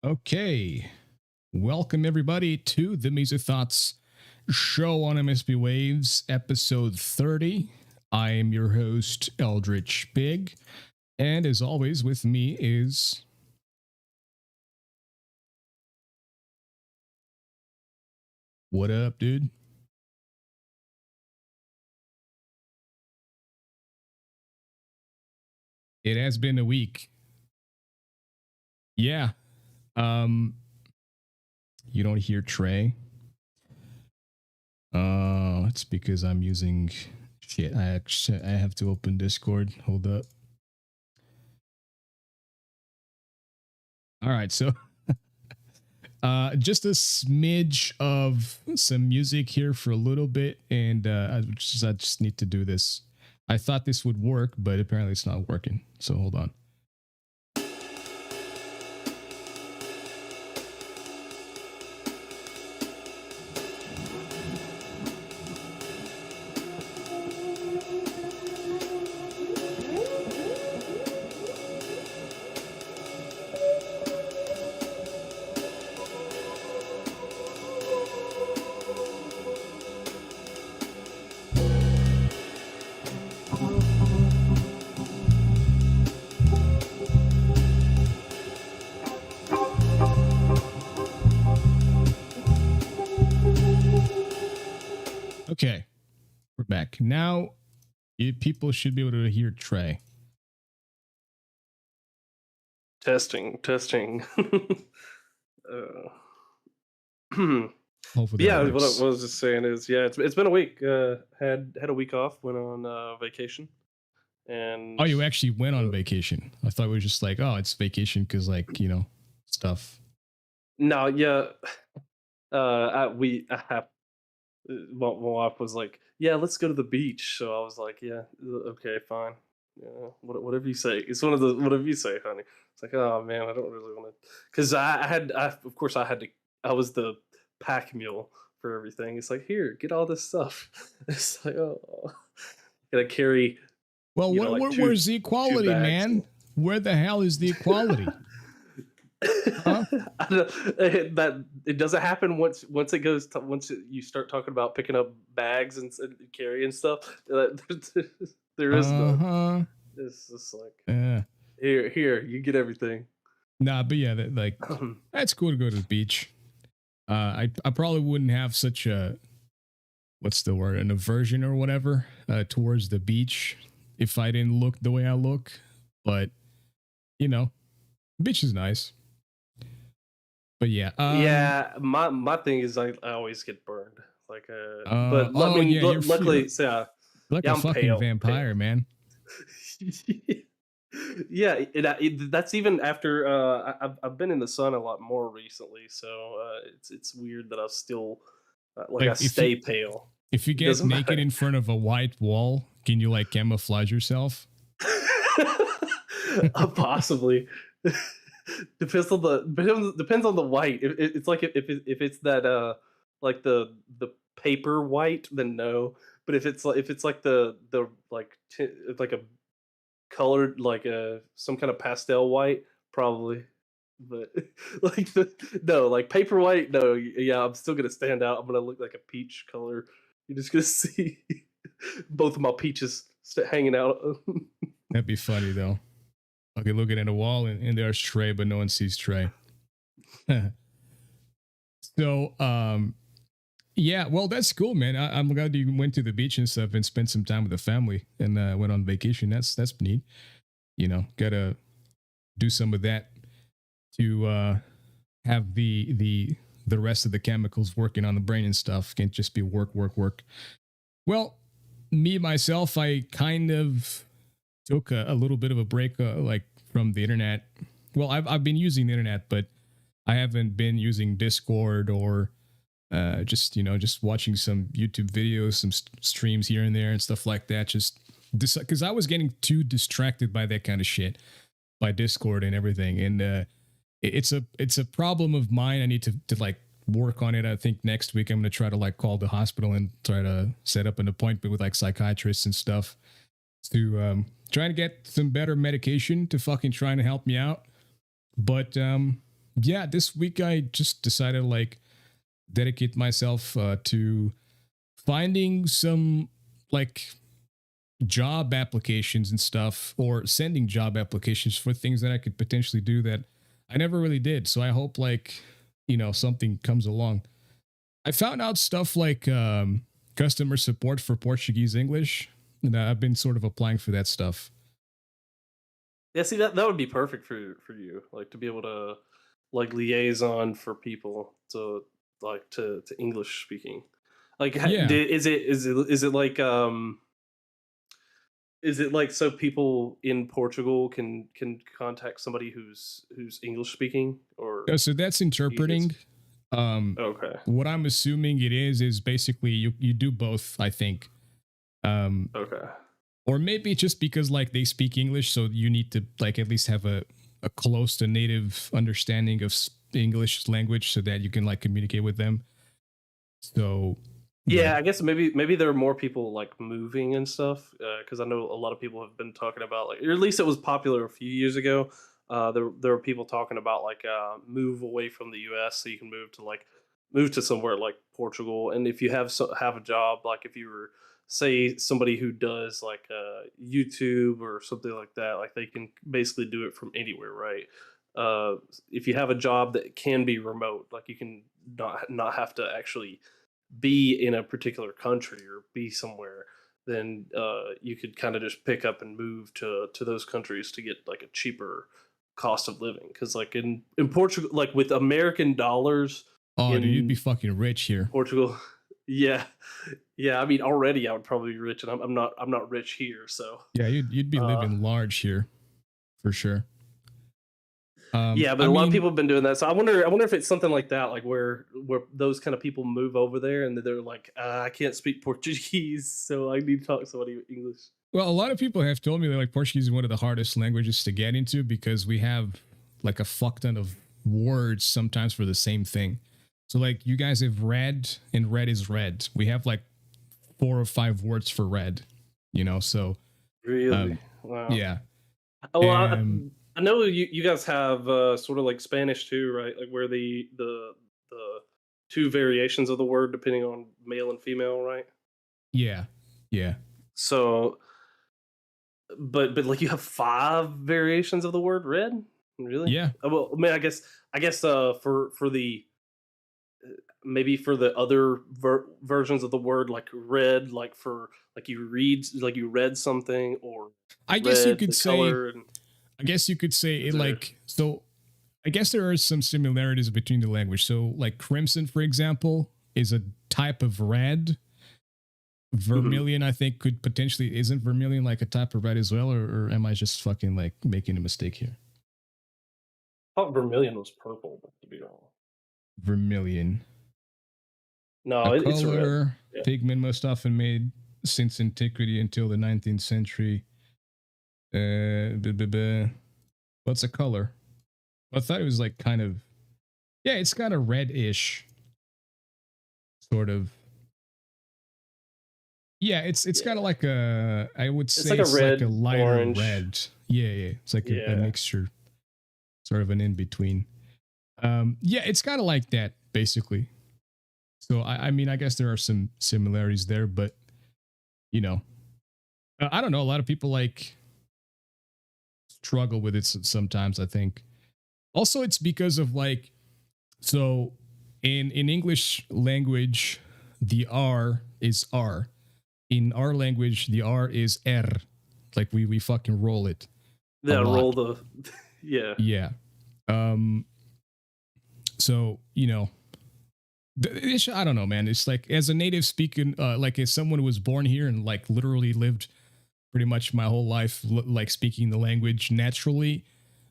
Okay, welcome everybody to the Music Thoughts show on MSP Waves, episode 30. I am your host, EldritchsPIG, and as always, with me is... What up, dude? It has been a week. Yeah. You don't hear Trey? It's because I'm using shit. I have to open Discord. Hold up. All right, so just a smidge of some music here for a little bit, and I just need to do this. I thought this would work, but apparently it's not working. So hold on. Okay, we're back. Now, people should be able to hear Trey. Testing. Yeah, what I was just saying is, it's been a week. Had a week off, went on vacation, and oh, you actually went on vacation? I thought it was just like, oh, it's vacation because, like, you know, stuff. No, yeah, my wife was like, yeah, let's go to the beach. So I was like, yeah, okay, fine. Yeah, whatever you say. It's one of the whatever you say, honey. It's like, oh man, I don't really want to, because of course I was the pack mule for everything. It's like, here, get all this stuff. It's like, oh, gotta carry. Well, where's the equality, man? Where the hell is the equality? Huh? That it doesn't happen once you start talking about picking up bags and carrying stuff. There is no. It's just like, here, you get everything. Nah, but yeah, that's cool to go to the beach. I probably wouldn't have such a, what's the word, an aversion or whatever towards the beach if I didn't look the way I look. But you know, beach is nice. But yeah, my thing is I always get burned. Like, but luckily, so like a fucking pale, vampire, man. Yeah, that's even after I've been in the sun a lot more recently, so it's weird that I still I stay pale. If you get naked in front of a white wall, can you like camouflage yourself? Possibly. Depends on the white. It's like if it's that like the paper white, then no. But if it's like the like a colored, like some kind of pastel white, probably. But like like paper white, no. Yeah, I'm still gonna stand out. I'm gonna look like a peach color. You're just gonna see both of my peaches hanging out. That'd be funny though. Okay, looking at a wall and there's Trey, but no one sees Trey. So, yeah, well, that's cool, man. I'm glad you went to the beach and stuff and spent some time with the family and went on vacation. That's neat. You know, gotta do some of that to have the rest of the chemicals working on the brain and stuff. Can't just be work. Well, me myself, I kind of took a little bit of a break, like from the internet. Well, I've been using the internet, but I haven't been using Discord or just watching some YouTube videos, some streams here and there and stuff like that. Just because I was getting too distracted by that kind of shit, by Discord and everything. And it's a problem of mine. I need to like work on it. I think next week I'm gonna try to like call the hospital and try to set up an appointment with like psychiatrists and stuff to trying to get some better medication to fucking trying to help me out. But Yeah, this week I just decided like dedicate myself to finding some like job applications and stuff, or sending job applications for things that I could potentially do that I never really did. So I hope like, something comes along. I found out stuff like customer support for Portuguese English, and I've been sort of applying for that stuff. Yeah, see that would be perfect for you, like to be able to like liaison for people to like to English speaking. Like, Yeah. is it like so people in Portugal can contact somebody who's English speaking, or So that's it's interpreting. Um, okay, what I'm assuming it is basically you do both, I think. Um, okay. or maybe just because like they speak English, so you need to like at least have a close to native understanding of English language so that you can like communicate with them. So yeah. Yeah, I guess maybe there are more people like moving and stuff, because I know a lot of people have been talking about, like, or at least it was popular a few years ago. There were people talking about like move away from the U.S. so you can move to somewhere like Portugal, and if you have a job, like if you were say somebody who does like YouTube or something like that, like they can basically do it from anywhere, right? If you have a job that can be remote, like you can not have to actually be in a particular country or be somewhere, then you could kind of just pick up and move to those countries to get like a cheaper cost of living. Because like in Portugal, like with American dollars Oh, dude, you'd be in fucking rich here. Portugal, yeah, yeah. I mean, already I would probably be rich, and I'm not rich here. So Yeah, you'd be uh, living large here for sure. yeah, but I a lot of mean, people have been doing that. So I wonder if it's something like that, like where those kind of people move over there and they're like, I can't speak Portuguese, so I need to talk to somebody with English. well, a lot of people have told me that like Portuguese is one of the hardest languages to get into because we have like a fuck ton of words sometimes for the same thing. So like you guys have red and red is red. We have like 4 or 5 words for red, so Really? um Wow. yeah. Oh, well, And I know you guys have sort of like Spanish too, right? Like where the two variations of the word depending on male and female, right? yeah. Yeah. So, but like you have five variations of the word red, really? Yeah. Well, I mean, I guess for the maybe for the other versions of the word, like red, like for like you read something, or I guess you red could the say color, and I guess you could say is it there? like so I guess there are some similarities between the language. So like crimson, for example, is a type of red. Mhm. Vermilion, I think, could potentially isn't vermilion like a type of red as well, or am I just fucking like making a mistake here? I thought vermilion was purple, but to be wrong. Vermilion, a No, it's red. color Yeah. pigment most often made since antiquity until the 19th century. Buh, buh, buh. What's a color? I thought it was like kind of yeah, it's kind of reddish, sort of. Yeah, it's kind of Yeah. like a I would It's say like a it's like a red, lighter orange. red. Yeah, yeah, it's like a Yeah. mixture, sort of an in between. Yeah, it's kind of like that basically. So I mean, I guess there are some similarities there, but you know, I don't know. A lot of people like struggle with it sometimes. I think also it's because of like so in English language, the R is R. In our language, the R is R. Like we fucking roll it a Yeah, roll lot. the yeah. Yeah. Um. So I don't know, man. It's like as a native speaking, like as someone who was born here and like literally lived pretty much my whole life, like speaking the language naturally,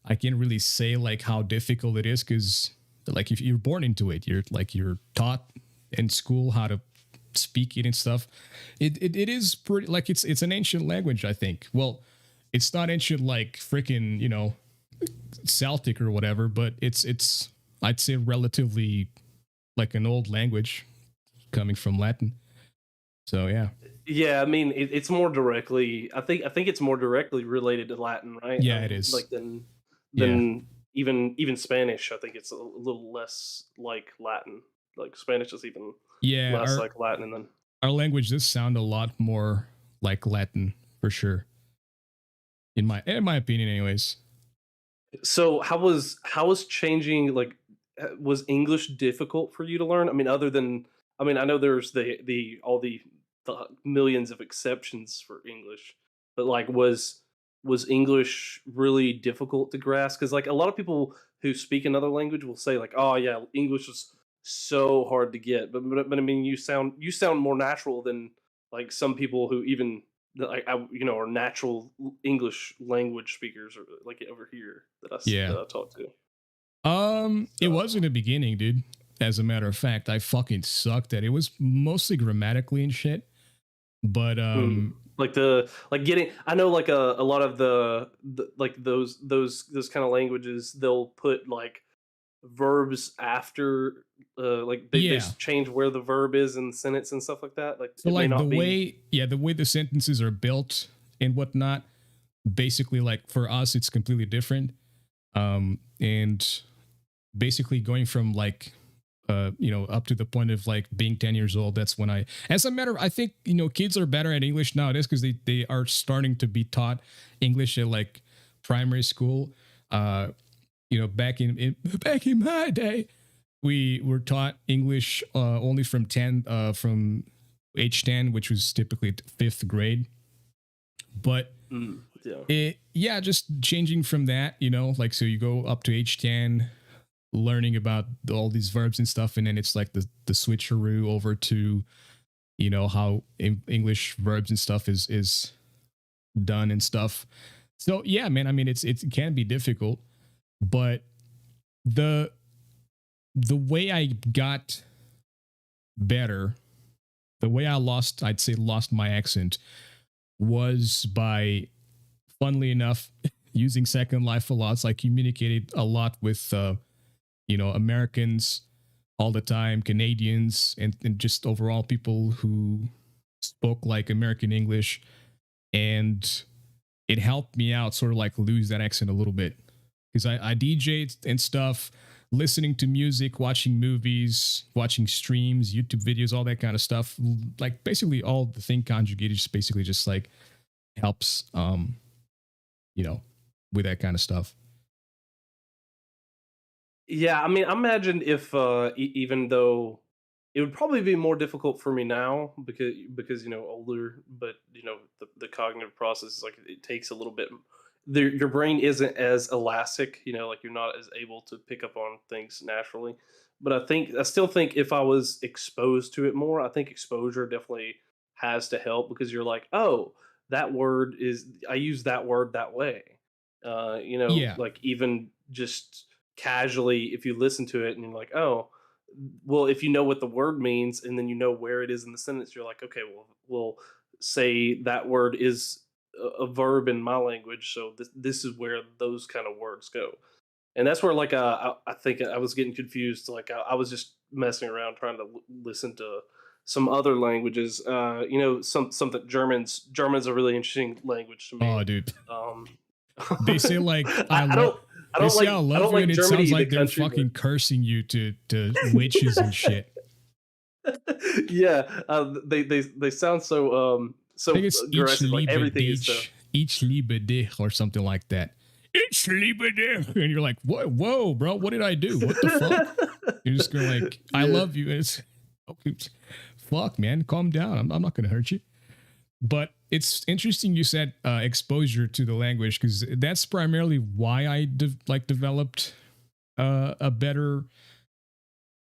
I can't really say like how difficult it is because like if you're born into it, you're taught in school how to speak it and stuff. It is pretty like it's an ancient language, I think. Well, it's not ancient like freaking Celtic or whatever, but it's I'd say relatively like an old language coming from Latin. So yeah, Yeah, I mean, it's more directly. I think it's more directly related to Latin, right? yeah, it is. Like than Yeah, even Spanish, I think it's a little less like Latin. Like Spanish is even Yeah, less like Latin than. our language does sound a lot more like Latin for sure. In my opinion, anyways. So how was changing, like, was English difficult for you to learn? I mean, other than, I mean, I know there's the all the millions of exceptions for English, but like was English really difficult to grasp? Because like a lot of people who speak another language will say like, oh yeah, English is so hard to get, but I mean, you sound more natural than like some people who even like are natural English language speakers, or like over here Yeah. that I talk to. It So, was in the beginning, dude. As a matter of fact, I fucking sucked at it. It was mostly grammatically and shit. But like getting, I know like a lot of the like those kind of languages, they'll put like verbs after, like they yeah. change where the verb is in the sentence and stuff like that. Like So it may like not be. the way the sentences are built and whatnot, basically like for us it's completely different. And basically going from like up to the point of like being 10 years old, that's when I think kids are better at English nowadays because they are starting to be taught English at like primary school. Back in my day we were taught English only from age 10, which was typically fifth grade. But Yeah. just changing from that, like, so you go up to age 10, learning about all these verbs and stuff, and then it's like the switcheroo over to how English verbs and stuff is done and stuff. So yeah, man, I mean it can be difficult, but the way I got better, the way I'd say lost my accent, was by, funnily enough, using Second Life a lot. So I communicated a lot with Americans all the time, Canadians, and just overall people who spoke like American English. And it helped me out sort of like lose that accent a little bit, because I DJ'd and stuff, listening to music, watching movies, watching streams, YouTube videos, all that kind of stuff. Like basically all the thing conjugated just basically just like helps, with that kind of stuff. Yeah, I mean, I imagine if even though it would probably be more difficult for me now because older, but the cognitive process is like it takes a little bit. Your brain isn't as elastic, like you're not as able to pick up on things naturally. But I still think if I was exposed to it more, I think exposure definitely has to help, because you're like, oh, that word is, I use that word that way. Yeah. Like even just casually, if you listen to it and you're like, oh, well, if you know what the word means and then you know where it is in the sentence, you're like, okay, well, we'll say that word is a verb in my language, so this is where those kind of words go. And that's where like I think I was getting confused. Like I was just messing around trying to listen to some other languages. Something German's a really interesting language to me. Oh, dude. Um, They say like I don't I they don't say like I I love don't you, and like it sounds Germany the like they're country, but fucking cursing you to witches and shit. yeah, they sound I think so it's ich aggressive. Like liebe everything is so. dich, ich liebe dich, or something like that. Ich liebe dich, and you're like, what? Whoa, bro, what did I do? What the fuck? You're just going like, I Yeah. love you. It's okay. Fuck, man, calm down. I'm not gonna hurt you. But it's interesting you said exposure to the language, because that's primarily why I developed a better,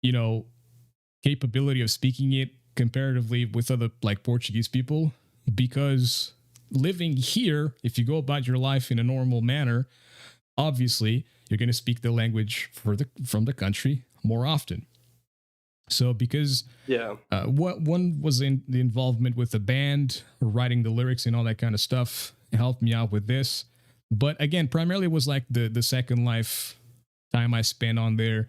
you know, capability of speaking it comparatively with other like Portuguese people. Because living here, if you go about your life in a normal manner, obviously you're going to speak the language from the country more often. So because Yeah. what one was in the involvement with the band, writing the lyrics and all that kind of stuff, helped me out with this. But again, primarily it was like the Second Life time I spent on there,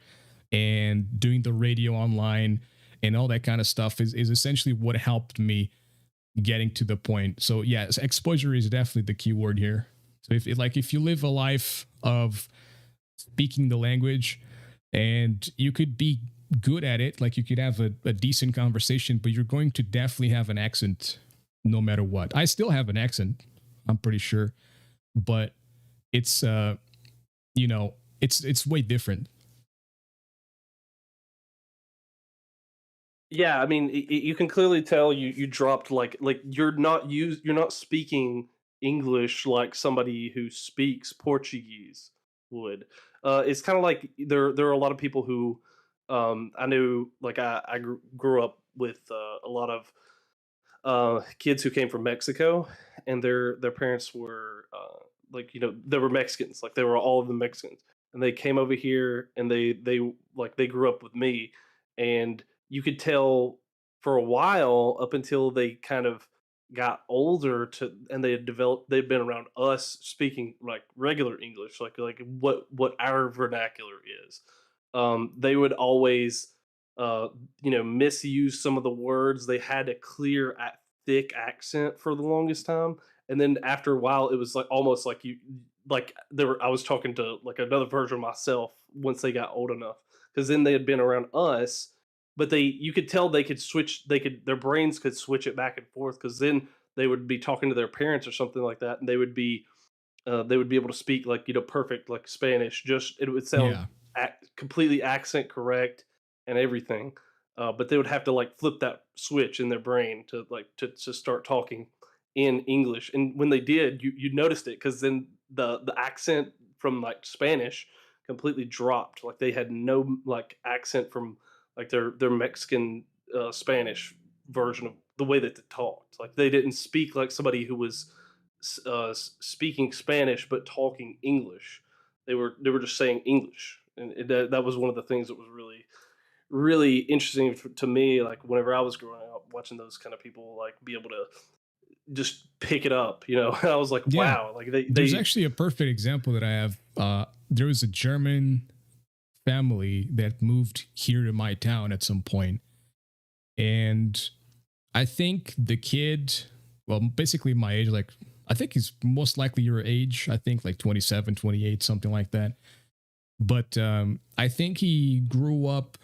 and doing the radio online and all that kind of stuff is essentially what helped me getting to the point. So yeah, exposure is definitely the key word here. So if you live a life of speaking the language, and you could be good at it. Like you could have a decent conversation, but you're going to definitely have an accent no matter what. I still have an accent, I'm pretty sure, but it's you know, it's way different. Yeah, I mean, you can clearly tell you dropped like you're not speaking English like somebody who speaks Portuguese would. It's kind of like there are a lot of people who I knew like grew up with a lot of kids who came from Mexico, and their parents were like they were Mexicans, like they were all of the Mexicans, and they came over here and they grew up with me, and you could tell for a while up until they kind of got older to and they had developed they'd been around us speaking like regular English, like what our vernacular is. They would always uh, misuse some of the words. They had a clear, thick accent for the longest time, and then after a while, it was like almost like like they were. I was talking to like another version of myself once they got old enough, because then they had been around us, but you could tell they could switch. Their brains could switch it back and forth, because then they would be talking to their parents or something like that, and they would be able to speak like perfect like Spanish. Just it would sound Yeah. completely accent correct and everything. But they would have to like flip that switch in their brain to to start talking in English. And when they did, you noticed it, because then the accent from like Spanish completely dropped. Like they had no like accent from like their Mexican Spanish version of the way that they talked. Like they didn't speak like somebody who was speaking Spanish but talking English. They were just saying English, and that was one of the things that was really interesting to me. Like whenever I was growing up, watching those kind of people like be able to just pick it up, I was like, Yeah. wow, like they There's they actually a perfect example that I have. There was a German family that moved here to my town at some point, and I think the kid, well, basically my age, like I think he's most likely your age. I think like 27, 28, something like that. But I think he grew up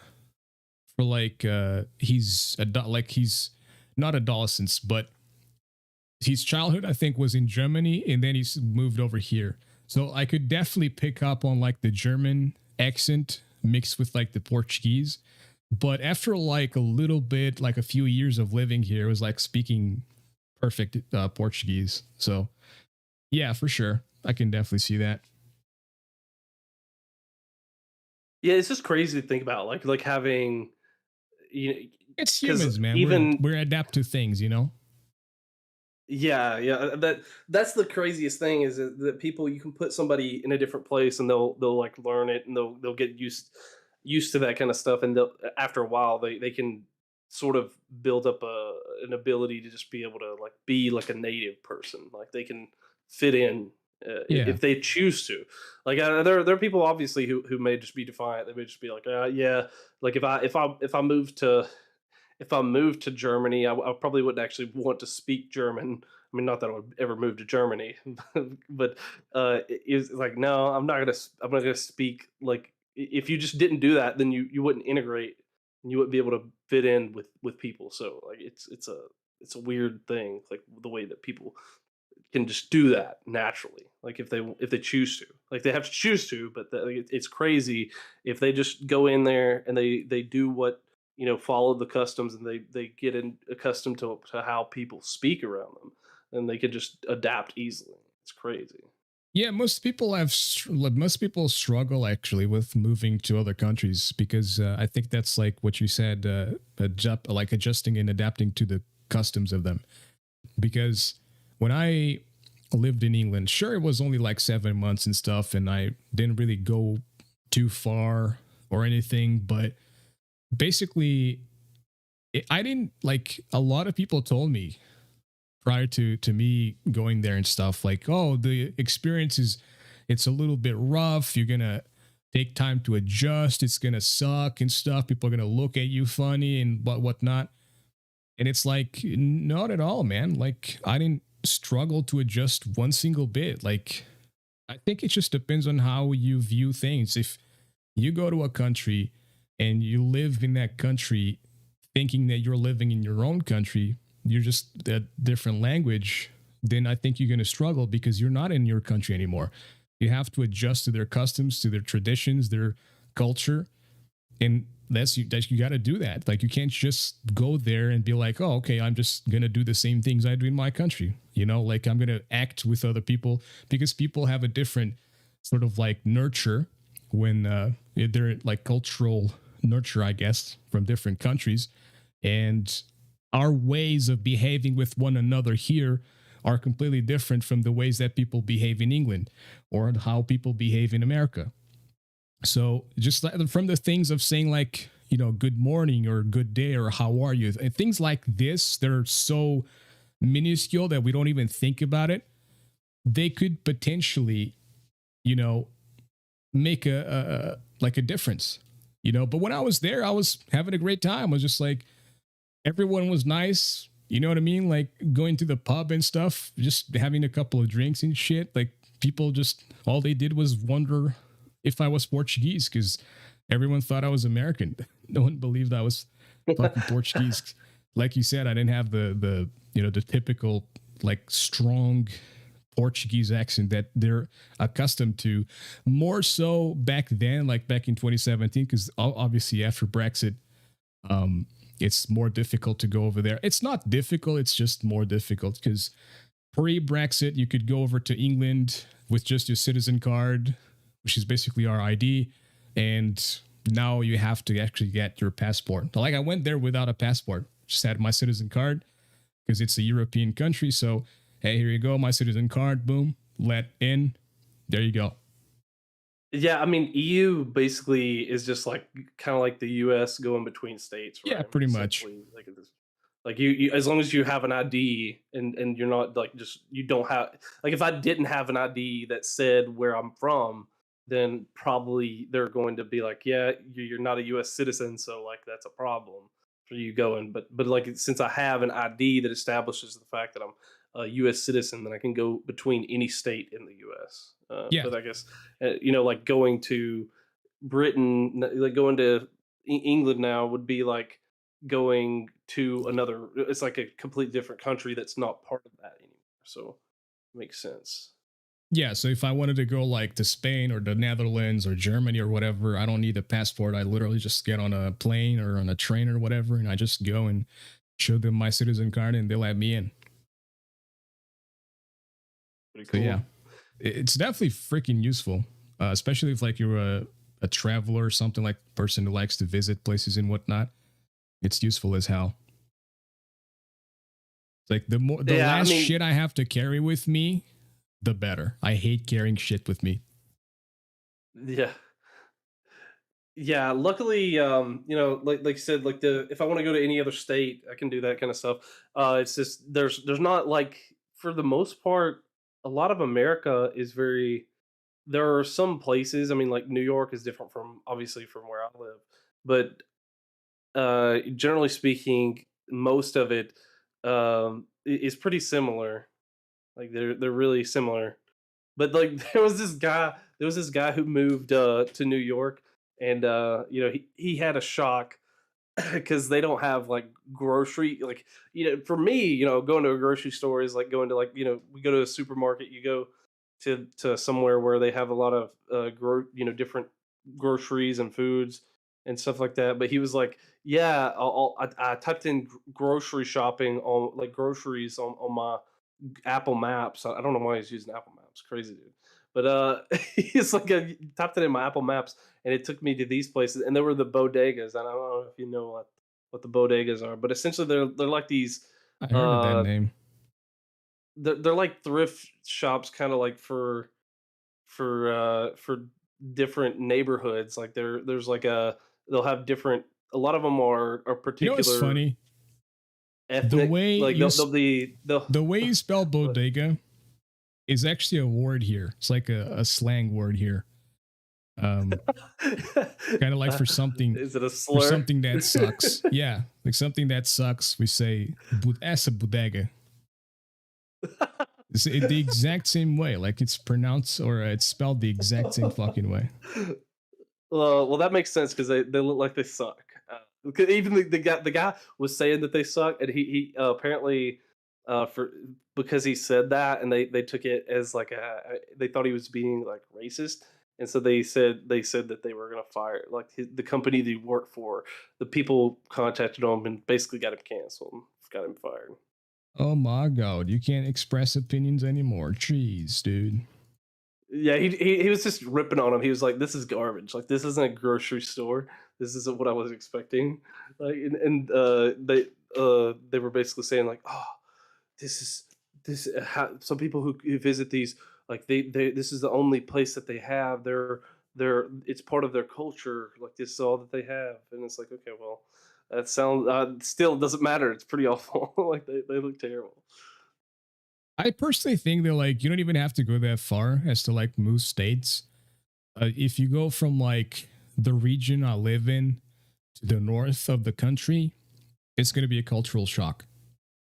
for like like he's not adolescence, but his childhood I think was in Germany, and then he's moved over here. So I could definitely pick up on like the German accent mixed with like the Portuguese. But after like a little bit, like a few years of living here, it was like speaking perfect Portuguese. So yeah, for sure, I can definitely see that. yeah, it's just crazy to think about like having you It's because humans, man. We're even we're adapt to things, you know. yeah, that's the craziest thing is that people you can put somebody in a different place and they'll like learn it, and they'll get used to that kind of stuff, and after a while they can sort of build up an ability to just be able to like be like a native person, like they can fit in Yeah, if they choose to. Like there are people obviously who may just be defiant. They may just be like, yeah, like if I moved to Germany, I probably wouldn't actually want to speak German. I mean, not that I would ever move to Germany, but it's like, no, I'm not gonna speak. Like, if you just didn't do that, then you wouldn't integrate, and you wouldn't be able to fit in with people. So like, it's a weird thing, like the way that people can just do that naturally, like if they choose to, like they have to choose to, but like, it's crazy if they just go in there and they do what follow the customs, and they get accustomed to how people speak around them, and they can just adapt easily. It's crazy. yeah. Most people struggle actually with moving to other countries because I think that's like what you said, like adjusting and adapting to the customs of them. Because when I lived in England, sure, it was only like 7 months and stuff, and I didn't really go too far or anything, but basically, I didn't like a lot of people told me prior to me going there and stuff like, oh, the experience is it's a little bit rough. You're gonna take time to adjust. It's gonna suck and stuff. People are gonna look at you funny and whatnot. And it's like, not at all, man. Like, I didn't struggle to adjust one single bit. Like, I think it just depends on how you view things. If you go to a country and you live in that country thinking that you're living in your own country, you're just a different language, then I think you're going to struggle because you're not in your country anymore. You have to adjust to their customs, to their traditions, their culture. And you got to do that. Like, you can't just go there and be like, oh, okay, I'm just going to do the same things I do in my country. Like, I'm going to act with other people because people have a different sort of like nurture when they're like cultural nurture, I guess, from different countries. And our ways of behaving with one another here are completely different from the ways that people behave in England or how people behave in America. So just from the things of saying like, good morning or good day or how are you, and things like this, they're so minuscule that we don't even think about it. They could potentially, make a difference, but when I was there, I was having a great time. I was just like, everyone was nice. You know what I mean? Like going to the pub and stuff, just having a couple of drinks and shit. Like people just, all they did was wonder if I was Portuguese because everyone thought I was American. No one believed I was fucking Portuguese. Like you said, I didn't have the typical like strong Portuguese accent that they're accustomed to, more so back then, like back in 2017, because obviously after Brexit, it's more difficult to go over there. It's not difficult, it's just more difficult because pre-Brexit, you could go over to England with just your citizen card, which is basically our ID, and now you have to actually get your passport. Like I went there without a passport, just had my citizen card because it's a European country. So, hey, here you go, my citizen card, boom, let in. There you go. Yeah, I mean, EU basically is just like kind of like the US going between states, right? Yeah, pretty much. Like you, as long as you have an ID and you're not like just you don't have like if I didn't have an ID that said where I'm from, then probably they're going to be like, yeah, you're not a US citizen, so like that's a problem for you going. But like since I have an ID that establishes the fact that I'm a U.S. citizen, then I can go between any state in the U.S. Yeah. But I guess like going to Britain, like going to England now would be like going to another. It's like a completely different country that's not part of that anymore. So it makes sense. Yeah, so if I wanted to go like to Spain or the Netherlands or Germany or whatever, I don't need a passport. I literally just get on a plane or on a train or whatever, and I just go and show them my citizen card, and they let me in. Pretty cool. So yeah, it's definitely freaking useful, especially if like you're a traveler or something, like person who likes to visit places and whatnot. It's useful as hell. Like the last shit I have to carry with me, the better. I hate carrying shit with me. Yeah. Yeah, luckily, like you said, like if I want to go to any other state, I can do that kind of stuff. It's just there's not like for the most part, a lot of America is very. There are some places. I mean, like New York is different from obviously from where I live, but generally speaking, most of it is pretty similar. Like they're really similar. But like there was this guy who moved to New York, and he had a shock because they don't have like grocery like for me going to a grocery store is like going to like we go to a supermarket, you go to somewhere where they have a lot of different groceries and foods and stuff like that. But he was like, yeah, I typed in grocery shopping on like groceries on my Apple Maps. I don't know why he's using Apple Maps. Crazy dude. But he's like typed it in my Apple Maps, and it took me to these places, and there were the bodegas. And I don't know if you know what the bodegas are, but essentially they're like these. I heard of that name. They're like thrift shops, kind of like for different neighborhoods. Like there's like they'll have different. A lot of them are particular. What's funny? Ethnic, the way like the way you spell bodega is actually a word here. It's like a slang word here. Kind of like for something. Is it a slur? For something that sucks. Yeah, like something that sucks. We say essa bodega. It's the exact same way. Like it's pronounced or it's spelled the exact same fucking way. Well, that makes sense because they look like they suck. 'Cause even the guy was saying that they suck, and he apparently for because he said that, and they took it as like they thought he was being like racist, and so they said that they were gonna fire like the company that he worked for. The people contacted him and basically got him canceled, got him fired. Oh my god, you can't express opinions anymore. Jeez, dude. Yeah, he was just ripping on him. He was like, "This is garbage. Like, this isn't a grocery store. This isn't what I was expecting." Like, and they were basically saying like, "Oh, this is how some people who visit these like they this is the only place that they have. They're it's part of their culture. Like this is all that they have." And it's like, okay, well, that sounds still doesn't matter. It's pretty awful. Like they look terrible. I personally think that like you don't even have to go that far as to like move states. If you go from like the region I live in to the north of the country, it's going to be a cultural shock,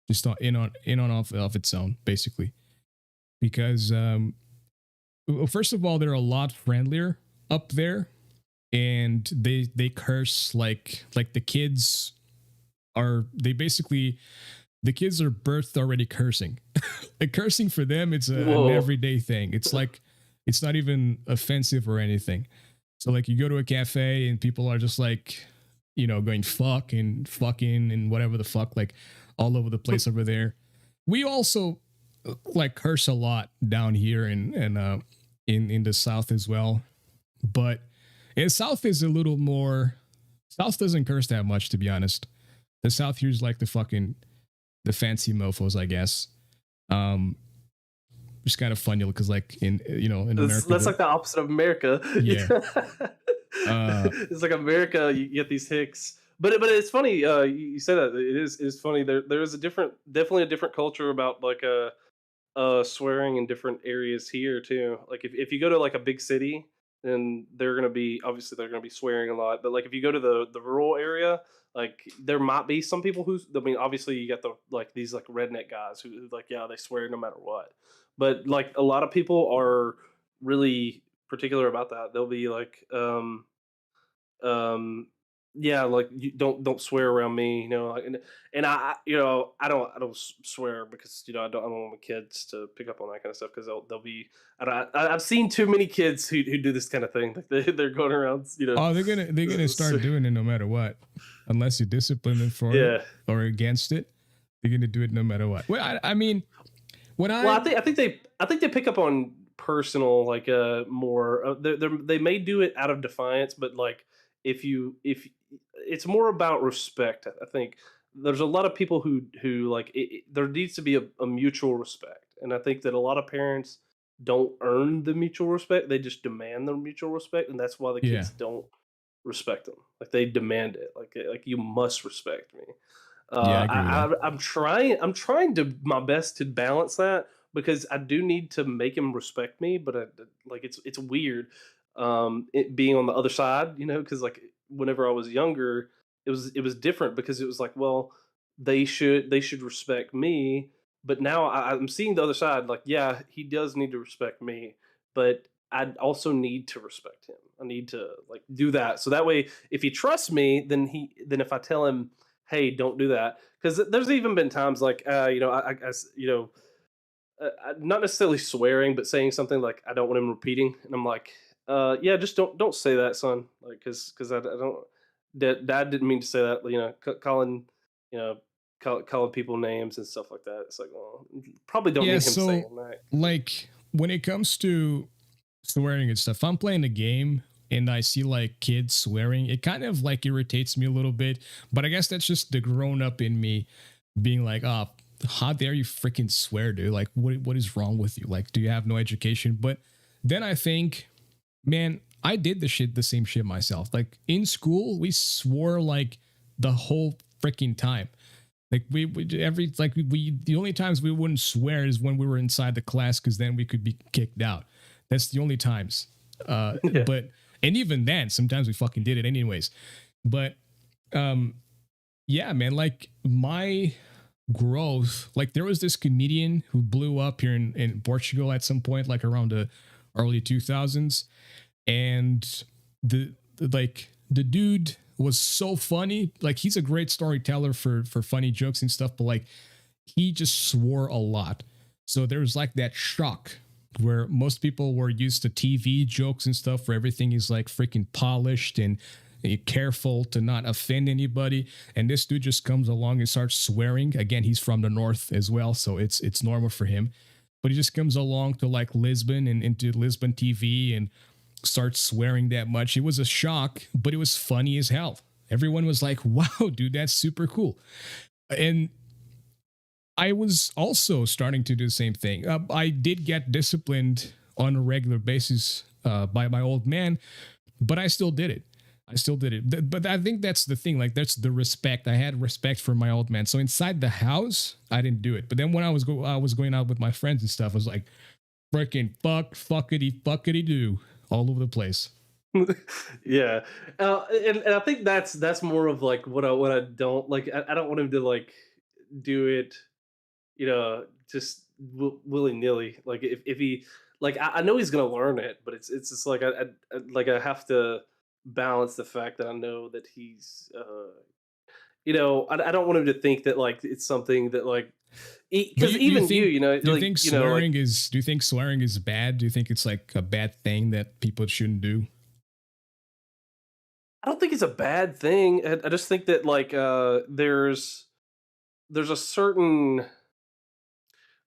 just on off its own, basically. Because well, first of all, they're a lot friendlier up there, and they curse like the kids are they basically the kids are birthed already cursing. Like cursing for them, it's an Whoa. everyday thing. It's like it's not even offensive or anything. So like you go to a cafe and people are just like, going fuck and fucking and whatever the fuck, like all over the place over there. We also like curse a lot down here in the South as well. But in South is a little more South doesn't curse that much, to be honest. The South here's like the fancy mofos, I guess. Um, it's kind of funny because like in America, That's like the opposite of America. yeah. It's like America, you get these hicks. But it's funny. You said that it is funny. There is definitely a different culture about like swearing in different areas here too. Like if you go to like a big city, then they're gonna be swearing a lot. But like if you go to the rural area, like there might be some people I mean, obviously you got the like these like redneck guys who like yeah they swear no matter what. But like a lot of people are really particular about that. They'll be like um yeah like you don't swear around me, like, and I don't swear because I don't want my kids to pick up on that kind of stuff because they'll be I've seen too many kids who do this kind of thing, like they're going around Oh, they're gonna start doing it no matter what, unless you discipline them for it yeah. or against it. They're gonna do it no matter what. Well, I mean, when Well, I I think they pick up on personal like more. They may do it out of defiance, but like if it's more about respect. I think there's a lot of people who like there needs to be a mutual respect, and I think that a lot of parents don't earn the mutual respect. They just demand the mutual respect, and that's why the yeah kids don't respect them. Like they demand it. Like you must respect me. yeah I agree with that. I'm trying to my best to balance that because I do need to make him respect me, but like it's weird, it being on the other side, because like whenever I was younger, it was different because it was like, well, they should respect me, but now I'm seeing the other side. Like, yeah, he does need to respect me, but I also need to respect him. I need to like do that so that way, if he trusts me, then if I tell him, hey, don't do that. Because there's even been times like, not necessarily swearing, but saying something like I don't want him repeating, and I'm like, yeah, just don't say that, son, like because I don't. Dad didn't mean to say that, calling, you know, calling people names and stuff like that. It's like, well, probably don't Yeah, need him so saying that. like when it comes to swearing and stuff, if I'm playing a game and I see like kids swearing, it kind of like irritates me a little bit. But I guess that's just the grown up in me being like, oh, how dare you freaking swear, dude? Like, what is wrong with you? Like, do you have no education? But then I think, man, I did the same shit myself. Like in school, we swore like the whole freaking time. Like we every like we the only times we wouldn't swear is when we were inside the class because then we could be kicked out. That's the only times. Yeah. But and even then, sometimes we fucking did it anyways. But yeah, man, like growth. Like there was this comedian who blew up here in Portugal at some point, like around the early 2000s. And the dude was so funny. Like he's a great storyteller for funny jokes and stuff, but like he just swore a lot. So there was like that shock where most people were used to TV jokes and stuff where everything is like freaking polished and careful to not offend anybody. And this dude just comes along and starts swearing. Again, he's from the north as well, so it's normal for him. But he just comes along to like Lisbon and into Lisbon TV and starts swearing that much. It was a shock, but it was funny as hell. Everyone was like, wow, dude, that's super cool. And I was also starting to do the same thing. I did get disciplined on a regular basis by my old man, but I still did it. I still did it. But I think that's the thing. Like, that's the respect. I had respect for my old man. So inside the house, I didn't do it. But then when I was going out with my friends and stuff, I was like, freaking fuckity do all over the place. Yeah, and I think that's more of like what I don't like. I don't want him to like do it, just willy nilly. Like if he like I know he's gonna learn it, but it's just like like I have to balance the fact that I know that he's I don't want him to think that like it's something that like But because even you do you like think like swearing is bad? Do you think it's like a bad thing that people shouldn't do? I don't think it's a bad thing. I just think that like there's a certain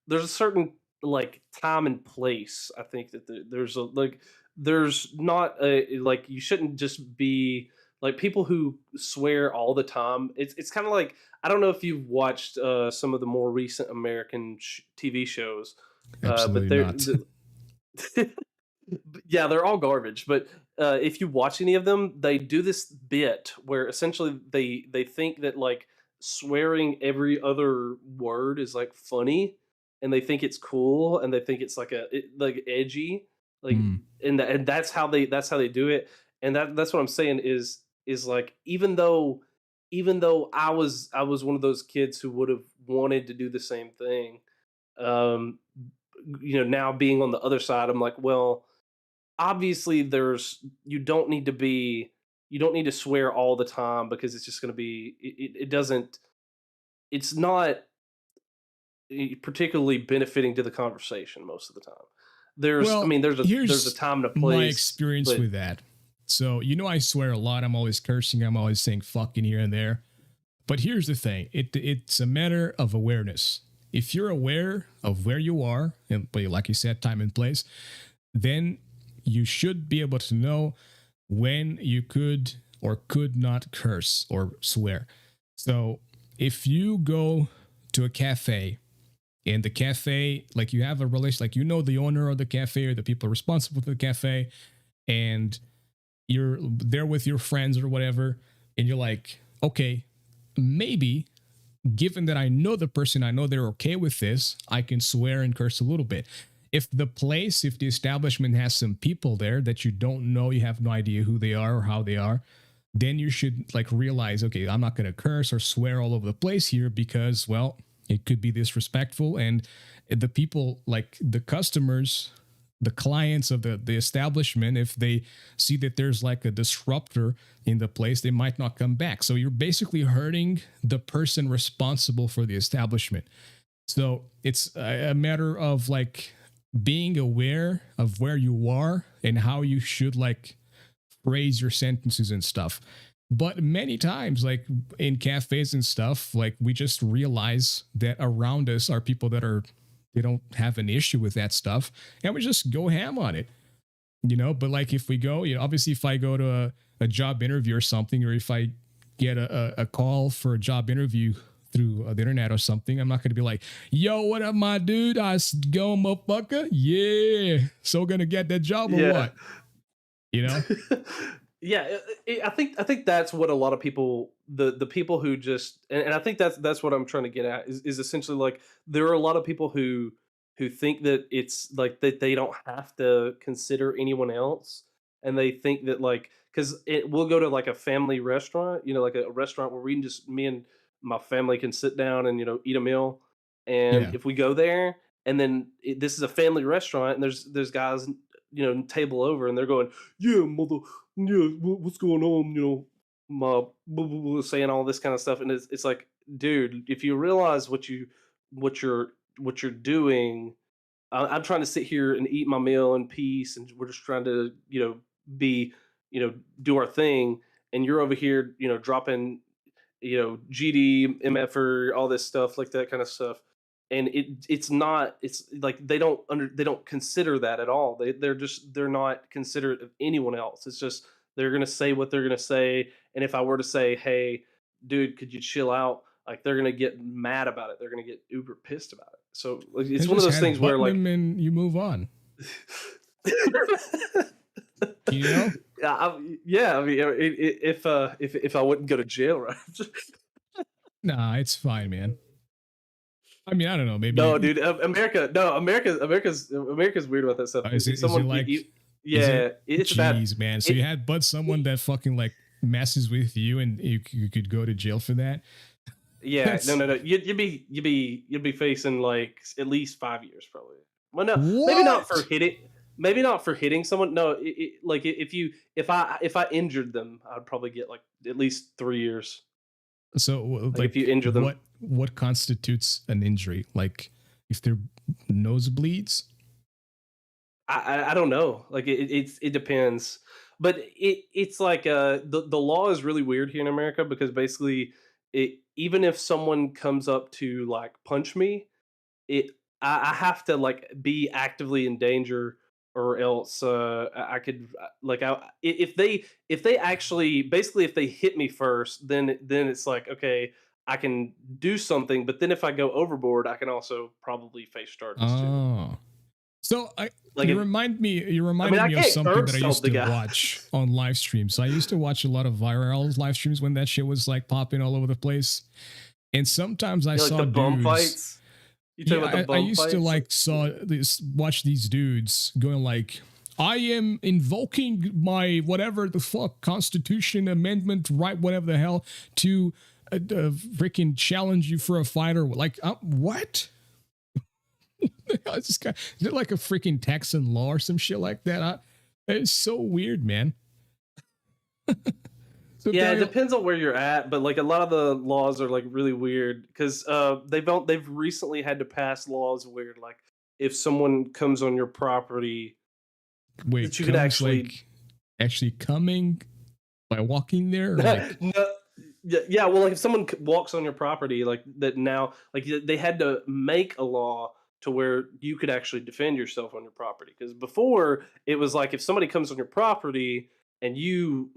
there's a certain like time and place. I think that there's a like there's not a like you shouldn't just be like people who swear all the time. It's kind of like I don't know if you've watched some of the more recent American TV shows, but Absolutely not. yeah, they're all garbage. But if you watch any of them, they do this bit where essentially they think that like swearing every other word is like funny, and they think it's cool, and they think it's like like edgy, like Hmm. and that's how they do it, and that's what I'm saying is like even though I was one of those kids who would have wanted to do the same thing, um, now being on the other side, I'm like, well, obviously there's you don't need to swear all the time because it's just going to be it doesn't it's not particularly benefiting to the conversation most of the time. I Well, mean there's a here's time and a my place, experience but with that. So, I swear a lot. I'm always cursing. I'm always saying fucking here and there. But here's the thing. It's a matter of awareness. If you're aware of where you are, and but like you said, time and place, then you should be able to know when you could or could not curse or swear. So, if you go to a cafe and the cafe, like you have a relation, like the owner of the cafe or the people responsible for the cafe, and you're there with your friends or whatever, and you're like, okay, maybe given that I know the person, I know they're okay with this, I can swear and curse a little bit. If the establishment has some people there that you don't know, you have no idea who they are or how they are, then you should like realize, okay, I'm not going to curse or swear all over the place here because, well, it could be disrespectful. And the people, like the customers, the clients of the establishment, if they see that there's like a disruptor in the place, they might not come back. So you're basically hurting the person responsible for the establishment. So it's a matter of like being aware of where you are and how you should like phrase your sentences and stuff. But many times, like in cafes and stuff, like we just realize that around us are people they don't have an issue with that stuff, and we just go ham on it, But like if we go, obviously if I go to a job interview or something, or if I get a call for a job interview through the internet or something, I'm not going to be like, yo, what up, my dude? I go, motherfucker. Yeah. So gonna get that job or yeah. what? You know? Yeah, I think that's what a lot of people the people who just and I think that's what I'm trying to get at is essentially like there are a lot of people who think that it's like that they don't have to consider anyone else, and they think that like because it we'll go to like a family restaurant, like a restaurant where we can just me and my family can sit down and eat a meal. And Yeah. if we go there, and then this is a family restaurant, and there's guys table over, and they're going, yeah, mother, yeah, what's going on, my blah, blah, blah, saying all this kind of stuff, and it's like, dude, if you realize what you're what you're doing, I'm trying to sit here and eat my meal in peace, and we're just trying to, be, do our thing, and you're over here, dropping, GD, MF, all this stuff, like that kind of stuff, and it's not, it's like they don't consider that at all. They're not considerate of anyone else. It's just they're gonna say what they're gonna say, and if I were to say, hey, dude, could you chill out? Like they're gonna get mad about it. They're gonna get uber pissed about it. So like, And it's one of just those head things where button like them and you move on. You know? yeah, yeah. I mean, if I wouldn't go to jail, right? Nah, it's fine, man. I mean, I don't know. No, Maybe dude, America. No, America's weird about that stuff. is If it? Is it someone, like? Is yeah, it? it's bad. Jeez, man. So It, you had but someone that fucking like messes with you, and you could go to jail for that. yeah, no, That's no, no. You'd be facing like at least 5 years, probably. Well, no, maybe not for what? hitting. Maybe not for hitting someone. No, like if I injured them, I'd probably get like at least 3 years. So Like if you like injure them, what constitutes an injury? Like if their nose bleeds? I don't know. Like it depends, but it's like the law is really weird here in America because basically even if someone comes up to like punch me, it I have to like be actively in danger, or else I could like if they actually basically if they hit me first, then it's like, okay, I can do something, but then if I go overboard, I can also probably face charges too. Oh. So Like if you I mean, reminded I me of can't something that curse I help used the to guy. watch on live streams. So I used to watch a lot of viral live streams when that shit was like popping all over the place. And sometimes I You know, like saw the bum dudes. fights. You talking about the Yeah, I bum used to fights? like saw this watch these dudes going like, I am invoking my whatever the fuck Constitution Amendment right whatever the hell to freaking challenge you for a fight or like what? It's just kind is it like a freaking Texan law or some shit like that? It's so weird, man. So Yeah, it Daniel, depends on where you're at, but like a lot of the laws are like really weird because they've recently had to pass laws where like if someone comes on your property that wait, you could comes actually like actually coming by walking there or like no, yeah, yeah, well, like if someone walks on your property, like that now, like they had to make a law to where you could actually defend yourself on your property. Because before it was like if somebody comes on your property and you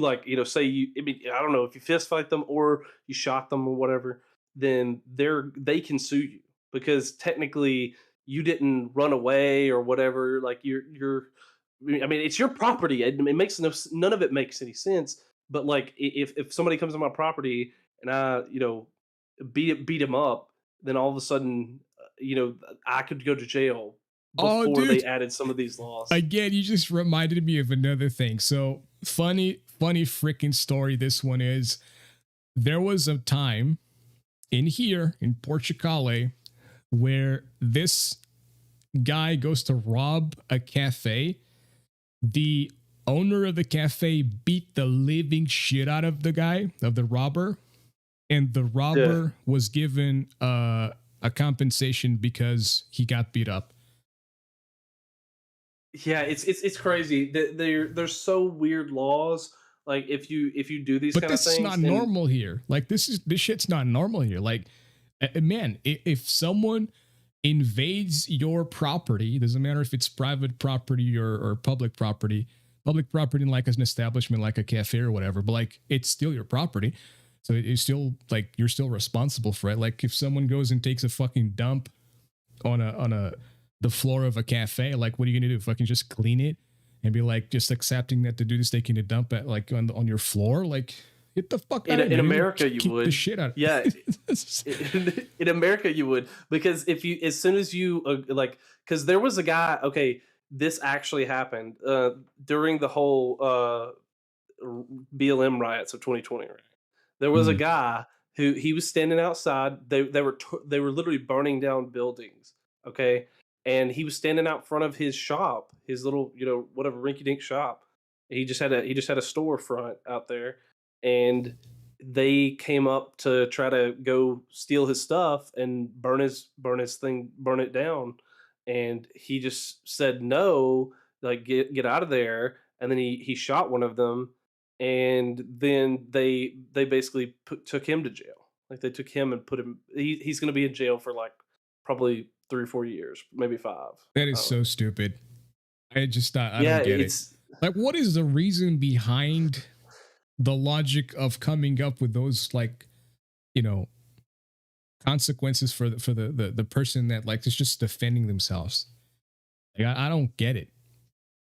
like say I mean I don't know if you fist fight them or you shot them or whatever, then they can sue you because technically you didn't run away or whatever. Like you're I mean it's your property. It makes none of it makes any sense, but like if somebody comes on my property and I beat him up, then all of a sudden I could go to jail oh before they dude, added some of these laws. again, you just reminded me of another thing. So funny freaking story. This one is there was a time in here in Portugal where this guy goes to rob a cafe. The owner of the cafe beat the living shit out of the guy, of the robber, and the Yeah, robber was given a compensation because he got beat up. yeah, it's crazy. There's so weird laws. Like if you do these But kind of this is things not and normal here. Like this shit's not normal here. Like man, if someone invades your property, doesn't matter if it's private property or public property like as an establishment like a cafe or whatever, but like it's still your property. So it's still like you're still responsible for it. Like if someone goes and takes a fucking dump on a the floor of a cafe, like what are you gonna do? Fucking just clean it and be like just accepting that the dude is taking a dump at like on your floor? Like get the fuck out of in there. You're America you kick the would. shit out. Yeah, in America you would, because if you as soon as you like because there was a guy, okay, this actually happened during the whole BLM riots of 2020, right? There was a Mm. guy who he was standing outside. They were literally burning down buildings. Okay, and he was standing out front of his shop, his little, whatever rinky dink shop. He just had a storefront out there, and they came up to try to go steal his stuff and burn it down. And he just said no, like get out of there. And then he shot one of them, and then they basically took him to jail. Like they took him and put him. He's going to be in jail for like probably 3 or 4 years, maybe 5. That is I don't so know. stupid. I Yeah, don't get it. it's Like, what is the reason behind the logic of coming up with those, like, you know, consequences for the person that, like, is just defending themselves? Like, I don't get it.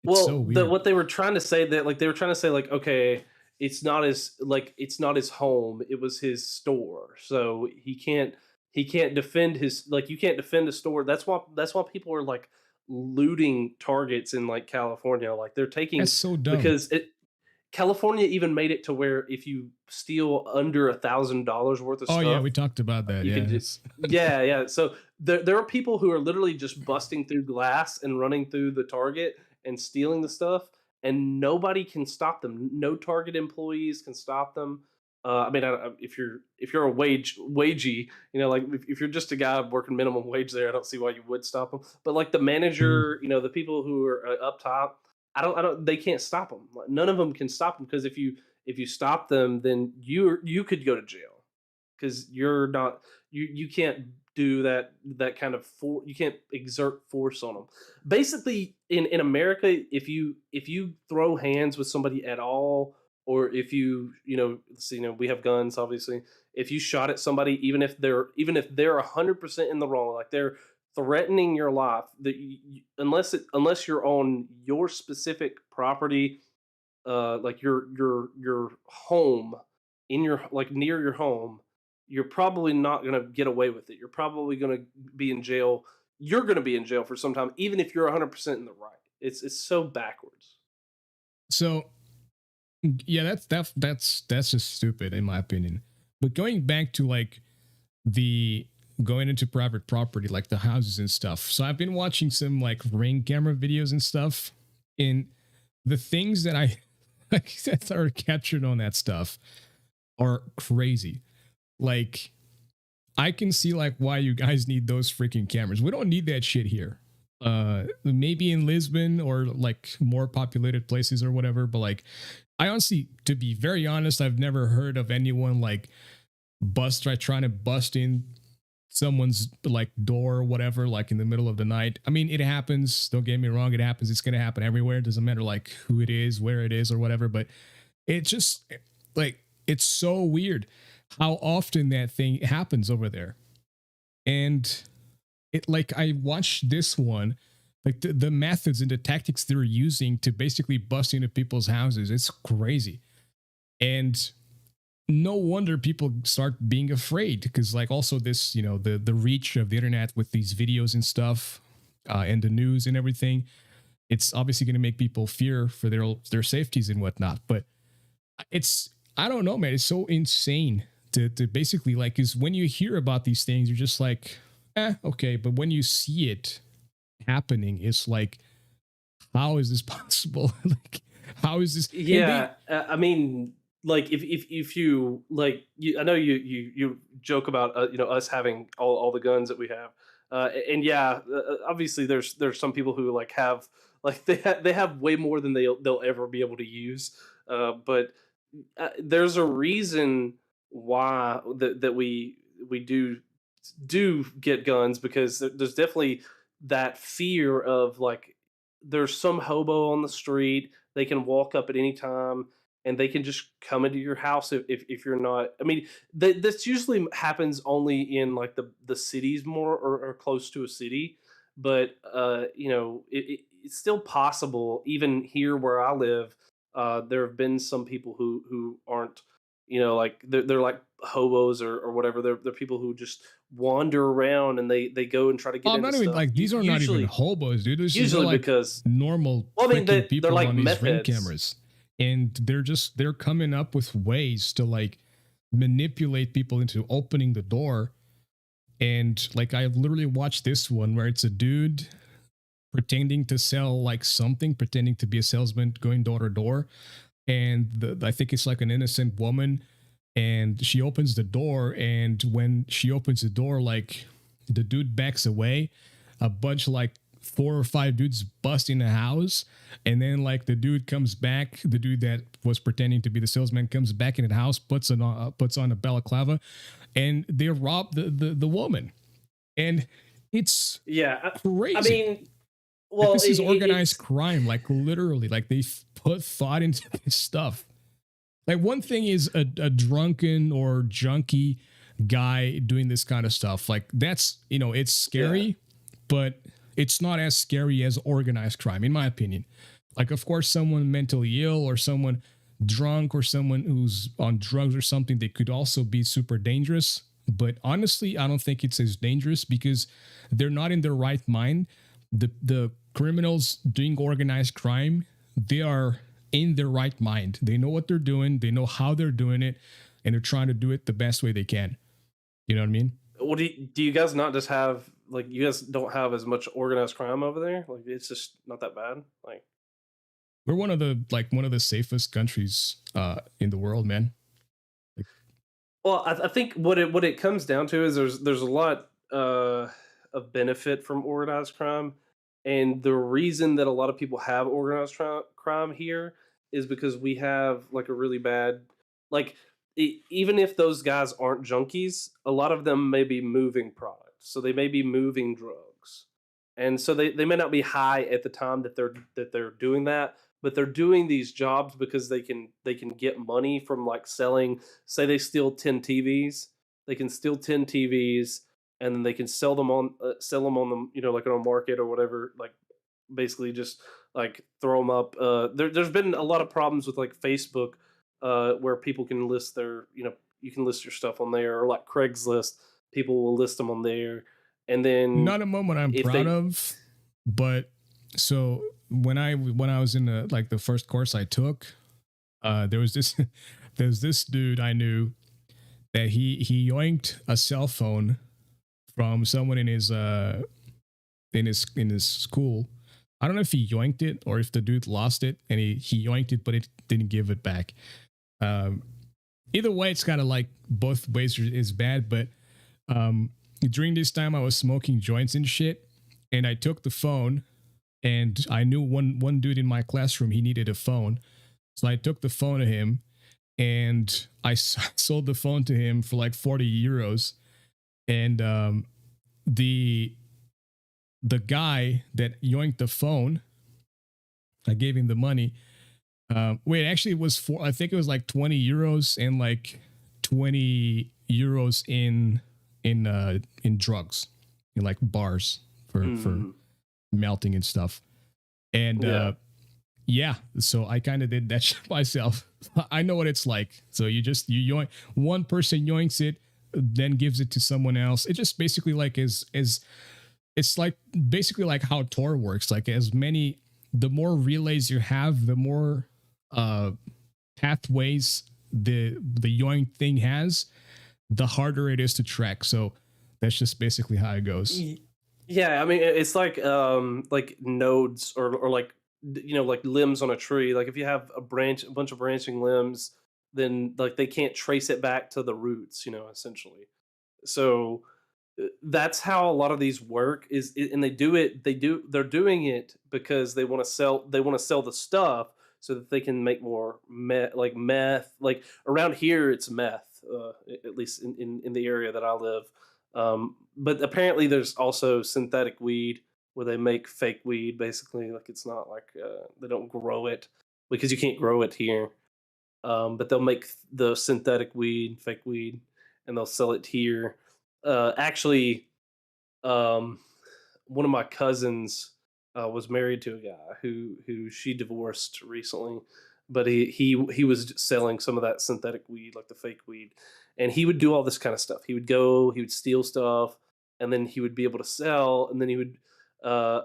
It's so well, weird. what they were trying to say, that like they were trying to say like, okay, it's not his home, it was his store, so he can't defend his, like, you can't defend a store. That's why people are like looting Targets in like California, like they're That's taking, so dumb. because California even made it to where if you steal under $1,000 worth of Oh yeah, stuff, we talked about that. you Yeah, can just, it's yeah, yeah. So there are people who are literally just busting through glass and running through the Target and stealing the stuff, and nobody can stop them. No Target employees can stop them. I mean, if you're a wagey, like if you're just a guy working minimum wage there, I don't see why you would stop them. But like the true. manager, the people who are up top, I don't. They can't stop them. None of them can stop them, because if you stop them, then you could go to jail, because you're not, you can't do that kind of you can't exert force on them. Basically, in America, if you throw hands with somebody at all, or if we have guns, obviously. If you shot at somebody, even if they're 100% in the wrong, like they're threatening your life, that unless you're on your specific property, like your home, in your, like, near your home, you're probably not going to get away with it. You're probably going to be in jail. You're going to be in jail for some time, even if you're 100% in the right. It's so backwards. So yeah, that's just stupid in my opinion. But going back to like the going into private property, like the houses and stuff. So I've been watching some like ring camera videos and stuff, and the things that I like that are captured on that stuff are crazy. Like, I can see like why you guys need those freaking cameras. We don't need that shit here. Maybe in Lisbon or like more populated places or whatever, but like I honestly, to be very honest, I've never heard of anyone like trying to bust in someone's like door or whatever, like in the middle of the night. I mean, it happens, don't get me wrong, it happens. It's gonna happen everywhere. It doesn't matter like who it is, where it is, or whatever, but it just like it's so weird how often that thing happens over there. And it, like, I watched this one, like the methods and the tactics they're using to basically bust into people's houses, it's crazy. And no wonder people start being afraid, because like also this, the reach of the internet with these videos and stuff, and the news and everything, it's obviously going to make people fear for their safeties and whatnot. But it's, I don't know, man, it's so insane to basically, like, because when you hear about these things, you're just like, okay. But when you see it happening, it's like, how is this possible? Like, how is this? And they, Yeah, I mean, like if you like, I know you joke about us having all the guns that we have, and yeah, obviously there's some people who like have, like they have way more than they'll ever be able to use, but there's a reason why that we do get guns, because there's definitely that fear of, like, there's some hobo on the street, they can walk up at any time, and they can just come into your house if you're not, I mean, this usually happens only in like the cities more, or close to a city. But it's still possible, even here where I live. There have been some people who aren't, like they're like hobos, or whatever. They're people who just wander around, and they go and try to oh, get I'm into not even stuff. like, these are not even hobos, dude. They're Usually like because, normal well, I mean, freaking they're people like on these meth ring heads. cameras, and they're coming up with ways to like manipulate people into opening the door. And like I've literally watched this one where it's a dude pretending to sell like something, pretending to be a salesman, going door to door, and I think it's like an innocent woman, and she opens the door, and when she opens the door, like the dude backs away, a bunch like 4 or 5 dudes bust in the house, and then like the dude comes back, the dude that was pretending to be the salesman comes back in the house, puts on a balaclava, and they rob the woman, and it's Yeah, I crazy. mean, Like well, this is organized it's crime, like literally, like they put thought into this stuff. Like one thing is a drunken or junkie guy doing this kind of stuff. Like that's, it's yeah. scary, but it's not as scary as organized crime, in my opinion. Like, of course, someone mentally ill or someone drunk or someone who's on drugs or something, they could also be super dangerous. But honestly, I don't think it's as dangerous because they're not in their right mind. The criminals doing organized crime, they are in their right mind. They know what they're doing, they know how they're doing it, and they're trying to do it the best way they can. You know what I mean? What do you guys not just have, like, you guys don't have as much organized crime over there? Like, it's just not that bad. Like, We're one of the safest countries in the world, man. Like, well, I think what it comes down to is there's a lot of benefit from organized crime, and the reason that a lot of people have organized crime here is because we have like a really bad, like, even if those guys aren't junkies, a lot of them may be moving products, so they may be moving drugs, and so they may not be high at the time that they're doing that, but they're doing these jobs because they can get money from like selling. Say they steal 10 TVs, they can steal 10 TVs, and then they can sell them on the, like on a market or whatever, like basically just like throw them up. There's been a lot of problems with like Facebook, where people can list their, you can list your stuff on there, or like Craigslist, people will list them on there, and then not a moment I'm if proud they, of, but so when I was in the first course I took, there was this there's this dude I knew that he yoinked a cell phone from someone in his school. I don't know if he yoinked it or if the dude lost it and he yoinked it, but it didn't give it back. Um, Either way, it's kind of like both ways is bad. But during this time, I was smoking joints and shit, and I took the phone, and I knew one dude in my classroom, he needed a phone, so I took the phone to him, and I sold the phone to him for like 40 euros, and the the guy that yoinked the phone, I gave him the money. Wait, actually, it was I think it was like 20 euros and like 20 euros in drugs, in like bars for mm, melting and stuff. And yeah. yeah, so I kind of did that shit myself. I know what it's like. So you yoink, one person yoinks it, then gives it to someone else. It just basically like is it's like basically like how Tor works. Like the more relays you have, the more uh pathways the yoink thing has, the harder it is to track. So that's just basically how it goes. Y- Yeah, I mean, it's like nodes, or like, like limbs on a tree. Like if you have a bunch of branching limbs, then like they can't trace it back to the roots, essentially. So that's how a lot of these work and they're doing it because they want to sell the stuff so that they can make more meth. Like around here it's meth, at least in the area that I live. But apparently there's also synthetic weed where they make fake weed, basically. Like it's not like, they don't grow it because you can't grow it here. But they'll make the synthetic weed, fake weed, and they'll sell it here. Actually, um, one of my cousins was married to a guy who she divorced recently, but he was selling some of that synthetic weed, like the fake weed, and he would do all this kind of stuff. He would steal stuff, and then he would be able to sell, and then he would, uh,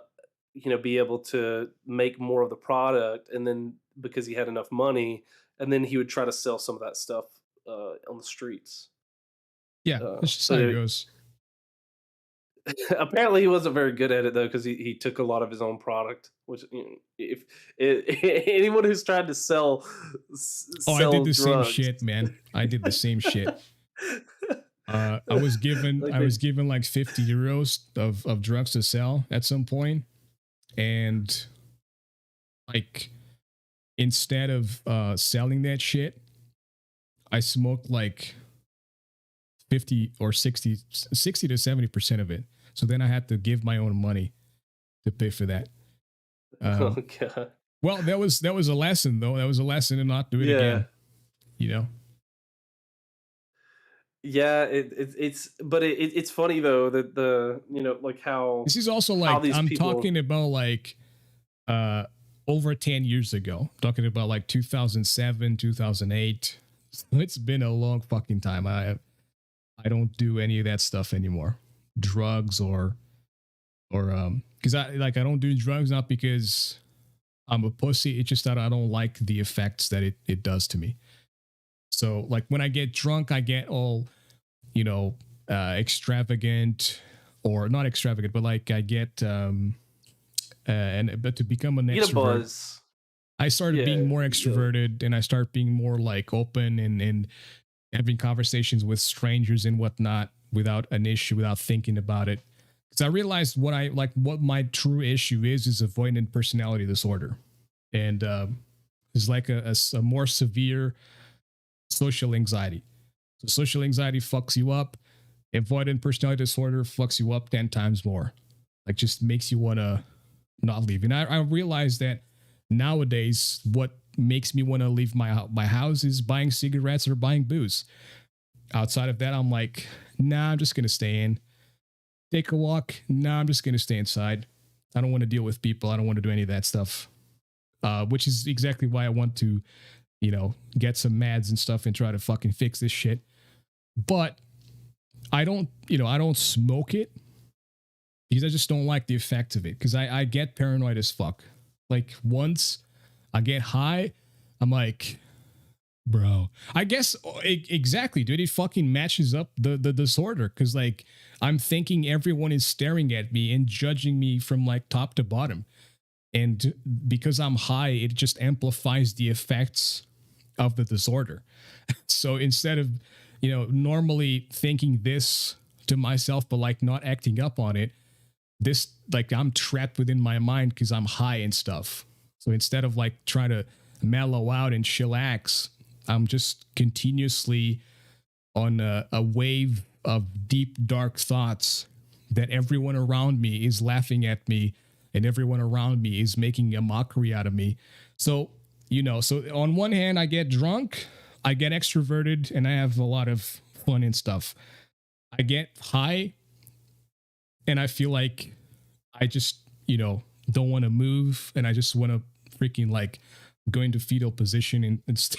be able to make more of the product, and then because he had enough money, and then he would try to sell some of that stuff on the streets. Yeah, that's just how it So goes. apparently he wasn't very good at it though, because he took a lot of his own product. Which, if anyone who's tried to Oh, I did sell the same drugs, shit, man. I did the same shit. I was given like I was given like 50 euros of drugs to sell at some point, and like instead of selling that shit, I smoked like 50 or 60 to 70% of it. So then I had to give my own money to pay for that. oh Um, god, well, that was a lesson though. That was a lesson to not do it yeah. again. You know. Yeah, it's funny though that like This is also how like these I'm people. talking about like uh over 10 years ago. I'm talking about like 2007, 2008. So it's been a long fucking time. I don't do any of that stuff anymore. Drugs or cuz I don't do drugs not because I'm a pussy. It's just that I don't like the effects that it does to me. So like when I get drunk, I get all, you know, extravagant, or not extravagant, but like I get and but to become an You get a extrovert, buzz. I started being Yeah, more yeah. extroverted, and I start being more like open and having conversations with strangers and whatnot without an issue, without thinking about it. Because I realized what my true issue is avoidant personality disorder, and it's like a more severe social anxiety. So social anxiety fucks you up. Avoidant personality disorder fucks you up 10 times more. Like just makes you want to not leave. And I realize that nowadays what makes me want to leave my house is buying cigarettes or buying booze. Outside of that, I'm like, nah, I'm just gonna stay in. Take a walk. Nah, I'm just gonna stay inside. I don't want to deal with people. I don't want to do any of that stuff. Which is exactly why I want to, get some meds and stuff and try to fucking fix this shit. But I don't smoke it because I just don't like the effect of it. Because I get paranoid as fuck. Like once I get high, I'm like, bro. I guess exactly, dude. It fucking matches up the disorder because like I'm thinking everyone is staring at me and judging me from like top to bottom, and because I'm high, it just amplifies the effects of the disorder. So instead of normally thinking this to myself, but like not acting up on it, this like I'm trapped within my mind because I'm high and stuff. So instead of like trying to mellow out and chillax, I'm just continuously on a wave of deep dark thoughts that everyone around me is laughing at me and everyone around me is making a mockery out of me. So so on one hand I get drunk, I get extroverted, and I have a lot of fun and stuff. I get high and I feel like I just, don't want to move, and I just want to freaking like go into fetal position and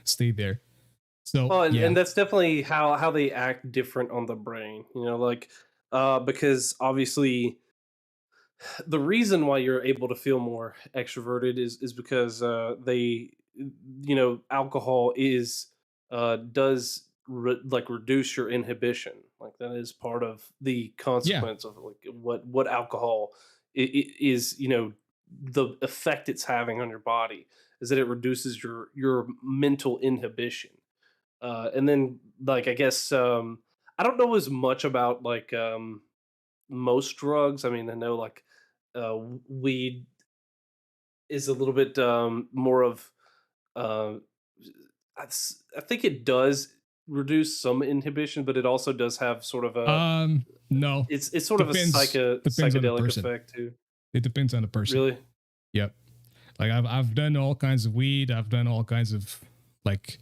stay there. So Well, yeah, and that's definitely how they act different on the brain. Like because obviously the reason why you're able to feel more extroverted is because alcohol is does like reduce your inhibition. Like that is part of the yeah, consequence of like what alcohol is. The effect it's having on your body is that it reduces your mental inhibition. And then like I guess I don't know as much about like most drugs. I mean, I know like weed is a little bit more of. Uh, I think it does reduce some inhibition, but it also does have sort of a. no, It's sort of a depends on the psychedelic person. effect too. It depends on the person. Really? Yep. Like I've done all kinds of weed. I've done all kinds of like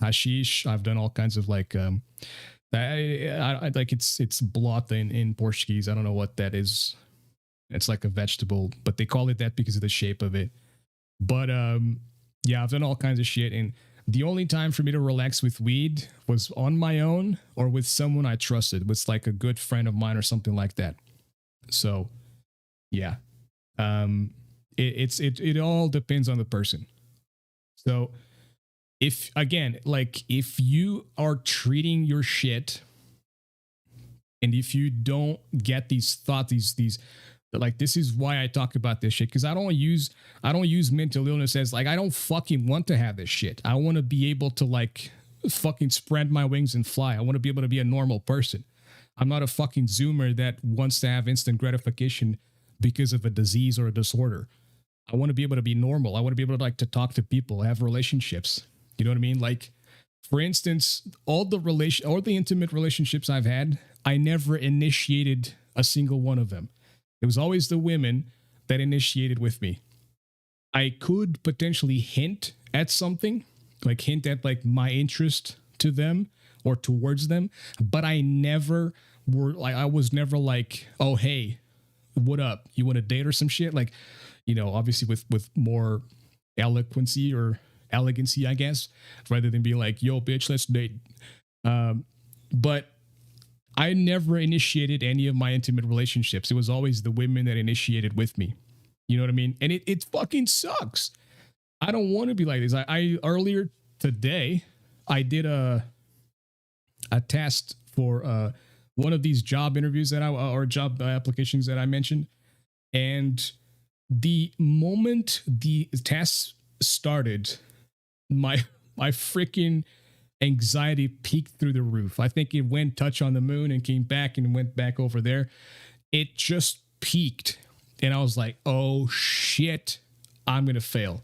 hashish. I've done all kinds of like I like it's blot in Portuguese. I don't know what that is. It's like a vegetable, but they call it that because of the shape of it. But yeah, I've done all kinds of shit, and the only time for me to relax with weed was on my own or with someone I trusted, with like a good friend of mine or something like that. So yeah, it all depends on the person. So if again, like if you are treating your shit, and if you don't get these thoughts, these like, this is why I talk about this shit, because I don't use mental illness as like, I don't fucking want to have this shit. I want to be able to like fucking spread my wings and fly. I want to be able to be a normal person. I'm not a fucking zoomer that wants to have instant gratification because of a disease or a disorder. I want to be able to be normal. I want to be able to like to talk to people, have relationships. You know what I mean? Like, for instance, all the intimate relationships I've had, I never initiated a single one of them. It was always the women that initiated with me. I could potentially hint at something, like hint at like my interest to them or towards them, but I was never like, oh, hey, what up? You want to date or some shit? Like, you know, obviously with more eloquency or elegancy, I guess, rather than being like, yo, bitch, let's date. But I never initiated any of my intimate relationships. It was always the women that initiated with me. You know what I mean? And it fucking sucks. I don't want to be like this. I earlier today, I did a test for one of these job interviews or job applications that I mentioned. And the moment the test started, my freaking anxiety peaked through the roof. I think it went touch on the moon and came back and went back over there. It just peaked. And I was like, oh shit, I'm going to fail.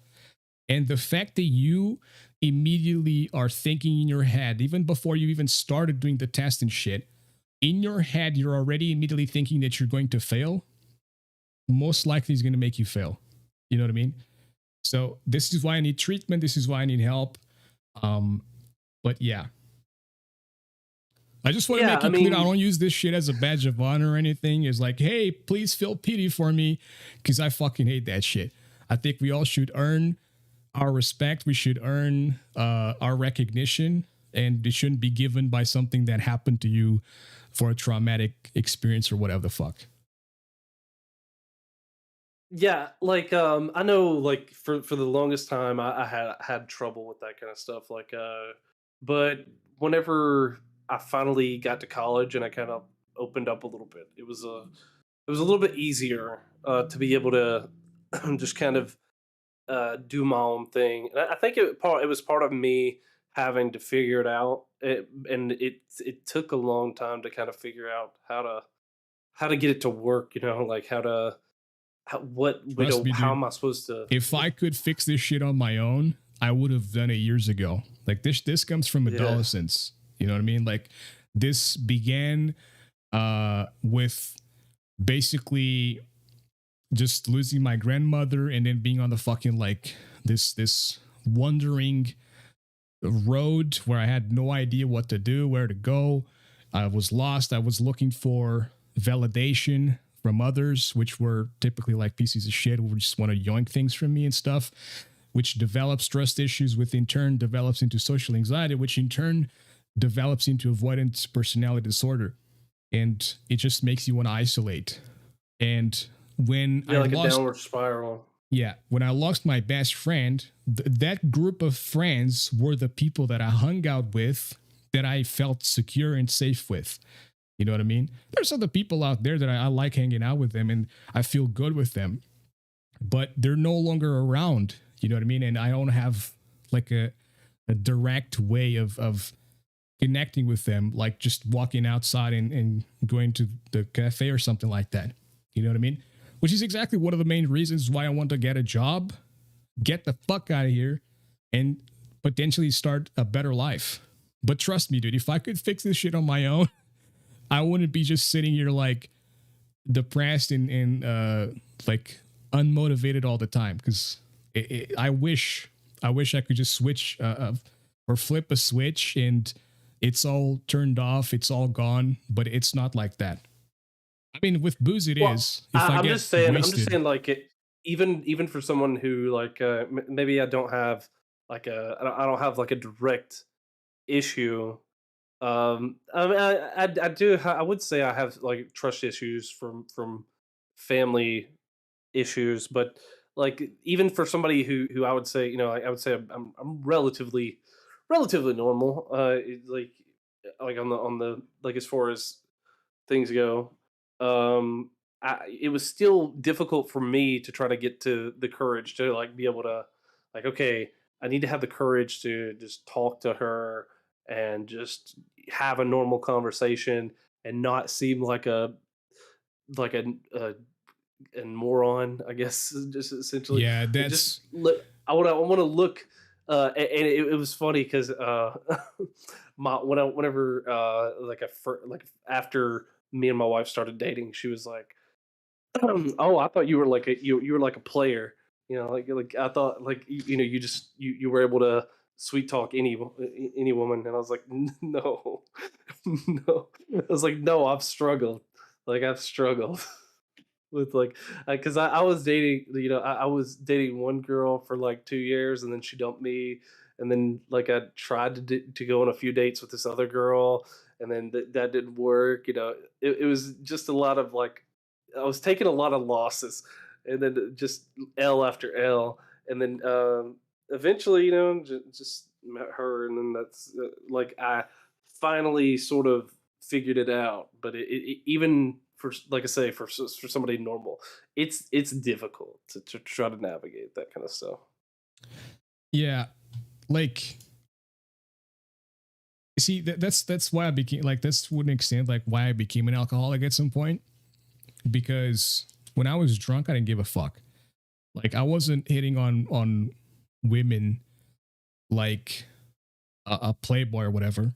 And the fact that you immediately are thinking in your head, even before you even started doing the test and shit, in your head, you're already immediately thinking that you're going to fail, most likely is going to make you fail. You know what I mean? So this is why I need treatment. This is why I need help. But yeah, I just want to make it clear. I don't use this shit as a badge of honor or anything. It's like, hey, please feel pity for me, because I fucking hate that shit. I think we all should earn our respect. We should earn our recognition, and it shouldn't be given by something that happened to you for a traumatic experience or whatever the fuck. Yeah, like I know, like for the longest time, I had trouble with that kind of stuff. Like, but whenever I finally got to college and I kind of opened up a little bit, it was a little bit easier to be able to just kind of do my own thing. And I think it was part of me having to figure it out, and it took a long time to kind of figure out how to get it to work. You know, like how am I supposed to? If I could fix this shit on my own, I would have done it years ago. Like this comes from adolescence. You know what I mean? Like this began with basically just losing my grandmother and then being on the fucking like this wandering road where I had no idea what to do, where to go. I was lost. I was looking for validation from others, which were typically like pieces of shit who just want to yoink things from me and stuff, which develops trust issues, which in turn develops into social anxiety, which in turn develops into avoidance personality disorder. And it just makes you want to isolate. And when I like lost, a downward spiral. Yeah, when I lost my best friend, that group of friends were the people that I hung out with, that I felt secure and safe with. You know what I mean? There's other people out there that I like hanging out with them and I feel good with them, but they're no longer around. You know what I mean? And I don't have like a direct way of connecting with them, like just walking outside and going to the cafe or something like that. You know what I mean? Which is exactly one of the main reasons why I want to get a job, get the fuck out of here, and potentially start a better life. But trust me, dude, if I could fix this shit on my own, I wouldn't be just sitting here like depressed and like unmotivated all the time. Because I wish I could just switch or flip a switch and it's all turned off, it's all gone. But it's not like that. I mean, with booze, it is. If I'm just saying. wasted, I'm just saying, like even for someone who like maybe I don't have like I don't have like a direct issue. I mean, I do. I would say I have like trust issues from family issues, but like even for somebody who I would say, I would say I'm relatively normal. Like on the like as far as things go. Um, it was still difficult for me to try to get to the courage to like be able to like, okay, I need to have the courage to just talk to her and just have a normal conversation and not seem like like a, a and moron, I guess, just essentially. Yeah, Like, just that's look. I want to look. And it was funny because my whenever like like after me and my wife started dating, she was like, "Oh, I thought you were like you were like a player, like I thought like you were able to sweet talk any woman," and I was like, "No, no," I was like, "No, I've struggled." With like, because I was dating, I was dating one girl for like 2 years, and then she dumped me, and then like I tried to go on a few dates with this other girl, and then that didn't work. It was just a lot of like, I was taking a lot of losses, and then just L after L, and then eventually, just met her, and then that's like I finally sort of figured it out. But even for like I say for somebody normal, it's difficult to try to navigate that kind of stuff. yeah. Like, see, that's why I became like that's to an extent like why I became an alcoholic at some point, because when I was drunk, I didn't give a fuck. Like, I wasn't hitting on women like a playboy or whatever,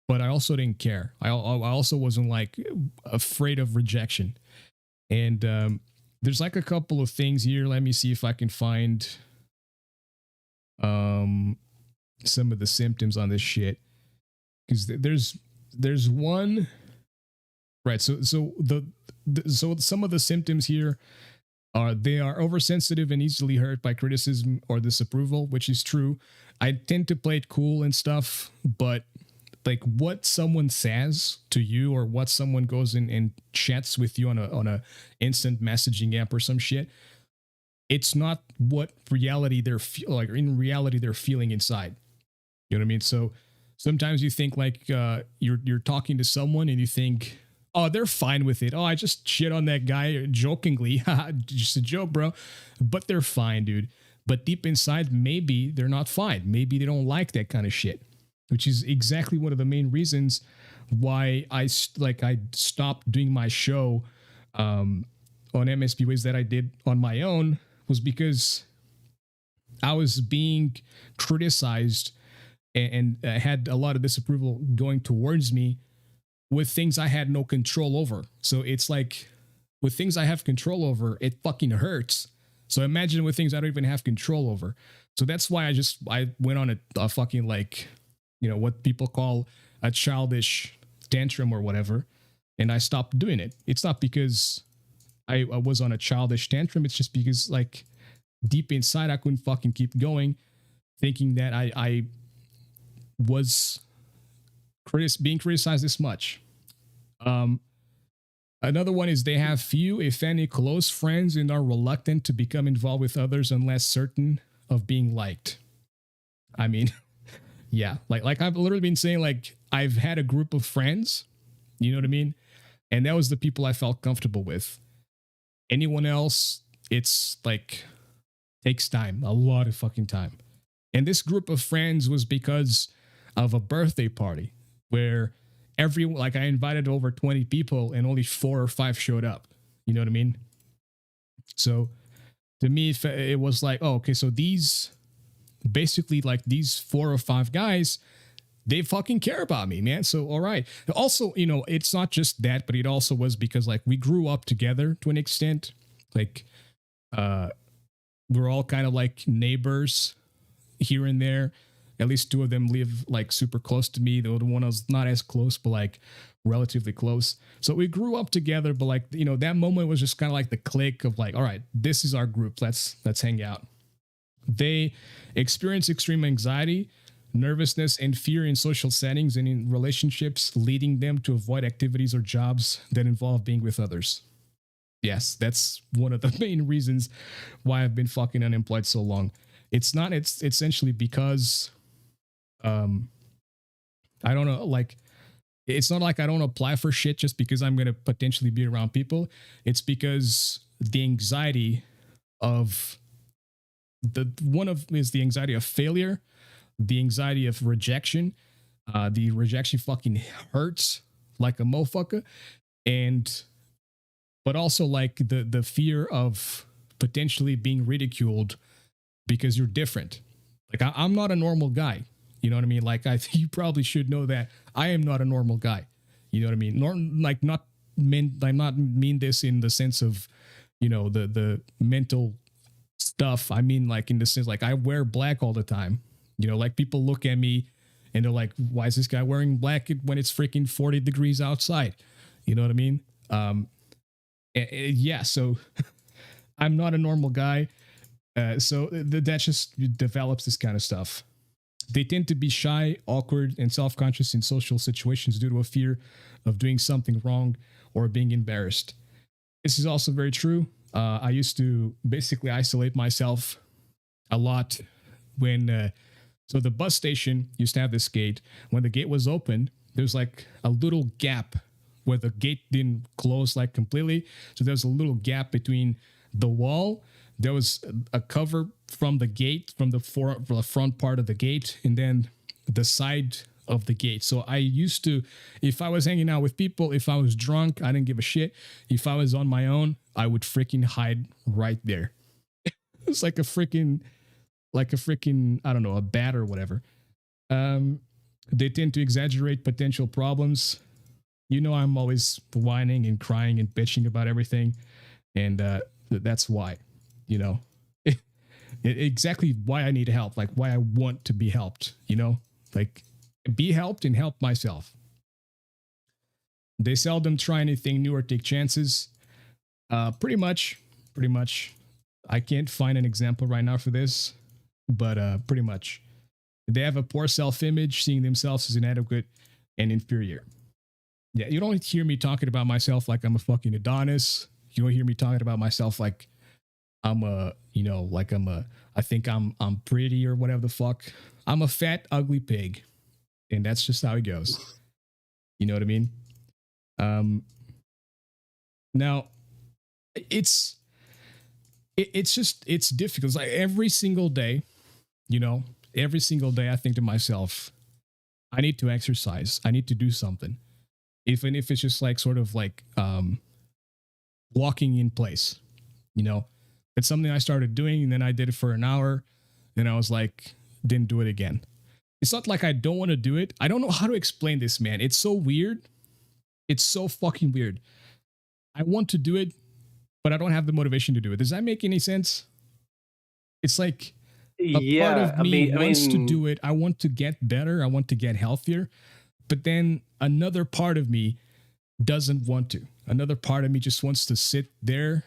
but I also didn't care. I also wasn't like afraid of rejection. And there's like a couple of things here. Let me see if I can find um some of the symptoms on this shit, because there's one, right. So some of the symptoms here are they are oversensitive and easily hurt by criticism or disapproval, which is true. I tend to play it cool and stuff, but like what someone says to you or what someone goes in and chats with you on a instant messaging app or some shit, it's not what reality they're like in reality they're feeling inside. You know what I mean? So sometimes you think like you're talking to someone and you think, oh, they're fine with it. Oh, I just shit on that guy jokingly. Just a joke, bro. But they're fine, dude. But deep inside, maybe they're not fine. Maybe they don't like that kind of shit, which is exactly one of the main reasons why I stopped doing my show on MSP Ways that I did on my own, was because I was being criticized and had a lot of disapproval going towards me with things I had no control over. So it's like with things I have control over, it fucking hurts. So imagine with things I don't even have control over. So that's why I went on a fucking like, what people call a childish tantrum or whatever. And I stopped doing it. It's not because I was on a childish tantrum. It's just because like deep inside, I couldn't fucking keep going, thinking that I was being criticized this much. Another one is they have few, if any, close friends and are reluctant to become involved with others unless certain of being liked. I mean, yeah, like I've literally been saying, like I've had a group of friends, you know what I mean? And that was the people I felt comfortable with. Anyone else, it's like takes time, a lot of fucking time. And this group of friends was because of a birthday party where I invited over 20 people and only 4 or 5 showed up. You know what I mean? So to me, it was like, oh, okay, so these 4 or 5 guys, they fucking care about me, man. So, all right. Also, it's not just that, but it also was because like we grew up together to an extent. Like, we're all kind of like neighbors here and there. At least 2 of them live like super close to me. The other one was not as close, but like relatively close. So we grew up together, but like, that moment was just kind of like the click of like, all right, this is our group. Let's hang out. They experience extreme anxiety, nervousness, and fear in social settings and in relationships, leading them to avoid activities or jobs that involve being with others. Yes, that's one of the main reasons why I've been fucking unemployed so long. It's not, it's essentially because um I don't know, like it's not like I don't apply for shit just because I'm gonna potentially be around people. It's because the anxiety of the one of is the anxiety of failure, the anxiety of rejection. The rejection fucking hurts like a motherfucker, and but also like the fear of potentially being ridiculed because you're different. Like I'm not a normal guy. You know what I mean? Like you probably should know that I am not a normal guy. You know what I mean? Like not mean, I'm not mean this in the sense of, the mental stuff. I mean like in the sense like I wear black all the time. Like people look at me and they're like, why is this guy wearing black when it's freaking 40 degrees outside? You know what I mean? Yeah. So I'm not a normal guy. That just develops this kind of stuff. They tend to be shy, awkward, and self conscious in social situations due to a fear of doing something wrong or being embarrassed. This is also very true. I used to basically isolate myself a lot when. So the bus station used to have this gate. When the gate was open, there's like a little gap where the gate didn't close like completely. So there's a little gap between the wall. There was a cover from the gate, from the front part of the gate, and then the side of the gate. So I used to, if I was hanging out with people, if I was drunk, I didn't give a shit. If I was on my own, I would freaking hide right there. It's like a freaking, I don't know, a bat or whatever. Um, they tend to exaggerate potential problems. I'm always whining and crying and bitching about everything, and that's why. You know, exactly why I need help, like why I want to be helped. Like be helped and help myself. They seldom try anything new or take chances. Pretty much. I can't find an example right now for this, but pretty much. They have a poor self-image, seeing themselves as inadequate and inferior. Yeah, you don't hear me talking about myself like I'm a fucking Adonis. You don't hear me talking about myself like I'm a, like I think I'm pretty or whatever the fuck. I'm a fat, ugly pig. And that's just how it goes. You know what I mean? Um, Now it's, it's difficult. It's like you know, every single day I think to myself, I need to exercise. I need to do something. Even if it's just like sort of like walking in place, you know. It's something I started doing and then I did it for an hour. Then I was like, didn't do it again. It's not like I don't want to do it. I don't know how to explain this, man. It's so weird. It's so fucking weird. I want to do it, but I don't have the motivation to do it. Does that make any sense? It's like a part Yeah, of me wants to do it. I want to get better. I want to get healthier. But then another part of me doesn't want to. Another part of me just wants to sit there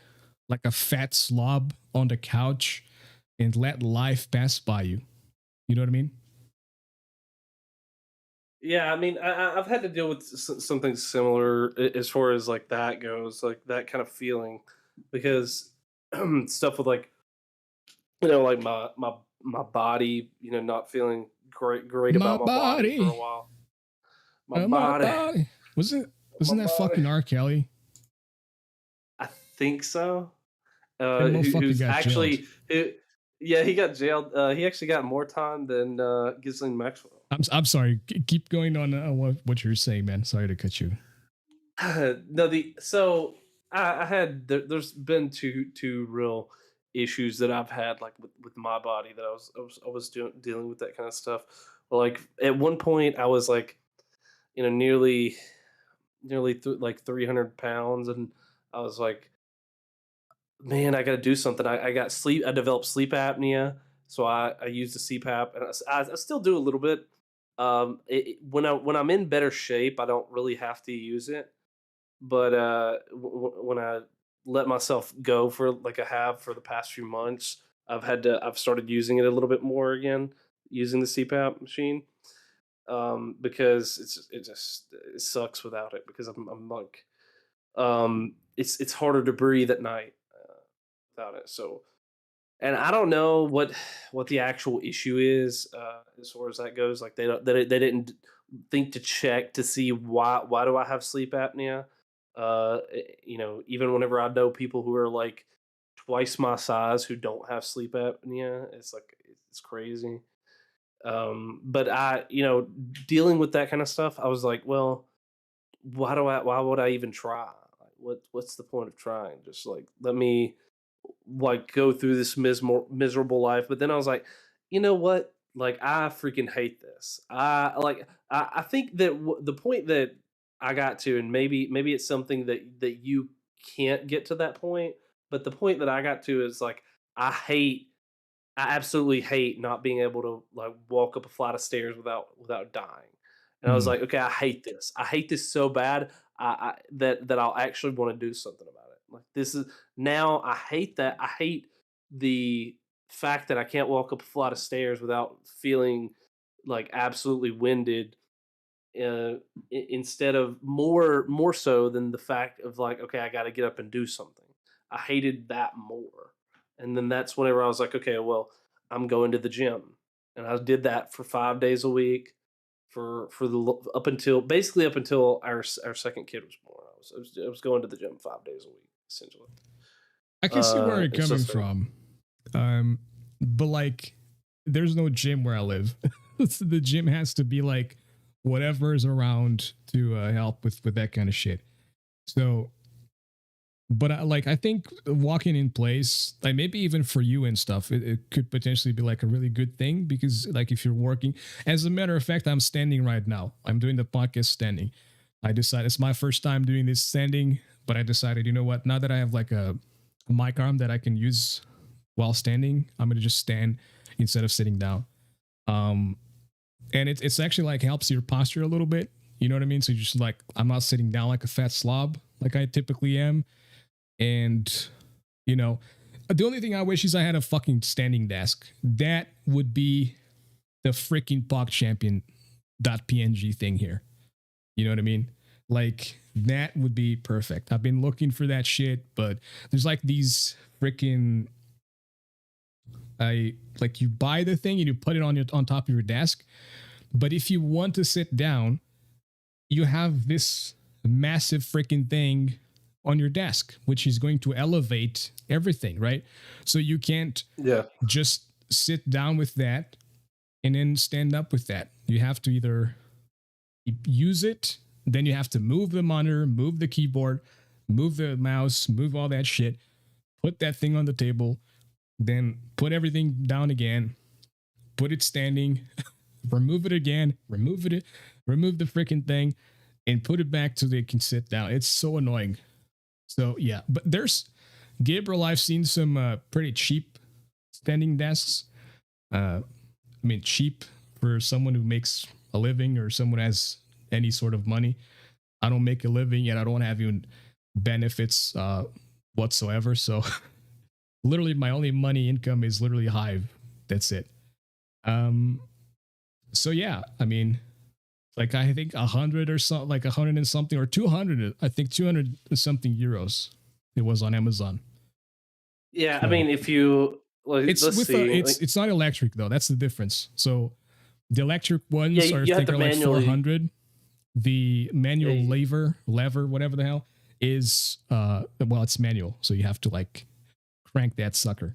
like a fat slob on the couch and let life pass by you. You know what I mean? yeah. I've had to deal with something similar as far as like that goes, like that kind of feeling, because stuff with like like my body, not feeling great My about my body for a body, while. My my body, body. Was it? my Wasn't that body. fucking R. Kelly? I think so. That motherfucker Who's got jailed. actually yeah, he got jailed. He actually got more time than Ghislaine Maxwell. I'm sorry. Keep going on what you're saying, man. Sorry to cut you. No, the so I had there's been two real issues that I've had like with my body that I was dealing with that kind of stuff. Well, like at one point I was like nearly like 300 pounds, and I was like, man, I got to do something. I got sleep. I developed sleep apnea, so I used the CPAP, and I still do a little bit. When I'm in better shape, I don't really have to use it. But when I let myself go for like I have for the past few months, I've started using it a little bit more again, using the CPAP machine, because it sucks without it because I'm like it's harder to breathe at night without it. So, and I don't know what the actual issue is as far as that goes. Like they didn't think to check to see why do I have sleep apnea. Even whenever I know people who are like twice my size who don't have sleep apnea, it's like it's crazy. But dealing with that kind of stuff, I was like, well, why would I even try? Like, what's the point of trying? Just like let me like go through this miserable life. But then I was like, you know what? Like I freaking hate this. I think that the point that I got to, and maybe it's something that you can't get to that point, but the point that I got to is like I absolutely hate not being able to like walk up a flight of stairs without dying. And I was Mm. like, okay, I hate this. I hate this so bad. That I'll actually want to do something about it. Like this is now. I hate that. I hate the fact that I can't walk up a flight of stairs without feeling like absolutely winded. Instead of more so than the fact of like, okay, I got to get up and do something. I hated that more. And then that's whenever I was like, okay, well, I'm going to the gym, and I did that for 5 days a week for up until basically up until our second kid was born. I was going to the gym 5 days a week essentially. I can see where you're It's coming just like, from. But like, there's no gym where I live. So the gym has to be like whatever is around to help with that kind of shit. So, but I think walking in place, like maybe even for you and stuff, it could potentially be like a really good thing because like if you're working, as a matter of fact, I'm standing right now. I'm doing the podcast standing. I decided it's my first time doing this standing, but I decided, you know what? Now that I have like a mic arm that I can use while standing, I'm gonna just stand instead of sitting down. Um, and it's actually like helps your posture a little bit. You know what I mean? So you're just like I'm not sitting down like a fat slob like I typically am, and you know, the only thing I wish is I had a fucking standing desk. That would be the freaking POC champion .png thing here. You know what I mean? Like that would be perfect. I've been looking for that shit, but there's like these freaking I like you buy the thing and you put it on top of your desk. But if you want to sit down, you have this massive freaking thing on your desk, which is going to elevate everything, right? So you can't yeah, just sit down with that and then stand up with that. You have to either use it, then you have to move the monitor, move the keyboard, move the mouse, move all that shit, put that thing on the table, then put everything down again, put it standing, remove it again, remove it, remove the freaking thing, and put it back so they can sit down. It's so annoying. So yeah, but there's Gabriel. I've seen some pretty cheap standing desks. I mean, cheap for someone who makes a living or someone who has any sort of money. I don't make a living yet. I don't have even benefits whatsoever. So literally, my only money income is literally Hive. That's it. Um. So yeah, I mean, like I think 100 or something, like 100 and something, or 200. I think 200 and something euros. It was on Amazon. yeah. I So mean, if you like, it's let's with a, see, like, it's not electric though. That's the difference. So the electric yeah, ones are I you have think to are like manually. 400. The manual Yeah, lever, whatever the hell is well, it's manual, so you have to like crank that sucker.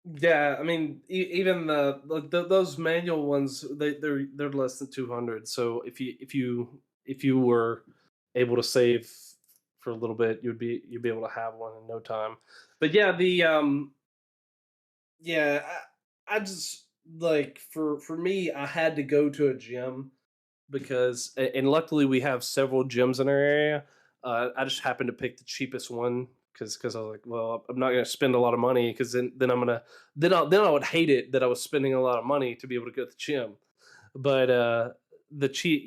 yeah, I mean, even those manual ones, they're less than 200. So if you were able to save for a little bit, you'd be able to have one in no time. But yeah, I just like for me, I had to go to a gym because and luckily we have several gyms in our area. I just happened to pick the cheapest one because I was like, well, I'm not going to spend a lot of money because then I'm gonna then I would hate it that I was spending a lot of money to be able to go to the gym. But the cheap,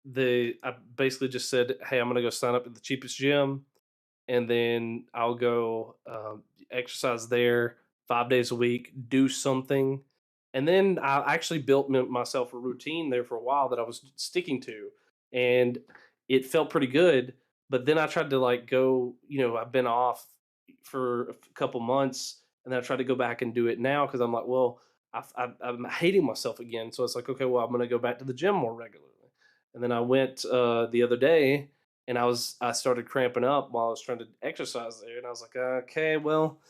the I basically just said, hey, I'm gonna go sign up at the cheapest gym, and then I'll go exercise there 5 days a week, do something, and then I actually built myself a routine there for a while that I was sticking to, and it felt pretty good. But then I tried to like go, I've been off for a couple months, and then I tried to go back and do it now because I'm like, well, I'm hating myself again. So it's like, okay, well, I'm going to go back to the gym more regularly. And then I went the other day, and I started cramping up while I was trying to exercise there, and I was like, okay, well,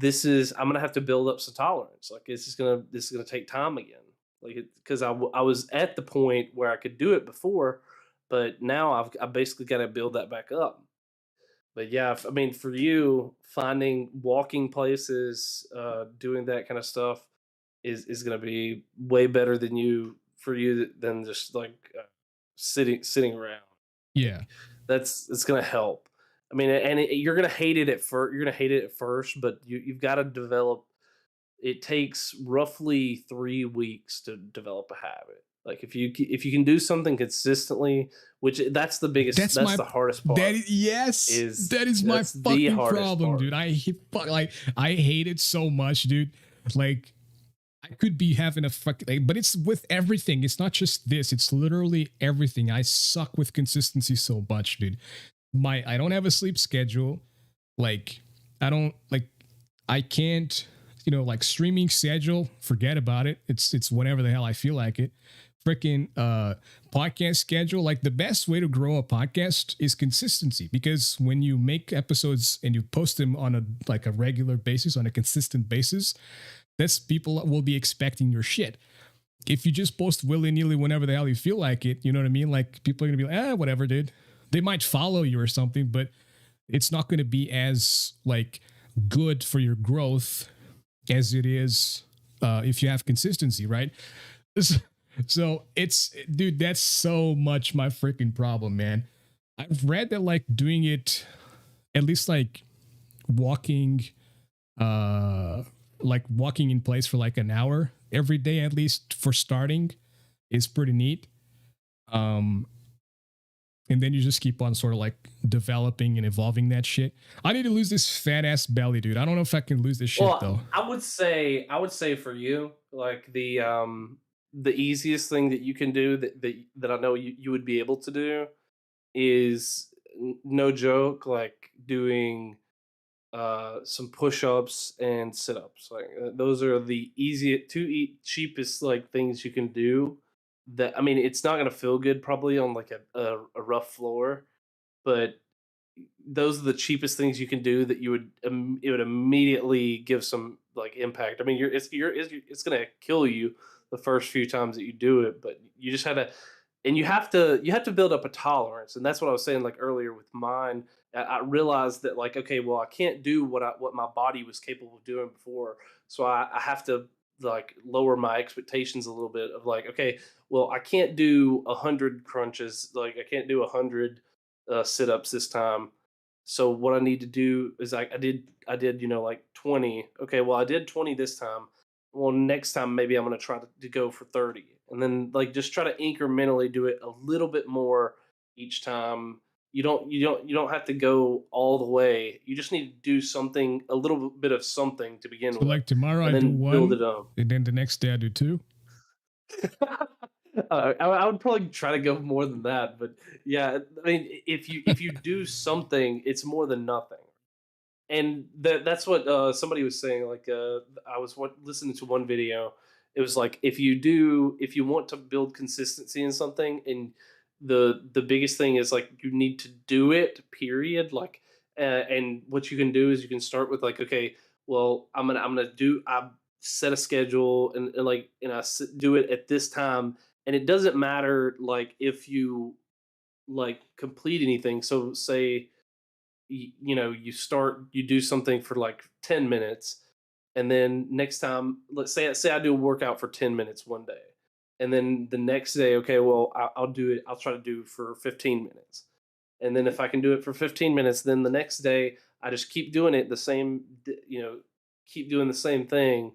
I'm gonna have to build up some tolerance. Like this is gonna take time again. Like because I was at the point where I could do it before, but now I basically got to build that back up. But yeah, I mean, for you, finding walking places, doing that kind of stuff is going to be way better than just like sitting around. Like Yeah. it's going to help. I mean, and you're going to hate it at first. You're going to hate it at first, but you've got to develop. It takes roughly 3 weeks to develop a habit. Like if you can do something consistently, which That's that's my the hardest that part. is, yes, Is that is my That's the fucking hardest problem, part. dude. I hate it so much, dude. Like I could be having a fucking but it's with everything. It's not just this. It's literally everything. I suck with consistency so much, dude. I don't have a sleep schedule. Like I don't like I can't, like streaming schedule, forget about it. It's whenever the hell I feel like it. Freaking podcast schedule, like the best way to grow a podcast is consistency, because when you make episodes and you post them on a regular basis, on a consistent basis, that's people will be expecting your shit. If you just post willy-nilly whenever the hell you feel like it, you know what I mean? Like people are gonna be like, whatever, dude. They might follow you or something, but it's not gonna be as like good for your growth as it is if you have consistency, right? So it's, dude, that's so much my freaking problem, man. I've read that like doing it, at least walking, uh, like walking in place for like an hour every day, at least for starting, is pretty neat. Um, and then you just keep on sort of like developing and evolving that shit. I need to lose this fat ass belly, dude. I don't know if I can lose this shit Well, though. I would say for you, like the easiest thing that you can do that I know you would be able to do is no joke, like doing some push-ups and sit-ups. Like those are the easiest cheapest like things you can do. That I mean, it's not gonna feel good probably on like a rough floor, but those are the cheapest things you can do that it would immediately give some like impact. I mean, it's gonna kill you the first few times that you do it, but you just had to, and you have to build up a tolerance, and that's what I was saying like earlier with mine. I realized that like, okay, well, I can't do what my body was capable of doing before, so I have to like lower my expectations a little bit of like, okay, well, I can't do 100 crunches, like I can't do 100 sit-ups this time. So what I need to do is I did like 20. Okay, well I did 20 this time. Well, next time maybe I'm gonna try to go for 30, and then like just try to incrementally do it a little bit more each time. You don't have to go all the way. You just need to do something, a little bit of something to begin So with, like tomorrow and I do then build one, it up. and then the next day I do two. I would probably try to go more than that, but yeah, I mean, if you do something, it's more than nothing. And that's what somebody was saying. Like I was listening to one video. It was like if you want to build consistency in something, and the biggest thing is like you need to do it. Period. Like and what you can do is you can start with like, okay, well, I'm gonna do I set a schedule, and do it at this time, and it doesn't matter like if you like complete anything. So say you do something for like 10 minutes, and then next time, let's say I do a workout for 10 minutes one day, and then the next day, okay, well, I'll do it, I'll try to do for 15 minutes, and then if I can do it for 15 minutes, then the next day I just keep doing it the same, keep doing the same thing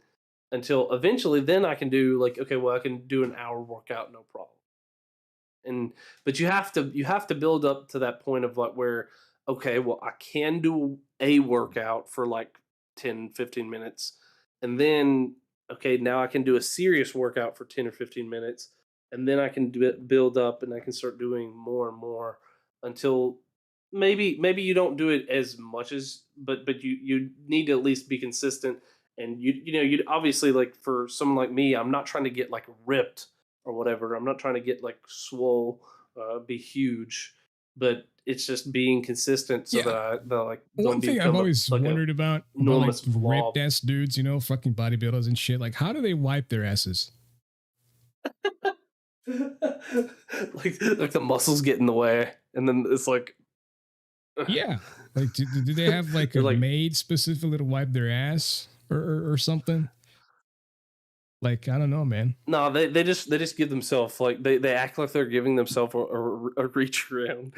until eventually then I can do like, okay, well, I can do an hour workout, no problem. And but you have to build up to that point of like where, okay, well, I can do a workout for like 10-15 minutes, and then okay, now I can do a serious workout for 10 or 15 minutes, and then I can build up, and I can start doing more and more. until maybe you don't do it as much as, but you need to at least be consistent. And you'd obviously, like, for someone like me, I'm not trying to get like ripped or whatever. I'm not trying to get like swole, be huge, but it's just being consistent so Yeah. that I like One don't thing I've become always a wondered about like enormous ripped blob. ass dudes, you know, fucking bodybuilders and shit. Like, how do they wipe their asses? Like the muscles get in the way, and then it's like Yeah. Like, do they have like they're a like, maid specifically to wipe their ass or something? Like, I don't know, man. no, they just give themselves, like, they act like they're giving themselves a reach around,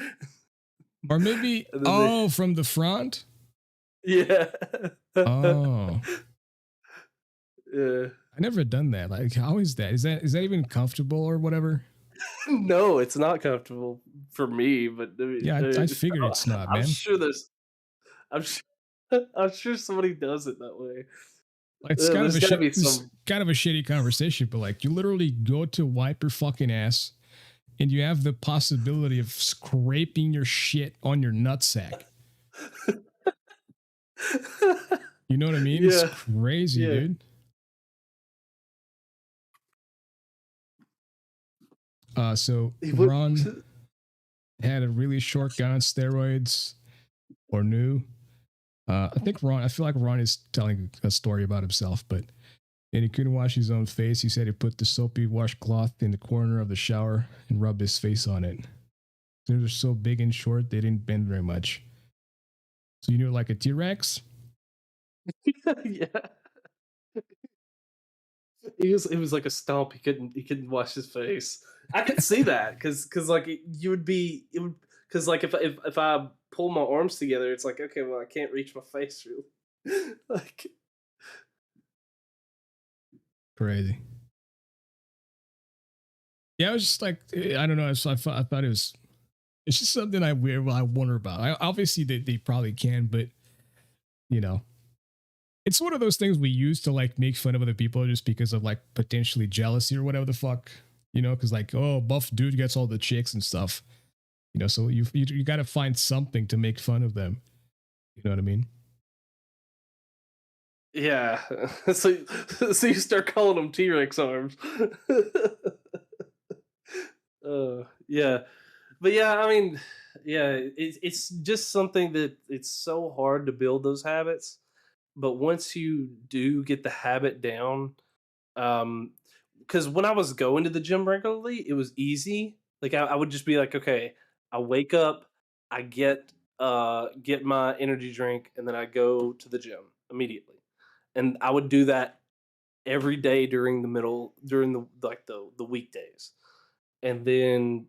Or maybe, and then they oh, from the front? yeah. Oh, Yeah. I never done that. Like, how is that? Is that even comfortable or whatever? No, it's not comfortable for me, but I mean, Yeah, I figure it's not, I'm man. sure there's I'm sure I'm sure somebody does it that way. Like, it's kind of There's a gotta shit. be It's some. kind of a shitty conversation, but like, you literally go to wipe your fucking ass, and you have the possibility of scraping your shit on your nutsack. You know what I mean? It's Yeah, crazy, yeah. dude. So He would Ron had a really short guy on steroids or new. I think Ron. I feel like Ron is telling a story about himself, but and he couldn't wash his own face. He said he put the soapy washcloth in the corner of the shower and rubbed his face on it. They were so big and short, they didn't bend very much. So you know, like a T-Rex. yeah. It was like a stump. He couldn't wash his face. I could see that because like you would be it would because like if I pull my arms together, it's like, okay, well, I can't reach my face really. Like, Crazy. Yeah, I was just like, I don't know. So I thought it was. It's just something I wonder about. Obviously, they probably can, but you know, it's one of those things we use to like make fun of other people just because of like potentially jealousy or whatever the fuck, you know, because like, oh, buff dude gets all the chicks and stuff, you know, so you got to find something to make fun of them. You know what I mean? yeah. So so you start calling them T-Rex arms. Yeah. But yeah, I mean, yeah, it's just something that it's so hard to build those habits. But once you do get the habit down, um, because when I was going to the gym regularly, it was easy. Like, I would just be like, okay, I wake up, I get my energy drink, and then I go to the gym immediately. And I would do that every day during the weekdays. And then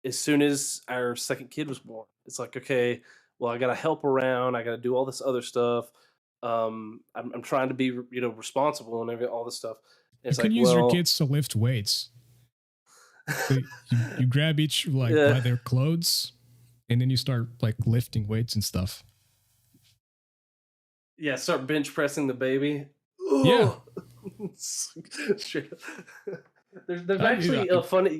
as soon as our second kid was born, it's like, okay, well, I got to help around, I got to do all this other stuff. I'm trying to be, responsible and all this stuff. And You it's could like, use your well, kids to lift weights. So you grab each like yeah, by their clothes, and then you start like lifting weights and stuff. yeah, start bench pressing the baby. Yeah, Ugh. Straight up. There's I, you know, actually a funny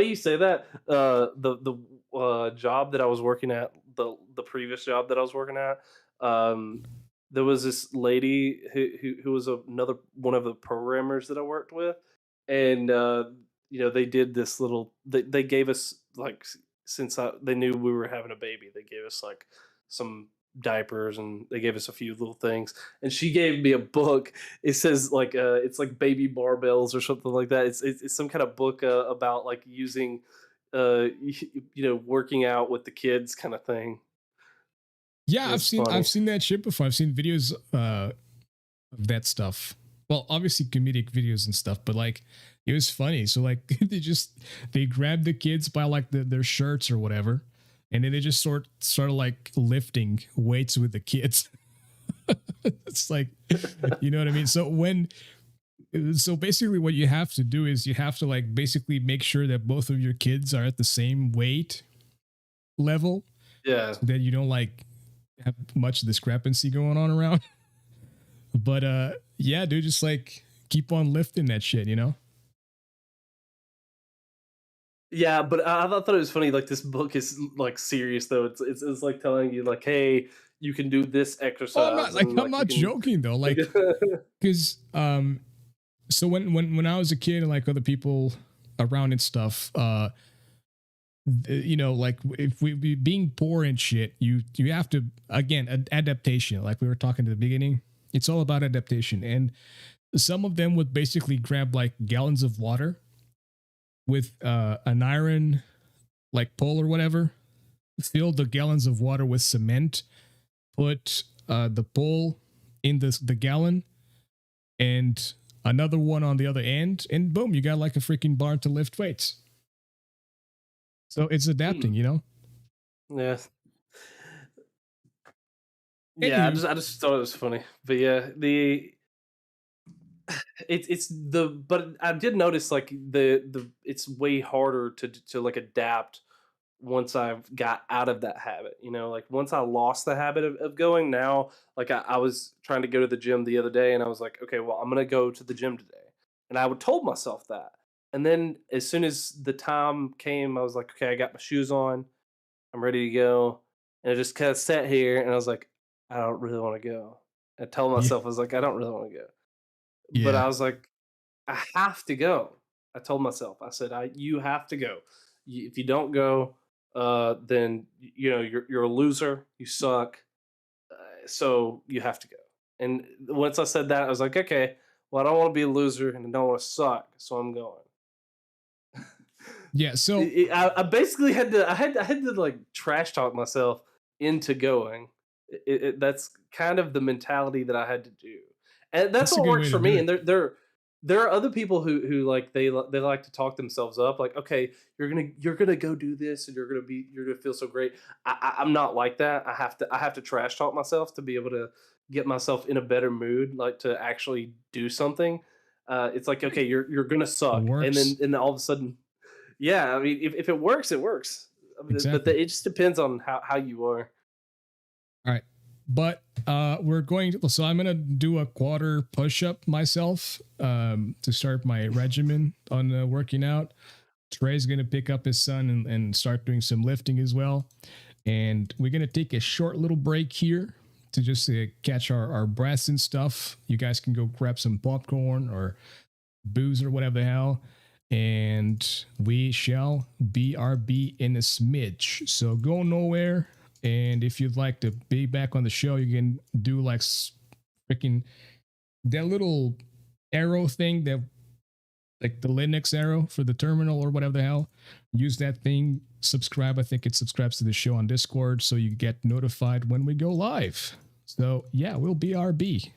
you say that. The job that I was working at, the previous job that I was working at, um, there was this lady who was another one of the programmers that I worked with, and they did this little. They gave us, like, since they knew we were having a baby, they gave us like some diapers, and they gave us a few little things, and she gave me a book. It says, like, it's like baby barbells or something like that. It's some kind of book about like using working out with the kids kind of thing. yeah. It's I've funny. seen that shit before. I've seen videos of that stuff. Well, obviously comedic videos and stuff, but like it was funny. So like they grabbed the kids by like their shirts or whatever, and then they just sort of like lifting weights with the kids. It's like, you know what I mean? So basically what you have to do is you have to like basically make sure that both of your kids are at the same weight level Yeah. so that you don't like have much discrepancy going on around. But yeah, dude, just like keep on lifting that shit, you know? Yeah, but I thought it was funny. Like this book is like serious though. It's like telling you like, hey, you can do this Oh, I'm not exercise like and I'm like you not can. joking though. Like, Like, because so when I was a kid and like other people around and stuff, you know, like if we be being poor and shit, you have to again adaptation. Like we were talking at the beginning, it's all about adaptation. And some of them would basically grab like gallons of water with an iron like pole or whatever, fill the gallons of water with cement, put the pole in the gallon, and another one on the other end, and boom, you got like a freaking bar to lift weights. So it's adapting, hmm, you know. yeah, yeah. Anywho, I just thought it was funny, but yeah, it's the but I did notice like the it's way harder to like adapt once I've got out of that habit. You know, like once I lost the habit of going, now like I was trying to go to the gym the other day and I was like, okay, well, I'm gonna go to the gym today. And I would told myself that. And then as soon as the time came, I was like, okay, I got my shoes on, I'm ready to go. And I just kind of sat here and I was like, I don't really want to go. I told yeah, myself, I was like, I don't really want to go. But yeah, I was like, I have to go. I told myself, I said, you have to go. If you don't go, then you know you're a loser. You suck. So you have to go. And once I said that, I was like, okay, well, I don't want to be a loser and I don't want to suck, so I'm going. yeah. So I basically had to I had to like trash talk myself into going. That's kind of the mentality that I had to do, and that's that's a what good works way to for do me. And it. there are other people who like they like to talk themselves up. Like, okay, you're gonna go do this, and you're gonna feel so great. I'm not like that. I have to trash talk myself to be able to get myself in a better mood, like to actually do something. It's like, okay, you're gonna It suck, works and then all of a sudden, yeah, I mean, if it works, it works. I mean, but exactly. it just depends on how you are. All right, but we're going to. So I'm gonna do a quarter push up myself to start my regimen on working out. Trey's gonna pick up his son and start doing some lifting as well. And we're gonna take a short little break here to just catch our breaths and stuff. You guys can go grab some popcorn or booze or whatever the hell, and we shall BRB in a smidge. So go nowhere. And if you'd like to be back on the show, you can do like freaking that little arrow thing that like the Linux arrow for the terminal or whatever the hell. Use that thing. Subscribe. I think it subscribes to the show on Discord so you get notified when we go live. So yeah, we'll BRB.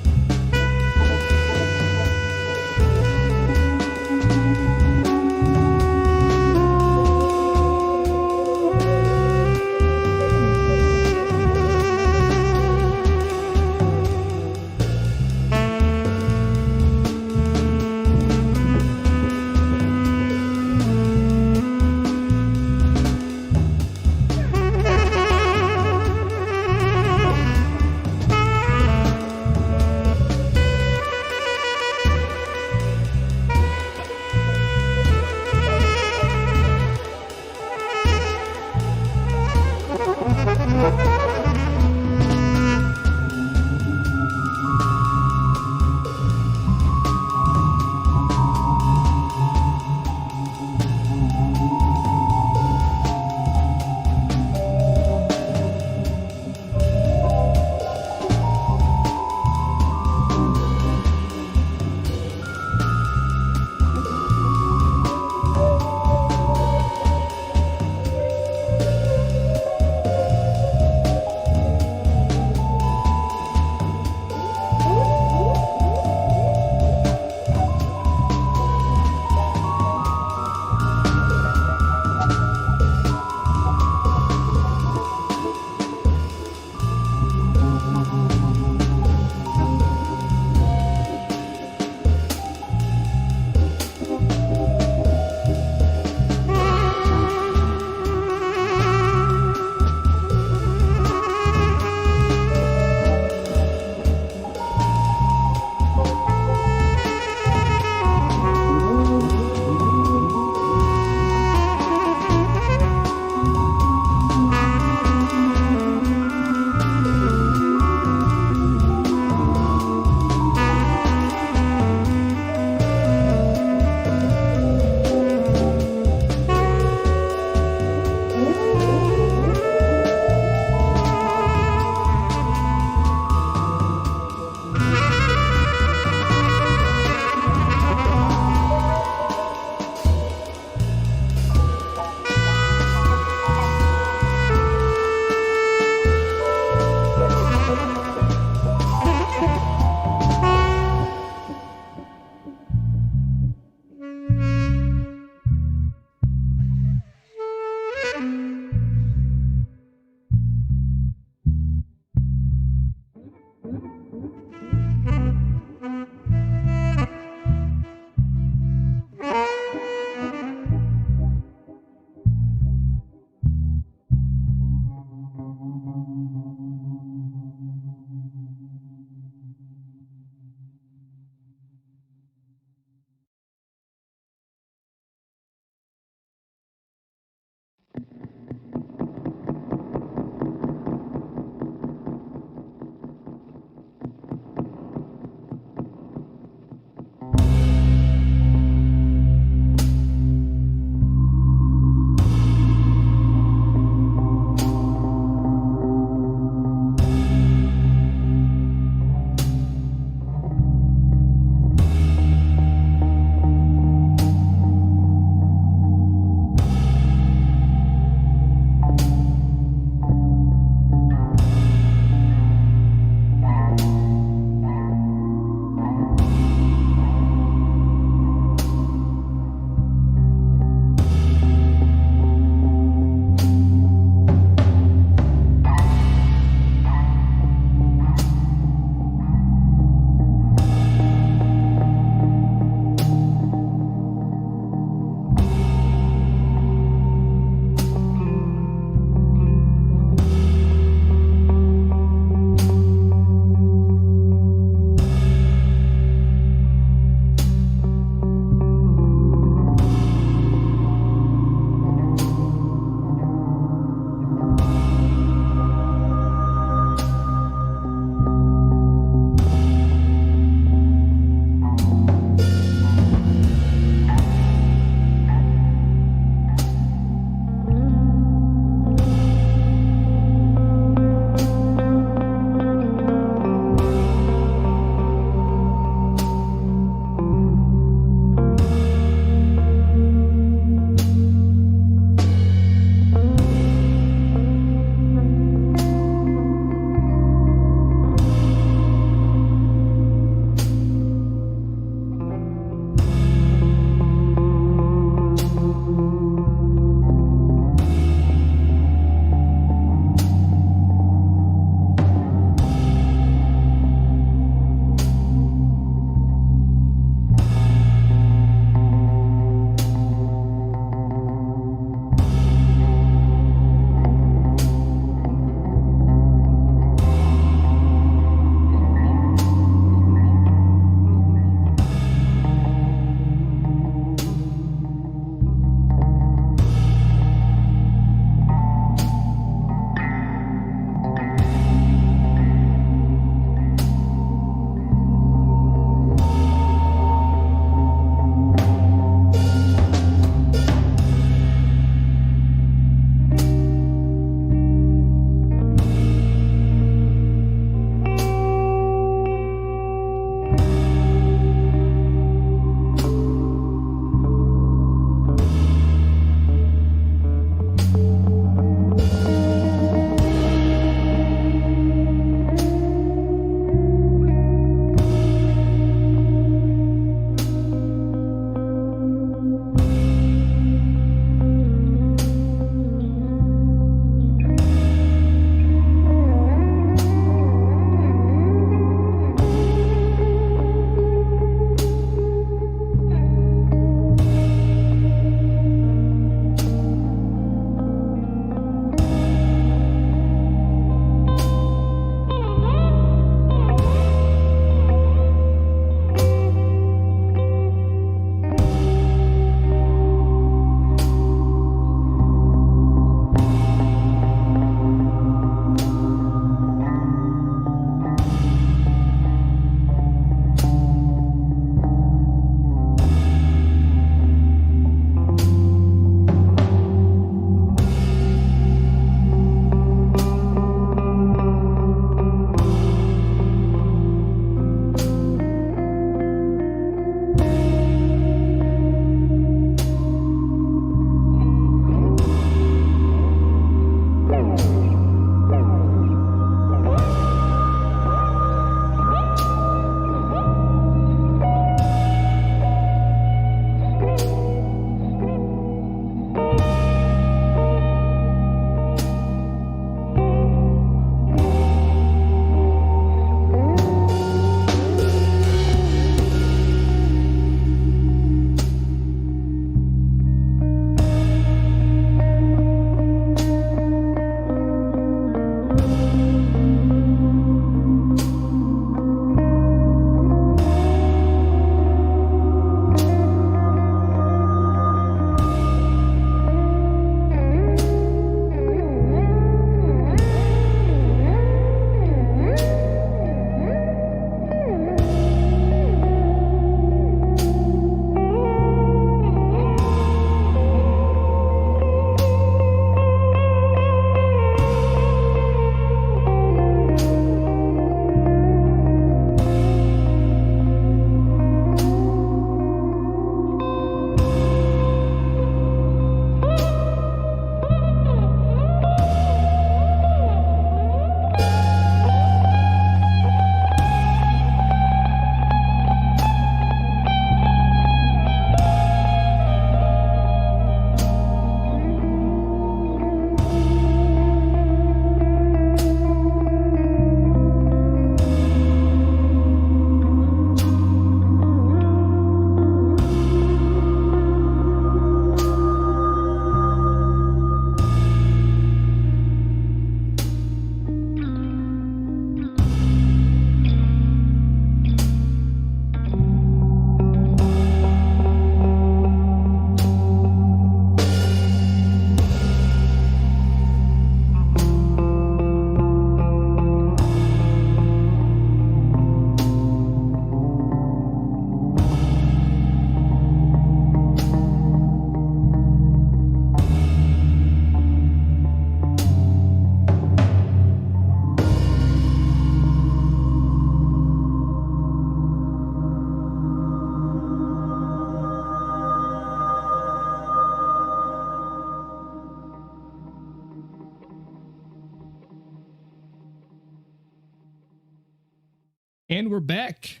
And we're back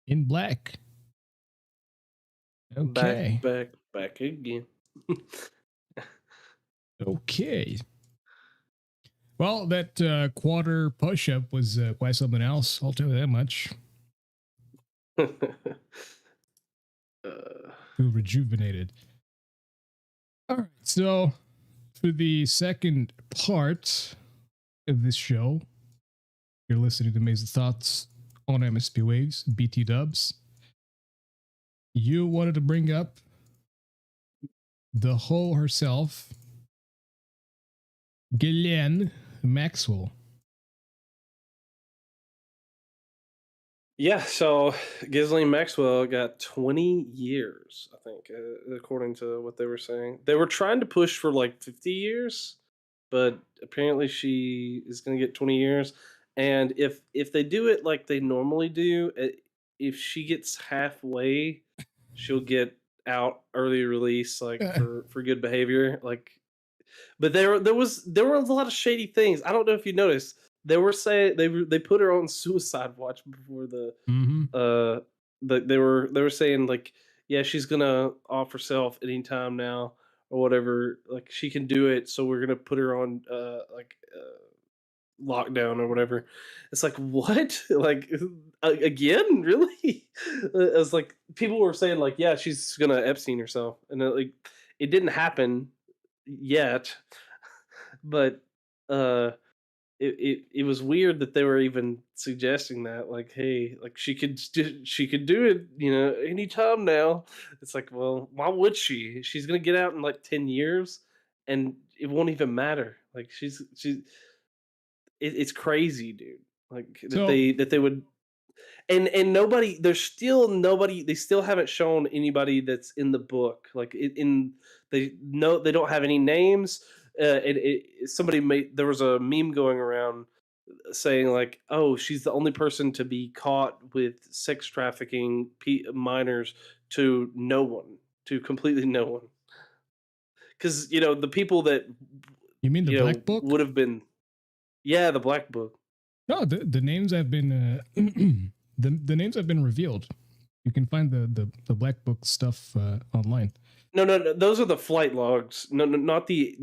in black. Okay. Back again. Okay. Well, that quarter push-up was quite something else. I'll tell you that much. Feel rejuvenated. All right. So for the second part of this show, you're listening to Amazing Thoughts on MSP Waves, BT Dubs. You wanted to bring up the hoe herself, Ghislaine Maxwell. Yeah, so Ghislaine Maxwell got 20 years, I think, according to what they were saying. They were trying to push for like 50 years, but apparently she is going to get 20 years. And if they do it like they normally do, if she gets halfway, she'll get out early release, like for good behavior. Like, but there were a lot of shady things. I don't know if you noticed. They were saying they put her on suicide watch before uh they were saying like, yeah, she's gonna off herself anytime now or whatever, like she can do it, so we're gonna put her on lockdown or whatever. It's like, what? Like, again, really? It's like people were saying like, yeah, she's gonna Epstein herself, and like it didn't happen yet, but uh it was weird that they were even suggesting that, like, hey, like she could do it, anytime now. It's like, well, why would she? She's gonna get out in like 10 years and it won't even matter. Like it's crazy, dude. Like So that they would. And nobody, there's still nobody, they still haven't shown anybody that's in the book, like in they know they don't have any names. Somebody made, there was a meme going around saying like, oh, she's the only person to be caught with sex trafficking minors to no one, to completely no one, because the people that you mean the Black Book? would have been, yeah, the Black Book. No, the names have been the names have been revealed. You can find the Black Book stuff online. No, no, no. Those are the flight logs. No, no, not the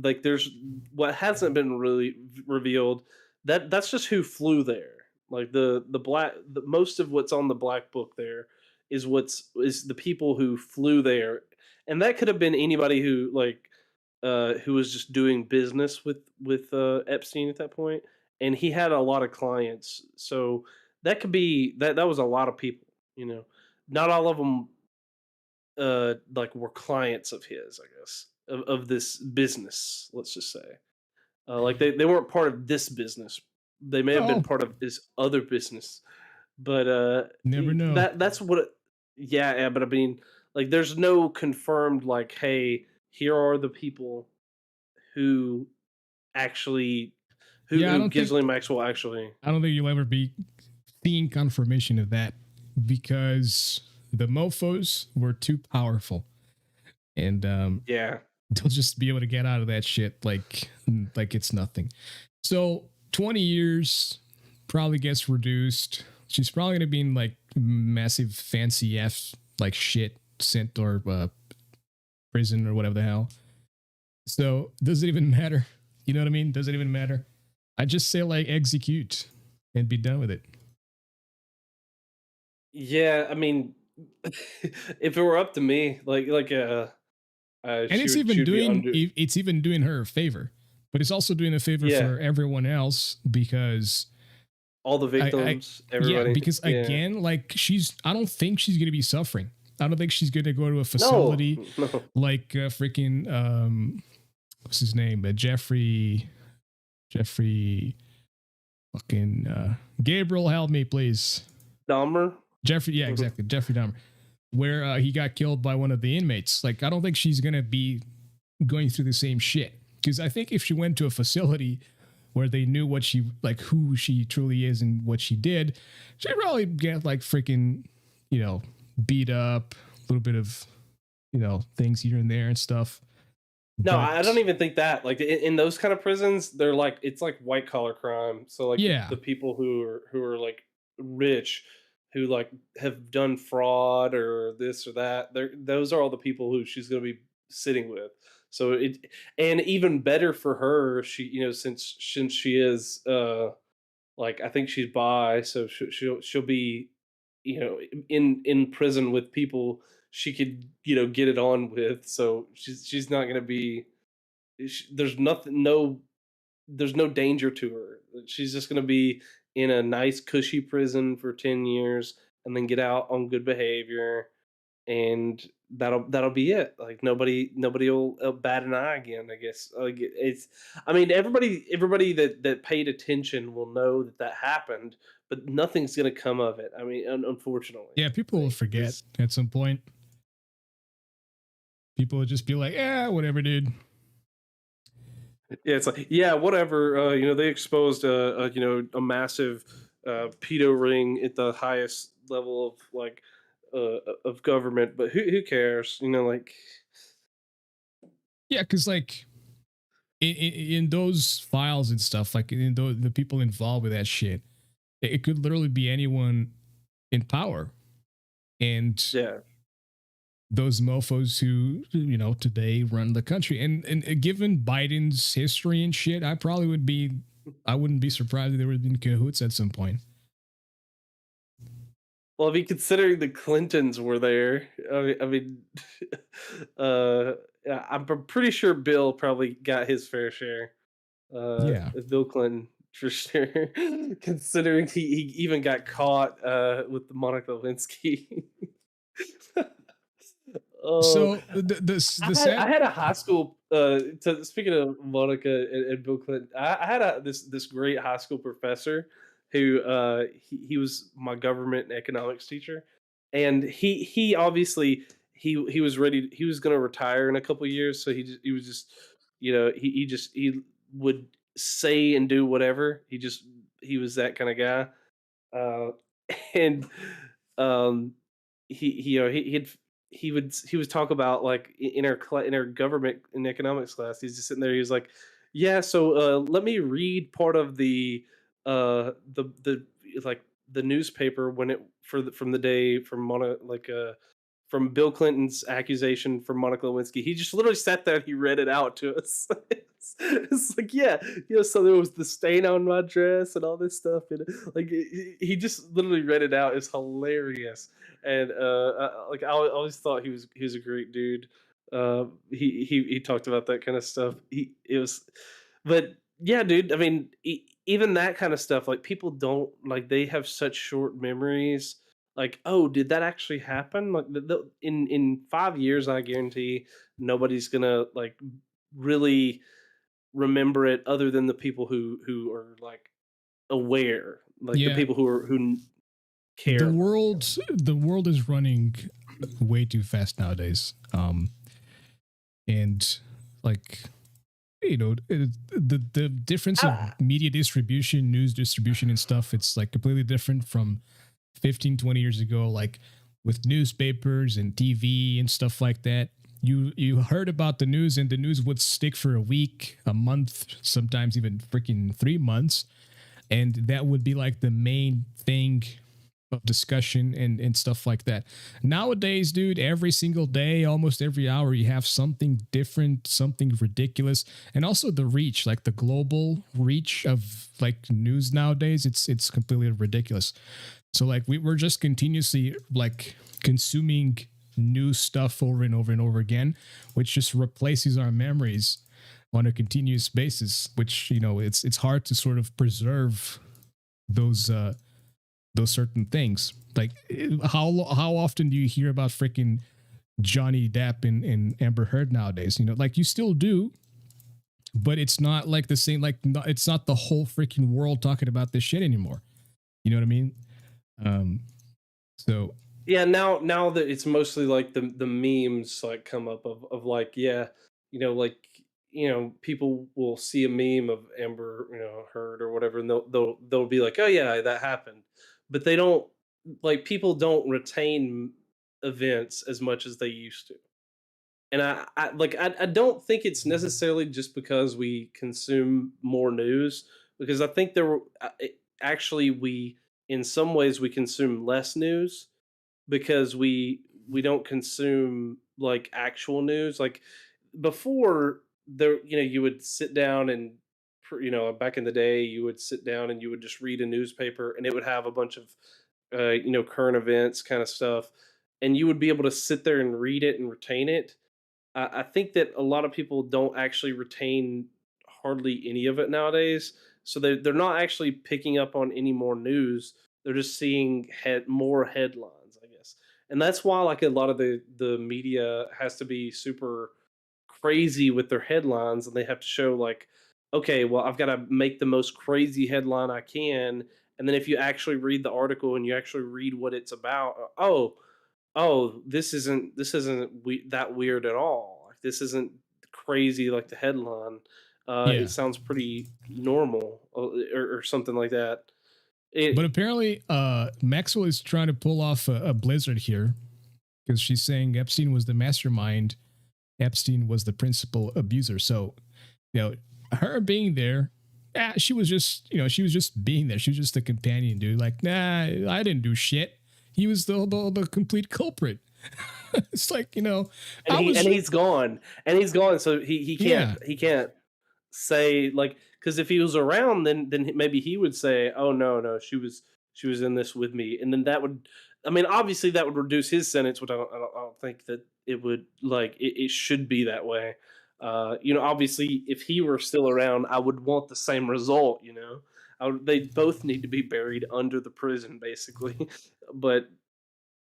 like. There's what hasn't been really revealed. That's just who flew there. Like most of what's on the Black Book there is the people who flew there, and that could have been anybody who was just doing business with Epstein at that point, and he had a lot of clients, so that could be that was a lot of people. Not all of them like were clients of his, I guess, of this business, let's just say. Like they weren't part of this business. They may have been Oh, part of his other business, but never know. that's what yeah, but I mean, like there's no confirmed like, hey, here are the people who actually Yeah, who Ghislaine Maxwell actually. I don't think you'll ever be seeing confirmation of that because the mofo's were too powerful, and Yeah. they'll just be able to get out of that shit like it's nothing. So 20 years probably gets reduced. She's probably gonna be in like massive fancy F like shit sent or prison or whatever the hell. So does it even matter? You know what I mean? Does it even matter? I just say like execute and be done with it. Yeah, I mean, if it were up to me, And she would be under. it's even doing her a favor, but it's also doing a favor Yeah, for everyone else because all the victims, yeah, everybody. because Yeah. again, like I don't think she's gonna be suffering. I don't think she's gonna go to a No, facility no. like freaking what's his name, Jeffrey, fucking Gabriel, help me please. Dahmer. Jeffrey, yeah, exactly, Jeffrey Dahmer, where he got killed by one of the inmates. Like, I don't think she's gonna be going through the same shit. Because I think if she went to a facility where they knew what she like, who she truly is and what she did, she'd probably get like freaking, beat up, a little bit of, things here and there and stuff. No, I don't But even think that. Like in those kind of prisons, they're like it's like white collar crime. So like yeah, the people who are like rich, who like have done fraud or this or that, those are all the people who she's going to be sitting with. So it and even better for her, she since she is like I think she's bi, so she'll be in prison with people she could get it on with. So she's not going to be there's nothing no there's no danger to her. She's just going to be in a nice cushy prison for 10 years and then get out on good behavior, and that'll be it. Like nobody will bat an eye again, I guess. Like it's I mean everybody that paid attention will know that that happened, but nothing's going to come of it. I mean unfortunately. yeah, people will Like forget there's at some point. People will just be like, yeah, whatever, dude. Yeah, it's like yeah, whatever. They exposed a massive pedo ring at the highest level of like of government, but who cares? Like Yeah, because like in those files and stuff, like in the people involved with that shit, it could literally be anyone in power. And yeah, those mofos who today run the country, and given Biden's history and shit, I wouldn't be surprised if they were in cahoots at some point. well, if you considering the Clintons were there, I mean, yeah, I'm pretty sure Bill probably got his fair share. Yeah. Bill Clinton for sure, considering he even got caught with the Monica Lewinsky. Oh, So the I sad. had a high school. Speaking of Monica and Bill Clinton, I had this great high school professor who he was my government and economics teacher, and he obviously he was ready. He was going to retire in a couple years, so he was just he would say and do whatever. He was that kind of guy, uh, and um, he would talk about like in our government and economics class. He's just sitting there. He was like, "Yeah, so let me read part of the like the newspaper when it from the day from from Bill Clinton's accusation from Monica Lewinsky." He just literally sat there and he read it out to us. It's like, yeah, so there was the stain on my dress and all this stuff. And like, he just literally read it out. It's hilarious. And like, I always thought he was a great dude. He talked about that kind of stuff. It was, but yeah, dude. I mean, even that kind of stuff, like people don't like they have such short memories. Like, oh, did that actually happen? Like, in 5 years, I guarantee nobody's gonna like really remember it other than the people who are like aware, like the Yeah, people who the care. world the world is running way too fast nowadays. And like the difference of I, media distribution, news distribution and stuff, it's like completely different from 15, 20 years ago, like with newspapers and TV and stuff like that. You heard about the news, and the news would stick for a week, a month, sometimes even freaking 3 months, and that would be like the main thing of discussion and stuff like that. Nowadays, dude, every single day, almost every hour, you have something different, something ridiculous. And also the reach, like the global reach of like news nowadays, it's completely ridiculous. So like we're just continuously like consuming new stuff over and over and over again, which just replaces our memories on a continuous basis, which it's hard to sort of preserve those certain things. Like how often do you hear about freaking Johnny Depp and Amber Heard nowadays? Like you still do, but it's not like the same. Like it's not the whole freaking world talking about this shit anymore. You know what I mean? Um, so yeah, now that it's mostly like the memes like come up of like yeah, like people will see a meme of Amber Heard or whatever, and they'll be like, oh yeah, that happened, but they don't like people don't retain events as much as they used to. And I don't think it's necessarily just because we consume more news, because I think there were actually we in some ways we consume less news because we don't consume like actual news. Like before, there you would sit down and back in the day you would sit down and you would just read a newspaper, and it would have a bunch of current events kind of stuff, and you would be able to sit there and read it and retain it. I think that a lot of people don't actually retain hardly any of it nowadays. So they're not actually picking up on any more news. They're just seeing more headlines, I guess. And that's why like a lot of the media has to be super crazy with their headlines, and they have to show like, okay, well, I've got to make the most crazy headline I can. And then if you actually read the article and you actually read what it's about, oh, this isn't that weird at all. Like this isn't crazy like the headline. It Yeah. sounds pretty normal, or something like that. But It apparently, Maxwell is trying to pull off a blizzard here because she's saying Epstein was the mastermind. Epstein was the principal abuser. So, her being there, she was just, she was just being there. She was just a companion, dude. Like, nah, I didn't do shit. He was the complete culprit. It's like, and I he was, and he's gone, so he can't yeah. say like, because if he was around, then maybe he would say, oh no, she was in this with me, and then that would, I mean, obviously that would reduce his sentence, which I don't think that it would, like it should be that way. Obviously if he were still around, I would want the same result. They both need to be buried under the prison basically. But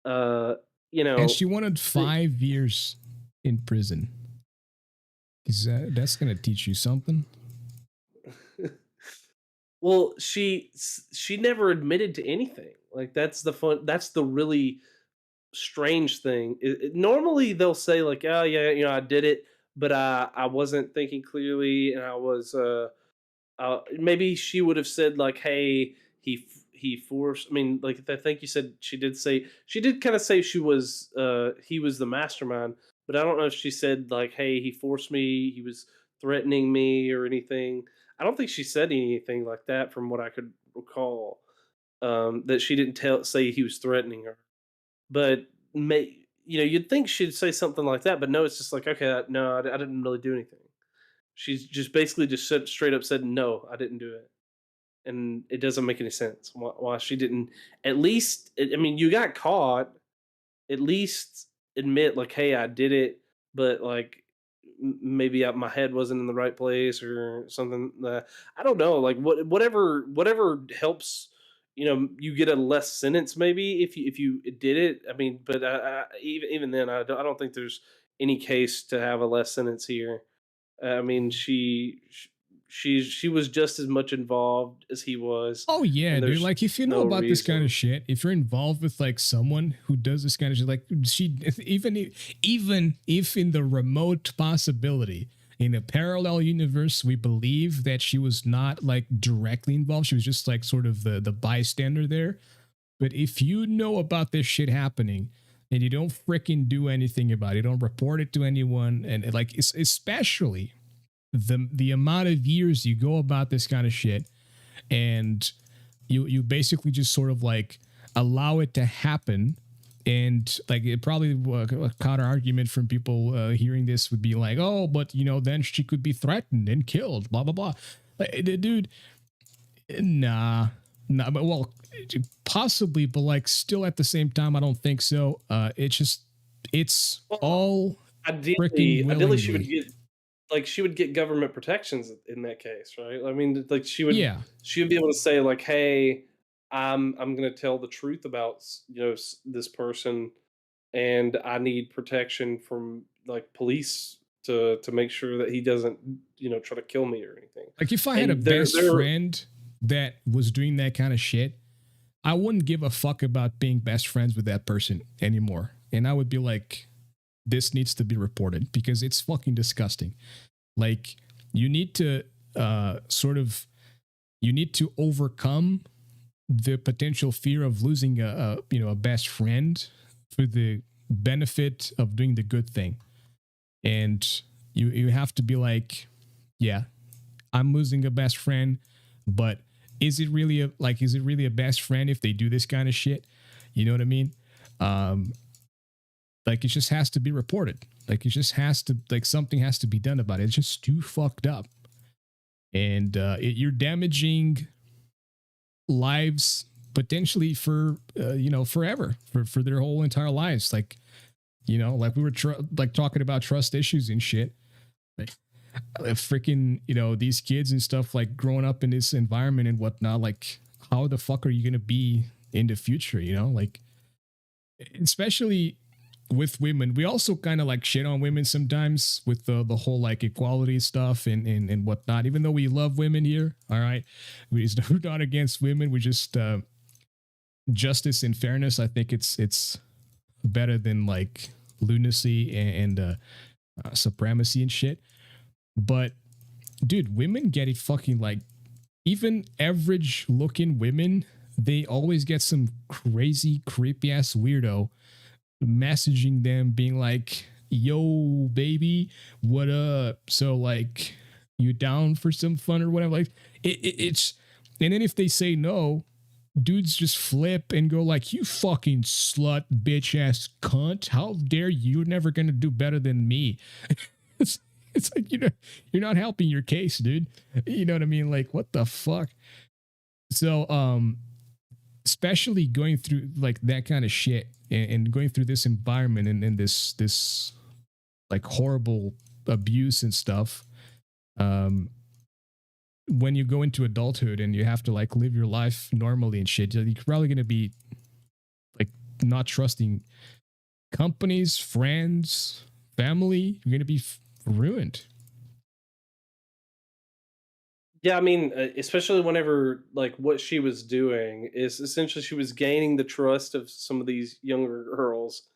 uh you And know she wanted the- 5 years in prison. Is that's going to teach you something? well, she never admitted to anything. Like that's the really strange thing. Normally they'll say like, oh yeah, I did it, but I wasn't thinking clearly, and I was maybe she would have said like, "Hey, he forced." I mean, like I think you said she did kind of say he was the mastermind, but I don't know if she said like, "Hey, he forced me. He was threatening me or anything." I don't think she said anything like that, from what I could recall. That she didn't say he was threatening her, but you'd think she'd say something like that, but no, it's just like, okay, no, I didn't really do anything. She's just basically just said straight up said, "No, I didn't do it," and it doesn't make any sense why she didn't at least. I mean, you got caught. At least admit like, "Hey, I did it," but like maybe my head wasn't in the right place or something. I don't know. Like whatever helps. You get a less sentence maybe if you did it. I mean, but even then, I don't think there's any case to have a less sentence here. I mean, she was just as much involved as he was, Oh yeah, and dude. there's Like if you know no about this kind of reason. shit, if you're involved with like someone who does this kind of shit, like she, even if in the remote possibility in a parallel universe, we believe that she was not like directly involved. She was just like sort of the bystander there. But if you know about this shit happening and you don't freaking do anything about it, you don't report it to anyone, and like especially the amount of years you go about this kind of shit, and you basically just sort of like allow it to happen. And like it probably a counter argument from people hearing this would be like, oh, but then she could be threatened and killed, blah blah blah. Like, dude, nah, but well, possibly, but like still at the same time, I don't think so. It's Well, all freaking ideally, willingly. she would get government protections in that case, right? I mean, like Yeah. she would be able to say like, "Hey, I'm going to tell the truth about this person, and I need protection from like police to make sure that he doesn't try to kill me or anything." Like if I had a And they're best they're friend that was doing that kind of shit, I wouldn't give a fuck about being best friends with that person anymore. And I would be like, this needs to be reported because it's fucking disgusting. Like you need to sort of you need to overcome the potential fear of losing a best friend for the benefit of doing the good thing. And you have to be like, yeah, I'm losing a best friend, but is it really a best friend if they do this kind of shit? You know what I mean? Um, like it just has to be reported. Like it just has to, like something has to be done about it. It's just too fucked up. And you're damaging lives potentially for forever, for their whole entire lives. Like, like we were like talking about trust issues and shit. Like freaking, these kids and stuff, like growing up in this environment and whatnot, like how the fuck are you going to be in the future? Like especially with women. We also kind of like shit on women sometimes with the whole like equality stuff and whatnot, even though we love women here. All right. We're not against women. We just, justice and fairness. I think it's better than like lunacy and supremacy and shit. But dude, women get it fucking like, even average looking women, they always get some crazy, creepy ass weirdo messaging them being like, yo, baby, what up? So like, you down for some fun or whatever? Like it's, and then if they say no, dudes just flip and go like, you fucking slut, bitch ass cunt. How dare you? You're never going to do better than me. it's, it's like, you're not helping your case, dude. You know what I mean? Like, what the fuck? So, especially going through like that kind of shit and going through this environment and this like horrible abuse and stuff. When you go into adulthood and you have to like live your life normally and shit, you're probably going to be like not trusting companies, friends, family. You're going to be ruined. Yeah, I mean, especially whenever like what she was doing is essentially she was gaining the trust of some of these younger girls,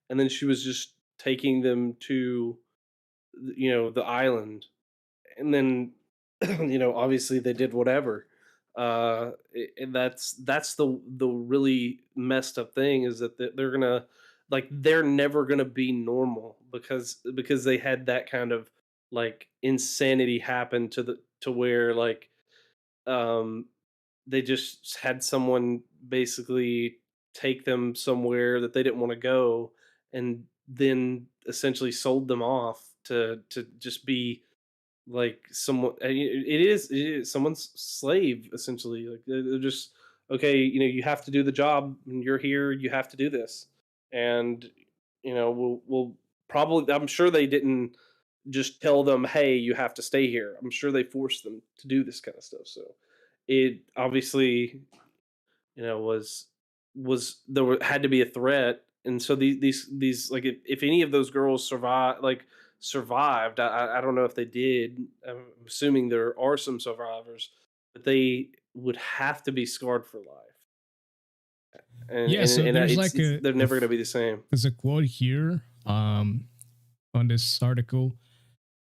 and then she was just taking them to the island, and then obviously they did whatever. And that's the really messed up thing is that they're gonna like they're never gonna be normal because they had that kind of like insanity happen to where like um they just had someone basically take them somewhere that they didn't want to go, and then essentially sold them off to just be like someone. It is someone's slave essentially. Like they're just okay. You have to do the job, and you're here. You have to do this, and we'll probably. I'm sure they didn't just tell them, "Hey, you have to stay here." I'm sure they forced them to do this kind of stuff. So it obviously was had to be a threat, and so these like if any of those girls survived, I don't know if they did. I'm assuming there are some survivors, but they would have to be scarred for life, and Yeah. and, So and there's it's, like it's they're never going to be the same. there's a quote here, on this article,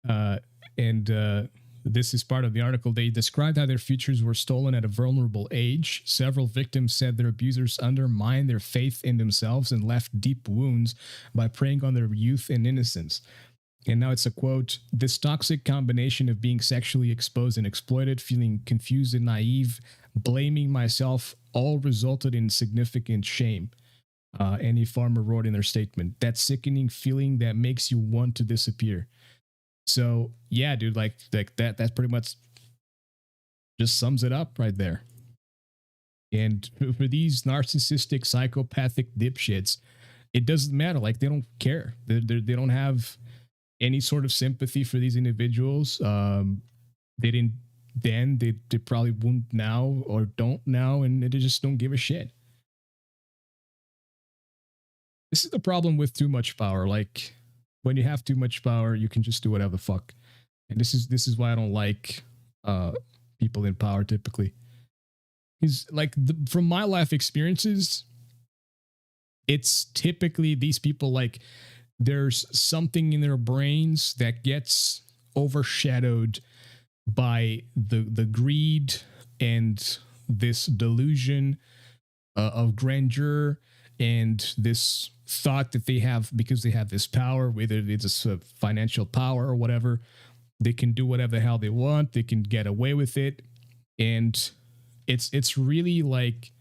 uh, and this is part of the article. They described how their futures were stolen at a vulnerable age. Several victims said their abusers undermined their faith in themselves and left deep wounds by preying on their youth and innocence. And now it's a quote: this toxic combination of being sexually exposed and exploited, feeling confused and naive, blaming myself, all resulted in significant shame. Any farmer wrote in their statement, that sickening feeling that makes you want to disappear. So yeah, dude, like that's pretty much just sums it up right there. And for these narcissistic, psychopathic dipshits, it doesn't matter. Like they don't care. They don't have any sort of sympathy for these individuals. They didn't then. They probably won't now or don't now, and they just don't give a shit. This is the problem with too much power. Like when you have too much power, you can just do whatever the fuck. And this is why I don't like people in power typically. Is like from my life experiences, it's typically these people like there's something in their brains that gets overshadowed by the greed and this delusion of grandeur and this thought that they have, because they have this power, whether it's a financial power or whatever, they can do whatever the hell they want, they can get away with it. And it's really like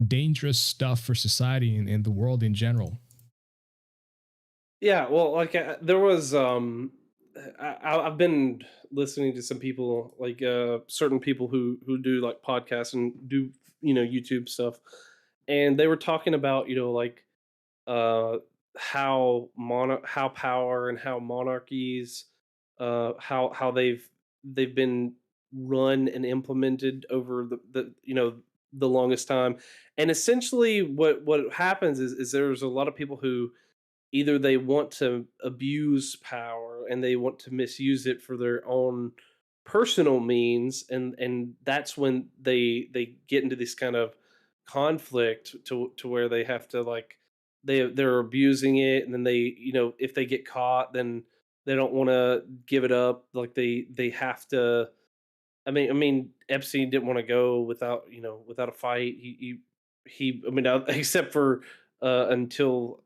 dangerous stuff for society and the world in general. Yeah, well, like there was I've been listening to some people, like certain people who do like podcasts and do, YouTube stuff, and they were talking about, like uh how power and how monarchies, how they've been run and implemented over the longest time. And essentially what happens is there's a lot of people who either they want to abuse power and they want to misuse it for their own personal means, and that's when they get into this kind of conflict to where they have to, like, they're abusing it, and then they, if they get caught, then they don't want to give it up, like they have to. I mean Epstein didn't want to go without a fight. He I mean, except for until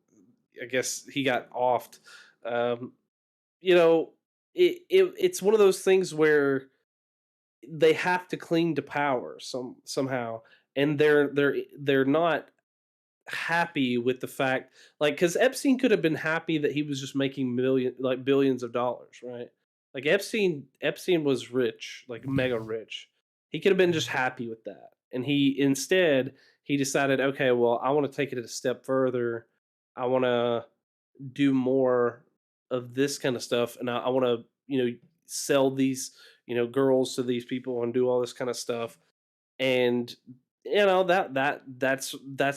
I guess he got offed. Um, you know, it's one of those things where they have to cling to power somehow, and they're not happy with the fact, like, because Epstein could have been happy that he was just making billions of dollars, right? Like Epstein was rich, like mega rich. He could have been just happy with that, and he decided, okay, well, I want to take it a step further. I want to do more of this kind of stuff, and I want to, sell these, girls to these people and do all this kind of stuff. And that's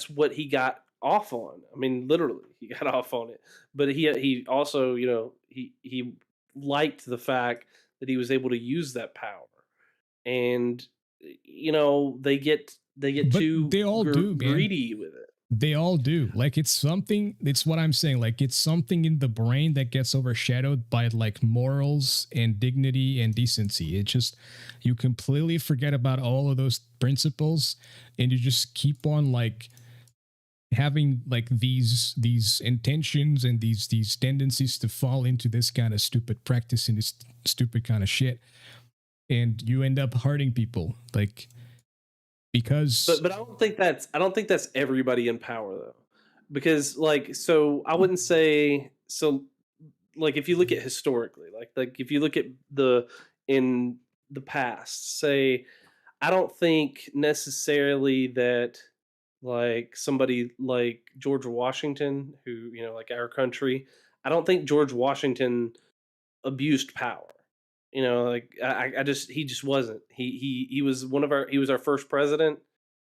what he got off on. I mean, literally, he got off on it. But he also, he liked the fact that he was able to use that power. And they get But too they all do, man. greedy with it. They all do. Like it's something, it's what I'm saying. Like it's something in the brain that gets overshadowed by like morals and dignity and decency. It just, you completely forget about all of those principles and you just keep on like having like these intentions and these tendencies to fall into this kind of stupid practice and this stupid kind of shit. And you end up hurting people. Like, because But I don't think that's everybody in power though, because, like, so I wouldn't say so. Like, if you look at historically, like if you look at in the past, say, I don't think necessarily that, like, somebody like George Washington, who, like our country, I don't think George Washington abused power. Like, I just he just wasn't. He was he was our first president,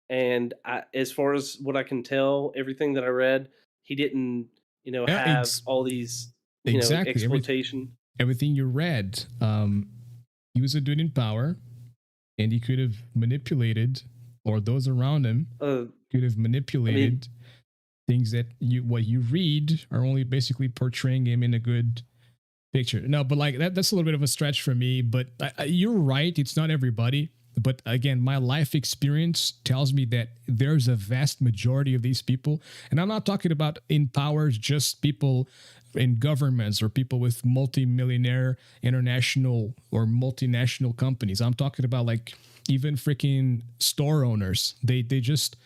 and as far as what I can tell, everything that I read, he didn't, yeah, have all these, exactly exploitation. everything you read. He was a dude in power, and he could have manipulated, or those around him Uh, could have I mean, manipulated things that what you read are only basically portraying him in a good picture. No, but like that's a little bit of a stretch for me. But you're right; it's not everybody. But again, my life experience tells me that there's a vast majority of these people, and I'm not talking about in power, just people in governments or people with multi-millionaire international or multinational companies. I'm talking about like even freaking store owners. They just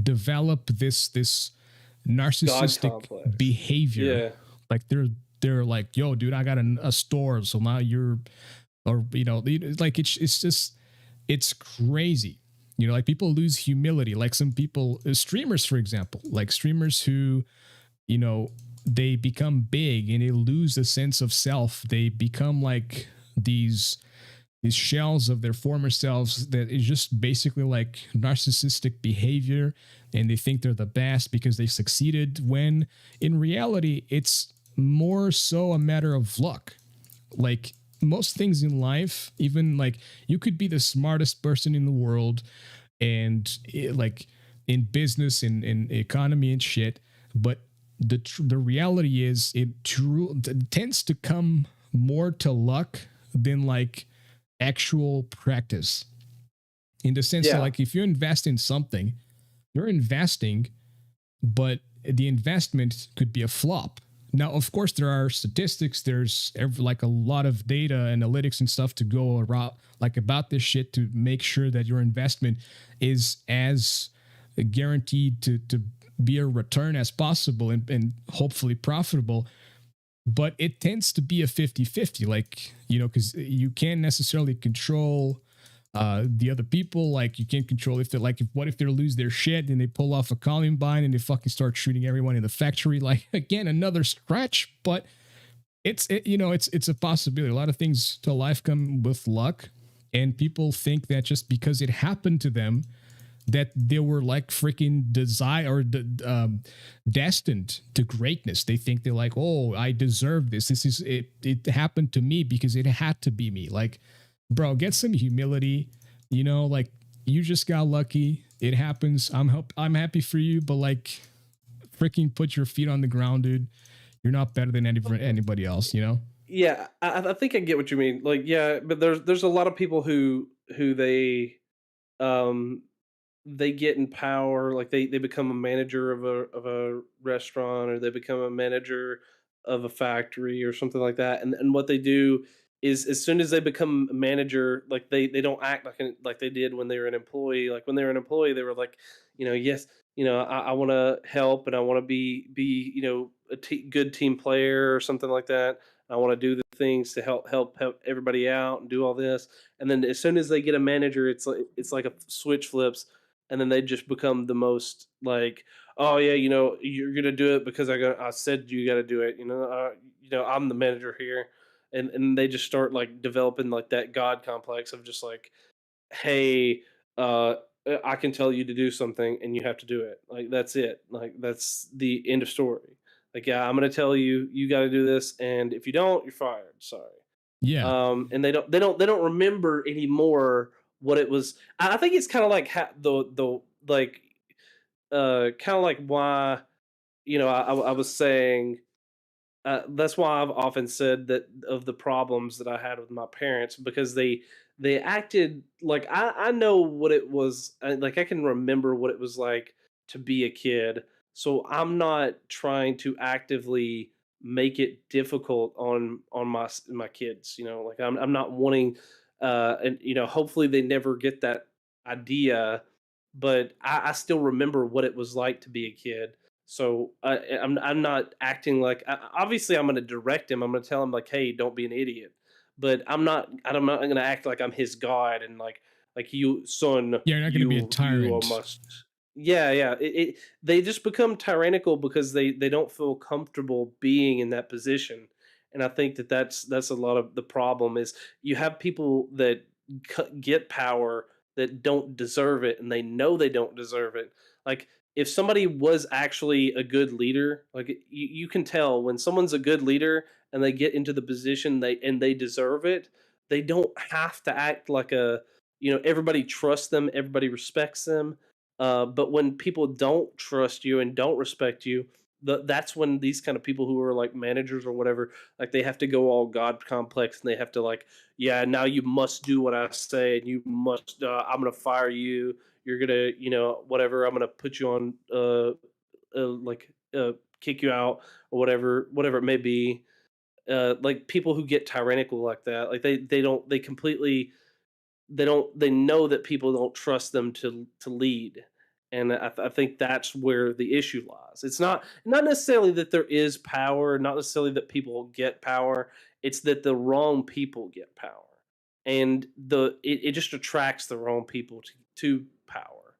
develop this God narcissistic complex. behavior. Yeah, Like they're like, yo, dude, I got a store, so now you're, or like it's just it's crazy. Like people lose humility. Like some people, streamers, for example, like streamers who, you know, they become big and they lose a sense of self. They become like these shells of their former selves that is just basically like narcissistic behavior, and they think they're the best because they succeeded, when in reality it's more so a matter of luck. Like most things in life, even like you could be the smartest person in the world and like in business and in economy and shit, but the reality is it tends to come more to luck than like actual practice, in the sense that yeah, like if you invest in something, you're investing but the investment could be a flop. Now, of course, there are statistics. There's like a lot of data, analytics, and stuff to go around like about this shit to make sure that your investment is as guaranteed to be a return as possible and hopefully profitable. But it tends to be a 50-50, like, because you can't necessarily control the other people. Like, you can't control if they're like, what if they lose their shit and they pull off a Columbine and they fucking start shooting everyone in the factory? Like, again, another scratch, but it's a possibility. A lot of things to life come with luck, and people think that just because it happened to them, that they were like freaking destined to greatness. They think they're like, oh, I deserve this. This is it. It happened to me because it had to be me. Like, bro, get some humility. Like, you just got lucky. It happens. I'm happy for you, but like, freaking put your feet on the ground, dude. You're not better than anybody else. Yeah, I think I get what you mean. Like, yeah, but there's a lot of people who um they get in power, like they become a manager of a restaurant, or they become a manager of a factory or something like that. And what they do is, as soon as they become a manager, like they don't act like they did when they were an employee. Like, when they were an employee, they were like, yes, I want to help, and I want to be a good team player or something like that. I want to do the things to help everybody out and do all this. And then as soon as they get a manager, it's like a switch flips, and then they just become the most like, oh yeah, you're gonna do it because I said you got to do it. I'm the manager here, and they just start like developing like that god complex of just like, hey, I can tell you to do something and you have to do it. Like, that's it. Like, that's the end of story. Like, yeah, I'm gonna tell you you got to do this, and if you don't, you're fired. Sorry. Yeah. And they don't remember anymore what it was. I think it's kind of like the like kind of like why, I was saying, that's why I've often said that of the problems that I had with my parents, because they acted like, I know what it was, like I can remember what it was like to be a kid. So I'm not trying to actively make it difficult on my kids. Like, I'm not wanting, and hopefully they never get that idea, but I still remember what it was like to be a kid. So I'm not acting like, obviously I'm going to direct him. I'm going to tell him like, hey, don't be an idiot. But I'm not going to act like I'm his god, and like, you son, Yeah, you're not going to be a you tyrant. must. Yeah, yeah. They just become tyrannical because they don't feel comfortable being in that position. And I think that's a lot of the problem. Is you have people that get power that don't deserve it, and they know they don't deserve it. Like, if somebody was actually a good leader, like, you can tell when someone's a good leader and they get into the position they deserve it. They don't have to act like everybody trusts them, everybody respects them. But when people don't trust you and don't respect you, that's when these kind of people who are like managers or whatever, like, they have to go all god complex, and they have to like, yeah, now you must do what I say, and you must, I'm gonna fire you, you're gonna, whatever, I'm gonna put you on, like, kick you out, or whatever it may be. Like, people who get tyrannical like that, like, they completely, they know that people don't trust them to lead. And I think that's where the issue lies. It's not necessarily that there is power, not necessarily that people get power. It's that the wrong people get power, and it just attracts the wrong people to power.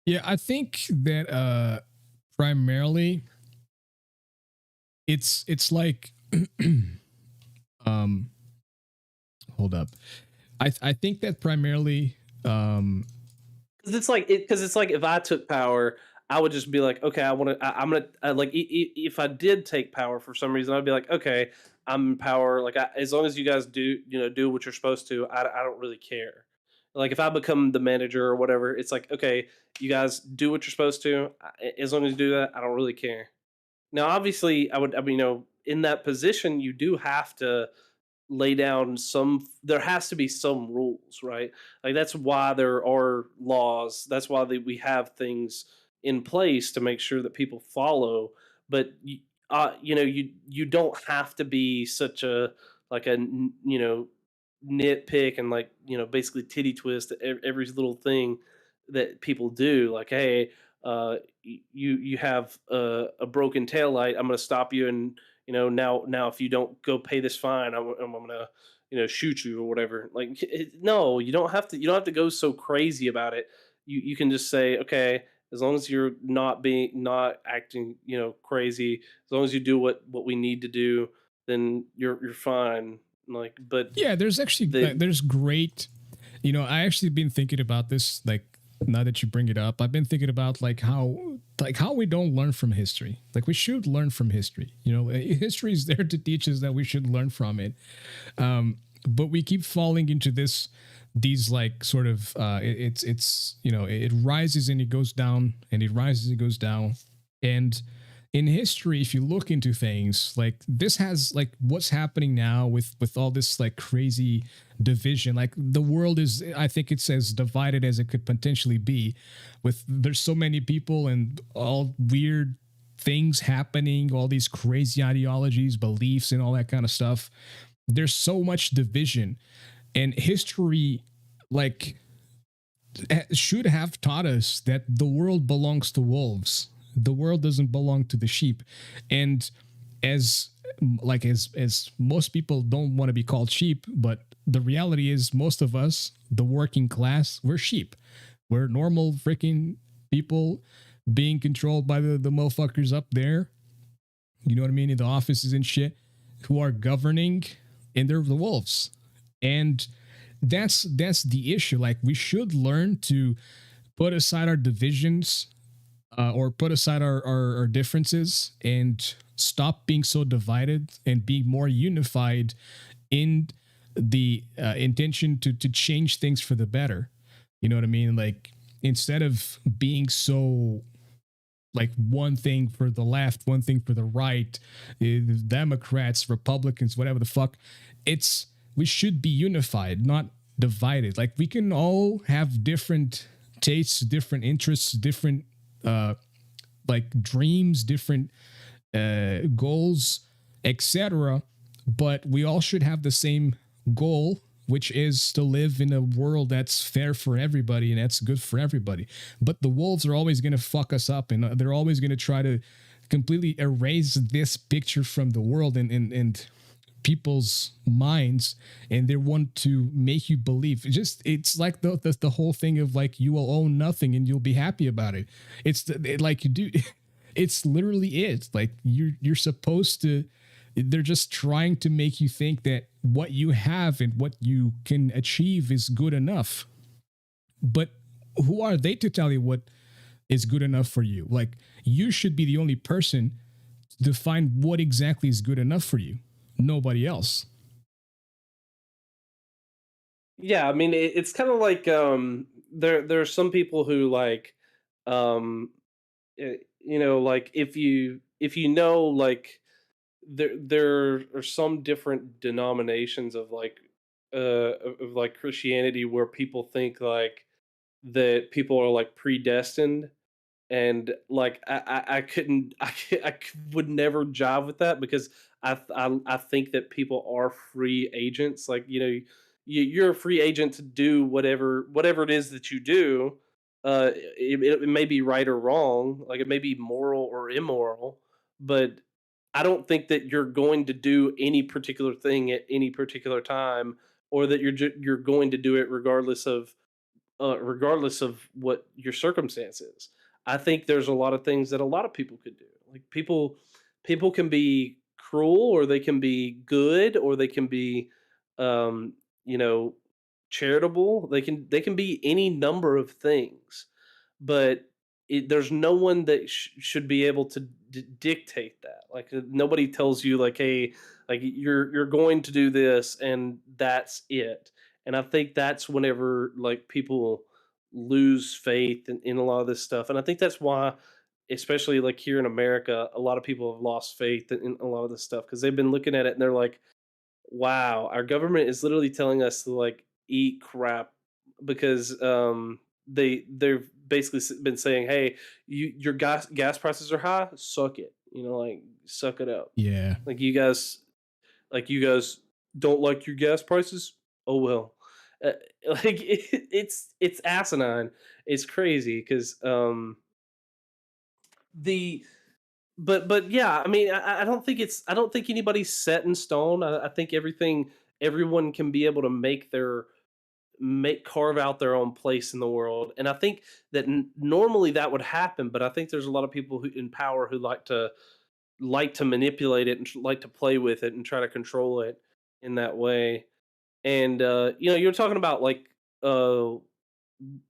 Yeah, I think that primarily it's like um hold up. I think that primarily Because it's like if I took power, I would just be like, okay, I'm gonna, like, if I did take power for some reason, I'd be like, okay, I'm in power. Like, as long as you guys do what you're supposed to, I don't really care. Like, if I become the manager or whatever, it's like, okay, you guys do what you're supposed to. As long as you do that, I don't really care. Now, obviously, I mean, in that position, you do have to lay down some, there has to be some rules, right? Like, that's why there are laws, that's why we have things, in place to make sure that people follow. But you don't have to be such a like a nitpick and like basically titty twist every little thing that people do. Like, hey, you have a broken tail light. I'm going to stop you, and now if you don't go pay this fine, I'm going to shoot you or whatever. Like, no, you don't have to go so crazy about it. You can just say, okay, as long as you're not acting crazy, as long as you do what we need to do, then you're fine. Like, but Yeah, there's actually the there's great. I actually been thinking about this. Like, now that you bring it up, I've been thinking about like how we don't learn from history. Like, we should learn from history. History is there to teach us that we should learn from it. But we keep falling into these like sort of it's it rises and it goes down, and it rises and it goes down. And in history, if you look into things like this, has like what's happening now with all this like crazy division. Like, the world is, I think it's as divided as it could potentially be, with there's so many people and all weird things happening, all these crazy ideologies, beliefs, and all that kind of stuff. There's so much division, and history, like, should have taught us that the world belongs to wolves. The world doesn't belong to the sheep. And as as most people don't want to be called sheep, but the reality is most of us, the working class, we're sheep. We're normal freaking people being controlled by the motherfuckers up there. You know what I mean? In the offices and shit, who are governing, and they're the wolves. And that's the issue. Like, we should learn to put aside our divisions, or put aside our differences, and stop being so divided and be more unified in the intention to change things for the better. You know what I mean? Like, instead of being so like one thing for the left, one thing for the right, Democrats, Republicans, whatever the fuck, it's we should be unified, not divided. Like, we can all have different tastes, different interests, different like dreams, different goals, etc. But we all should have the same goal, which is to live in a world that's fair for everybody and that's good for everybody. But the wolves are always going to fuck us up, and they're always going to try to completely erase this picture from the world and people's minds, and they want to make you believe it's like the whole thing of like, you will own nothing and you'll be happy about it. Like, you do. It's literally it. Like, you're supposed to, they're just trying to make you think that what you have and what you can achieve is good enough. But who are they to tell you what is good enough for you? Like, you should be the only person to define what exactly is good enough for you, nobody else. Yeah, I mean, it's kind of like there are some people who like um like if you know like there are some different denominations of like of like Christianity where people think like that people are like predestined, and like I couldn't would never jive with that because I think that people are free agents. Like, you're a free agent to do whatever it is that you do. It may be right or wrong, like it may be moral or immoral, but I don't think that you're going to do any particular thing at any particular time, or that you're going to do it regardless of what your circumstance is. I think there's a lot of things that a lot of people could do. Like, people can be cruel, or they can be good, or they can be, um, you know, charitable. They can be any number of things, but there's no one that should be able to dictate that. Like, nobody tells you like, hey, like you're going to do this, and that's it. And I think that's whenever like people lose faith in a lot of this stuff. And I think that's why, especially like here in America, a lot of people have lost faith in a lot of this stuff because they've been looking at it and they're like, wow, our government is literally telling us to like eat crap because they've basically been saying, "Hey, your gas prices are high. Suck it. Like suck it up. Yeah. Like you guys don't like your gas prices. Oh well." Uh, like it's asinine. It's crazy because the but yeah, I mean, I don't think I don't think anybody's set in stone. I think everyone can be able to make carve out their own place in the world, and I think that normally that would happen. But I think there's a lot of people who in power who like to manipulate it and like to play with it and try to control it in that way. And you're talking about like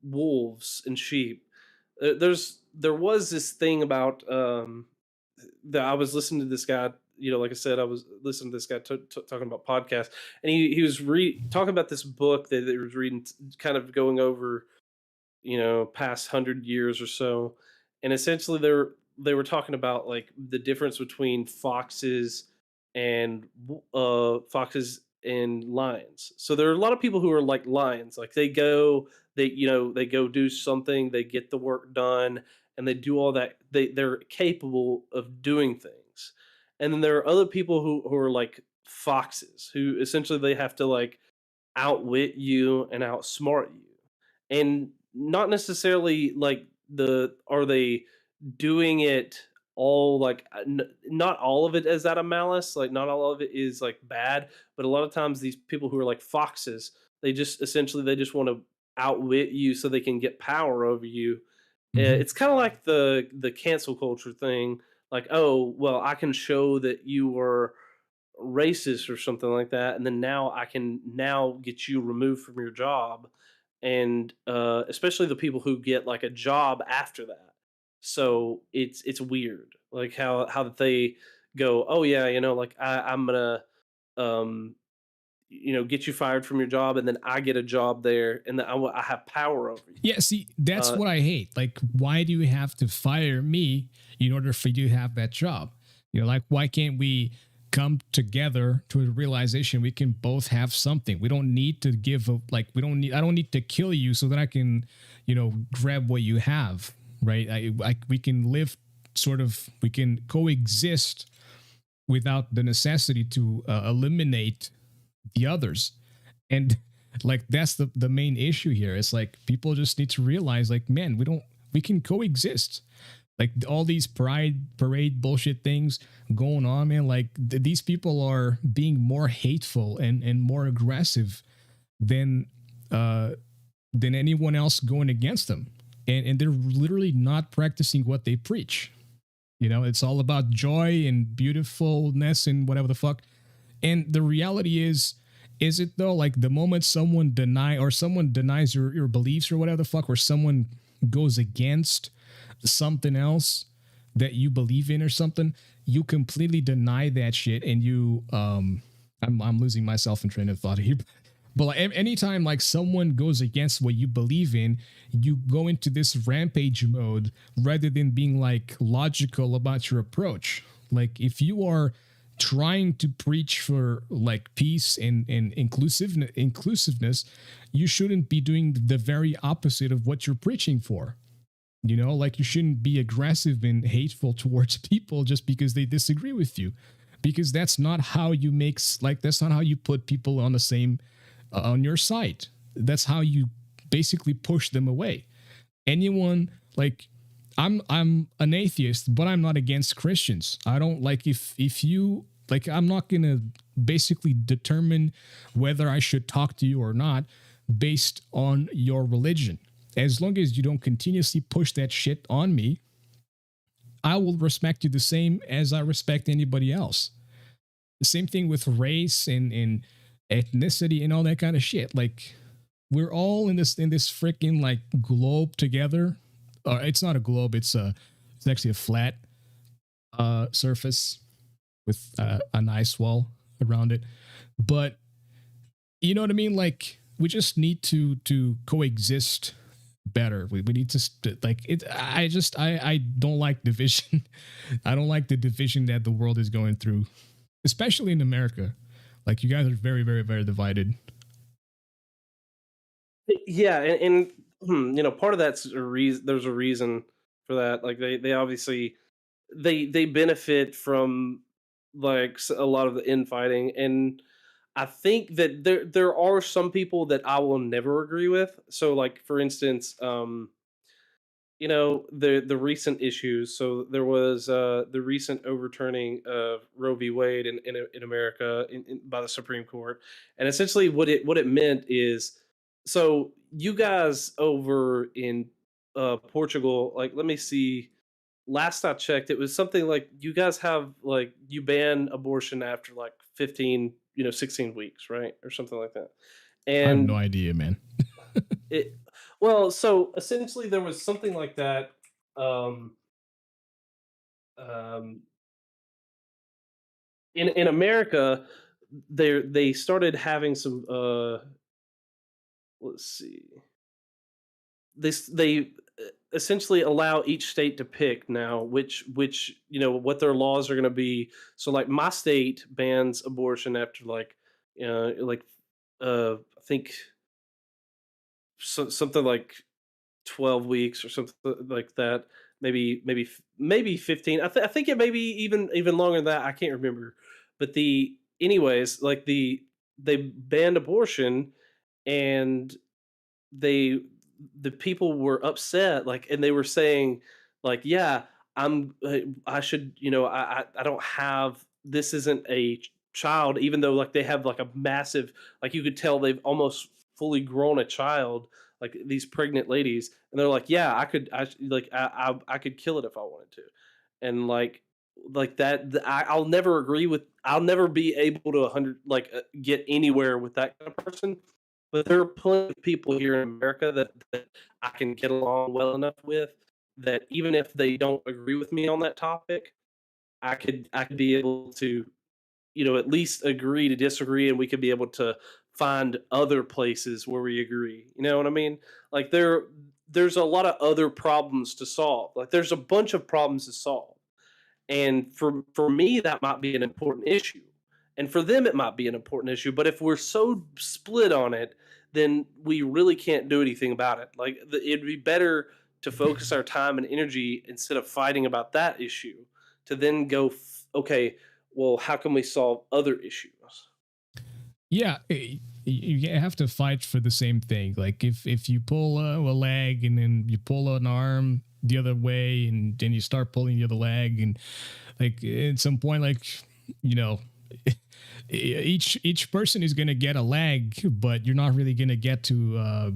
wolves and sheep. There was this thing about that I was listening to this guy. Like I said, I was listening to this guy talking about podcasts, and he was talking about this book that he was reading, kind of going over past 100 years or so, and essentially they were talking about like the difference between foxes and lions. So there are a lot of people who are like lions, like they go do something, they get the work done, and they do all that. They're capable of doing things. And then there are other people who are like foxes, who essentially they have to like outwit you and outsmart you. And not necessarily like are they doing it all like not all of it is out of malice, like not all of it is like bad, but a lot of times these people who are like foxes, they just want to outwit you so they can get power over you. Hmm. It's kind of like the cancel culture thing, like, oh well, I can show that you were racist or something like that, and then now I can now get you removed from your job, and especially the people who get like a job after that. So it's weird, like how they go, oh yeah, like I'm gonna um, get you fired from your job, and then I get a job there, and then I have power over you. Yeah, see, that's Uh, what I hate. Like, why do you have to fire me in order for you to have that job? Like, why can't we come together to a realization we can both have something? We don't need to I don't need to kill you so that I can, grab what you have, right? We can live we can coexist without the necessity to eliminate the others. And like that's the main issue here. It's like people just need to realize, like, man, we can coexist. Like all these parade bullshit things going on, man. Like these people are being more hateful and more aggressive than uh than anyone else going against them. And they're literally not practicing what they preach. It's all about joy and beautifulness and whatever the fuck. And the reality is it though? Like the moment someone denies your beliefs or whatever the fuck, or someone goes against something else that you believe in or something, you completely deny that shit, and I'm losing myself in train of thought here. But like anytime like someone goes against what you believe in, you go into this rampage mode rather than being like logical about your approach. Like if you are trying to preach for like peace and inclusiveness, you shouldn't be doing the very opposite of what you're preaching for. Like you shouldn't be aggressive and hateful towards people just because they disagree with you, because that's not how that's not how you put people on the same on your side. That's how you basically push them away. Anyone like I'm an atheist, but I'm not against Christians. I don't like if you like I'm not going to basically determine whether I should talk to you or not based on your religion. As long as you don't continuously push that shit on me, I will respect you the same as I respect anybody else. The same thing with race and ethnicity and all that kind of shit. Like we're all in this freaking like globe together. It's not a globe, it's actually a flat surface with an ice wall around it. But you know what I mean? Like we just need to coexist better. We need to like it. I don't like division. I don't like the division that the world is going through, especially in America. Like you guys are very, very, very divided. yeah, and part of that's a reason. There's a reason for that. Like they obviously they benefit from like a lot of the infighting, and I think that there are some people that I will never agree with. So like for instance, the recent issues. So there was the recent overturning of Roe v. Wade in America by the Supreme Court, and essentially what it meant is, so you guys over in Portugal, like let me see. Last I checked, it was something like you guys have like you ban abortion after like 15, 16 weeks, right, or something like that, I have no and idea, man. it so essentially there was something like that. Um, um, in America, they started having some. Let's see. They essentially allow each state to pick now which what their laws are going to be. So like my state bans abortion after like I think something like 12 weeks or something like that. Maybe 15. I think it may be even longer than that. I can't remember. But anyways, like they banned abortion, and they the people were upset, like, and they were saying like, yeah, I should, I don't have, this isn't a child, even though like they have like a massive, like you could tell they've almost fully grown a child, like these pregnant ladies, and they're like, yeah, I could kill it if I wanted to. And like that I'll never agree with, I'll never be able to 100 get anywhere with that kind of person. But there are plenty of people here in America that I can get along well enough with, that even if they don't agree with me on that topic, I could be able to, at least agree to disagree, and we could be able to find other places where we agree. You know what I mean? Like there's a lot of other problems to solve. Like there's a bunch of problems to solve. And for me, that might be an important issue. And for them, it might be an important issue. But if we're so split on it, then we really can't do anything about it. Like it'd be better to focus our time and energy, instead of fighting about that issue, to then go, okay, well, how can we solve other issues? Yeah, you have to fight for the same thing. Like if you pull a leg and then you pull an arm the other way, and then you start pulling the other leg, and like at some point, like you know, each person is gonna get a leg, but you're not really gonna get to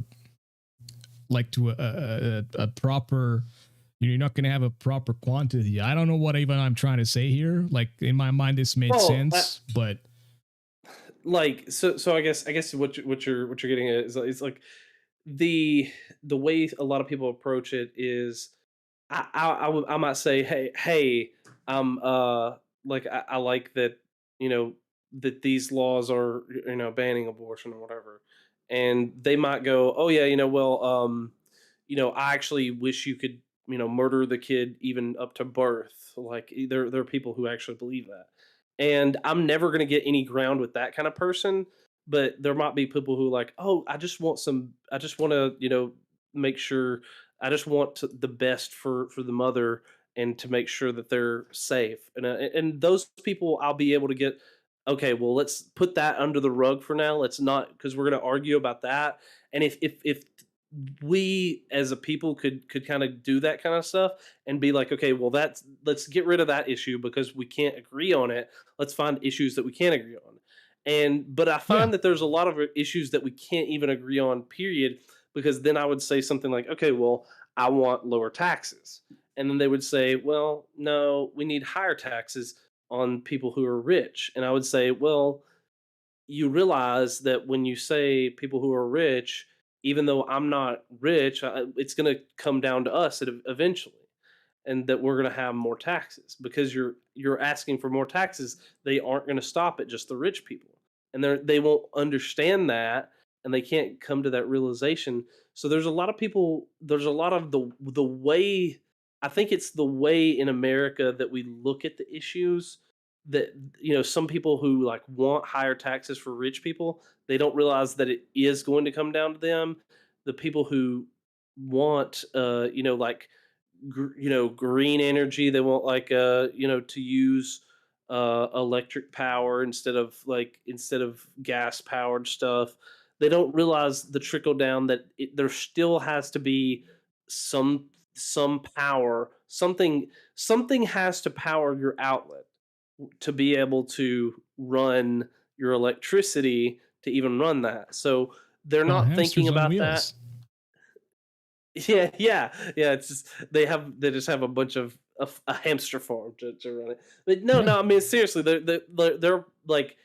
to a proper. You're not going to have a proper quantity. I don't know what even I'm trying to say here. Like in my mind, this made Well, sense, but so I guess what you're getting at is it's like the the way a lot of people approach it is, I might say, hey, like I like that, you know, that these laws are, banning abortion or whatever, and they might go, oh yeah, well, I actually wish you could, murder the kid even up to birth. Like there are people who actually believe that, and I'm never going to get any ground with that kind of person. But there might be people who like, oh, I just want to, make sure, I just want the best for the mother, and to make sure that they're safe. And those people, I'll be able to get. Okay, well, let's put that under the rug for now. Let's not, because we're going to argue about that. And if we as a people could kind of do that kind of stuff, and be like, okay, well, let's get rid of that issue because we can't agree on it. Let's find issues that we can agree on. But I yeah, find that there's a lot of issues that we can't even agree on, period, because then I would say something like, okay, well, I want lower taxes. And then they would say, well, no, we need higher taxes on people who are rich. And I would say, well, you realize that when you say people who are rich, even though I'm not rich, it's going to come down to us eventually, and that we're going to have more taxes, because you're asking for more taxes. They aren't going to stop at just the rich people, and they won't understand that, and they can't come to that realization. So there's a lot of people. There's a lot of the way. I think it's the way in America that we look at the issues, that some people who like want higher taxes for rich people, they don't realize that it is going to come down to them. The people who want like green energy. They want like to use electric power instead of gas powered stuff. They don't realize the trickle down that there still has to be some power. Something has to power your outlet to be able to run your electricity to even run that. So they're Oh, not thinking hamsters on about that. wheels. Yeah, yeah. It's just they just have a bunch of a hamster farm to run it. But no, Yeah. no. I mean, seriously, they're like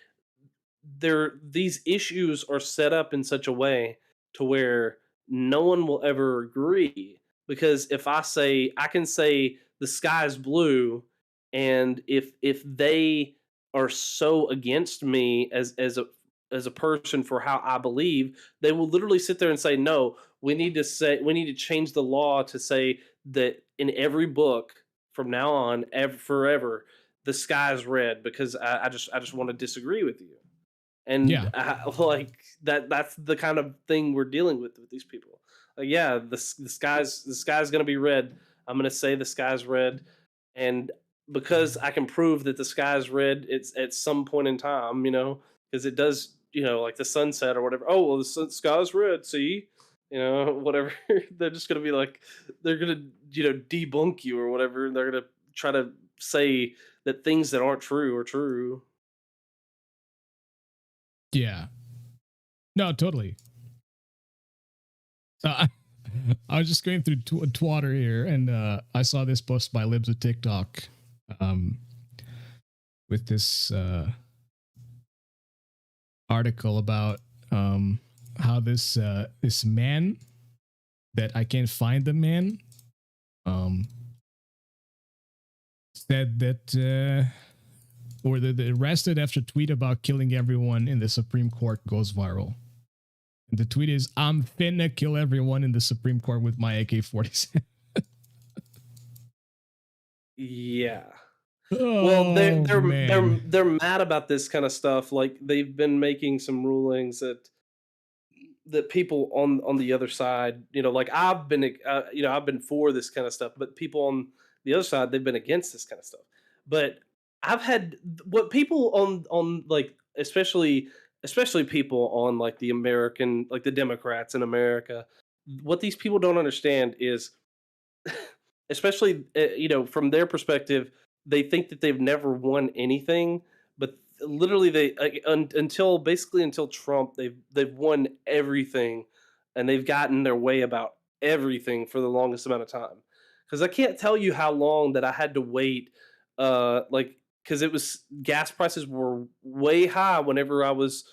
these issues are set up in such a way to where no one will ever agree, because if I can say the sky's blue, and if they are so against me as a person for how I believe, they will literally sit there and say, no, we need to change the law to say that in every book from now on, forever, the sky's red, because I just want to disagree with you. And Yeah. like that's the kind of thing we're dealing with these people. Like, yeah, the sky's gonna be red. I'm gonna say the sky's red, and because I can prove that the sky's red, it's at some point in time, because it does, like the sunset or whatever. Oh well, the sky's red. See, whatever. They're just gonna be like, they're gonna debunk you or whatever. And they're gonna try to say that things that aren't true are true. Yeah. No, totally. I, I was just going through Twitter here, and I saw this post by Libs of TikTok, um, with this article about how this man that I can't find the man said that or the arrested after tweet about killing everyone in the Supreme Court goes viral. And the tweet is, "I'm finna kill everyone in the Supreme Court with my AK-47." Yeah. Well, Oh man. they're mad about this kind of stuff. Like, they've been making some rulings that people on the other side, like I've been for this kind of stuff, but people on the other side, they've been against this kind of stuff. But I've had what people on like especially people on like the American, like the Democrats in America, what these people don't understand is, especially from their perspective, they think that they've never won anything, but literally until Trump, they've won everything, and they've gotten their way about everything for the longest amount of time. Because I can't tell you how long that I had to wait, like, because it was gas prices were way high whenever I was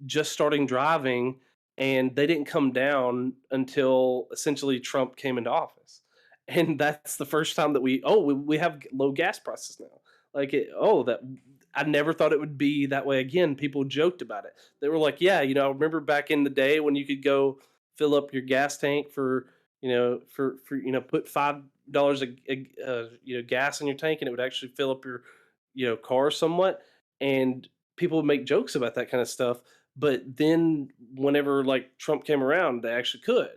just starting driving, and they didn't come down until essentially Trump came into office. And that's the first time that we have low gas prices now. Like, that I never thought it would be that way again. People joked about it. They were like, "Yeah, I remember back in the day when you could go fill up your gas tank for put $5 gas in your tank, and it would actually fill up your car somewhat." And people would make jokes about that kind of stuff. But then whenever like Trump came around, they actually could.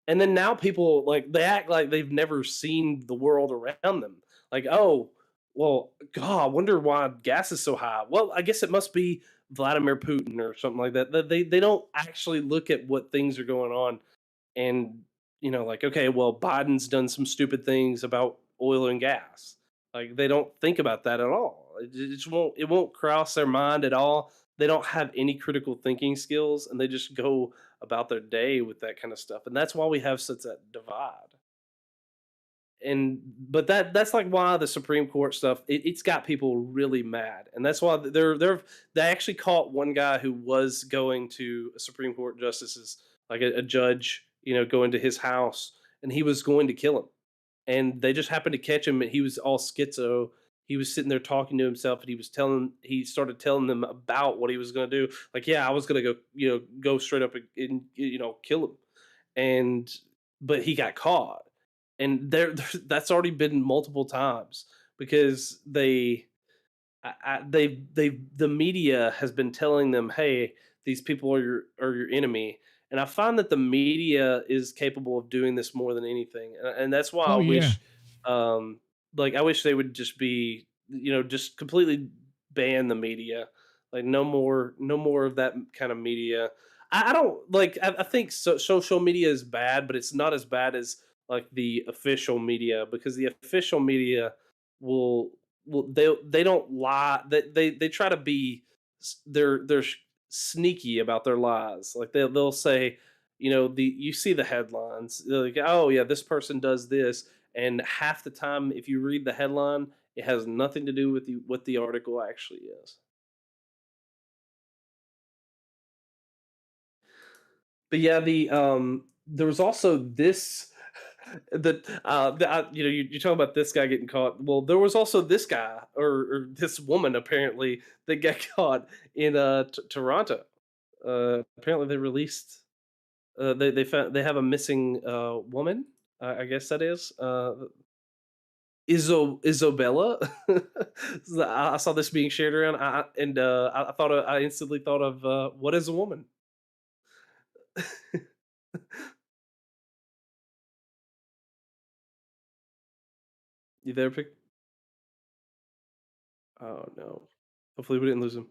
And then now people, like, they act like they've never seen the world around them. Like, oh, well, God, I wonder why gas is so high. Well, I guess it must be Vladimir Putin or something like that. They don't actually look at what things are going on, and like, okay, well, Biden's done some stupid things about oil and gas. Like, they don't think about that at all. It just won't cross their mind at all. They don't have any critical thinking skills, and they just go about their day with that kind of stuff. And that's why we have such that divide. And but that's like why the Supreme Court stuff, it's got people really mad, and that's why they actually caught one guy who was going to a Supreme Court justice's, like a judge, going to his house, and he was going to kill him, and they just happened to catch him, and he was all schizo. He was sitting there talking to himself, and he started telling them about what he was going to do. Like, yeah, I was going to go straight up and kill him, and but he got caught, and that's already been multiple times, because the media has been telling them, hey, these people are your enemy, and I find that the media is capable of doing this more than anything, and that's why I Oh yeah. wish, like, I wish they would just be, just completely ban the media, like, no more of that kind of media. I don't like. I think social media is bad, but it's not as bad as like the official media, because the official media will they don't lie. They try to be they're sneaky about their lies. Like they'll say, you see the headlines, they're like, oh yeah, this person does this, and half the time if you read the headline, it has nothing to do with what the article actually is. But yeah, there was also this you talk about this guy getting caught. Well, there was also this guy, or this woman apparently, that got caught in Toronto. Apparently, they released. They found they have a missing woman. I guess that is Isabella. So I saw this being shared around, and I thought I instantly thought of what is a woman? You there, pick? Oh no. Hopefully, we didn't lose him.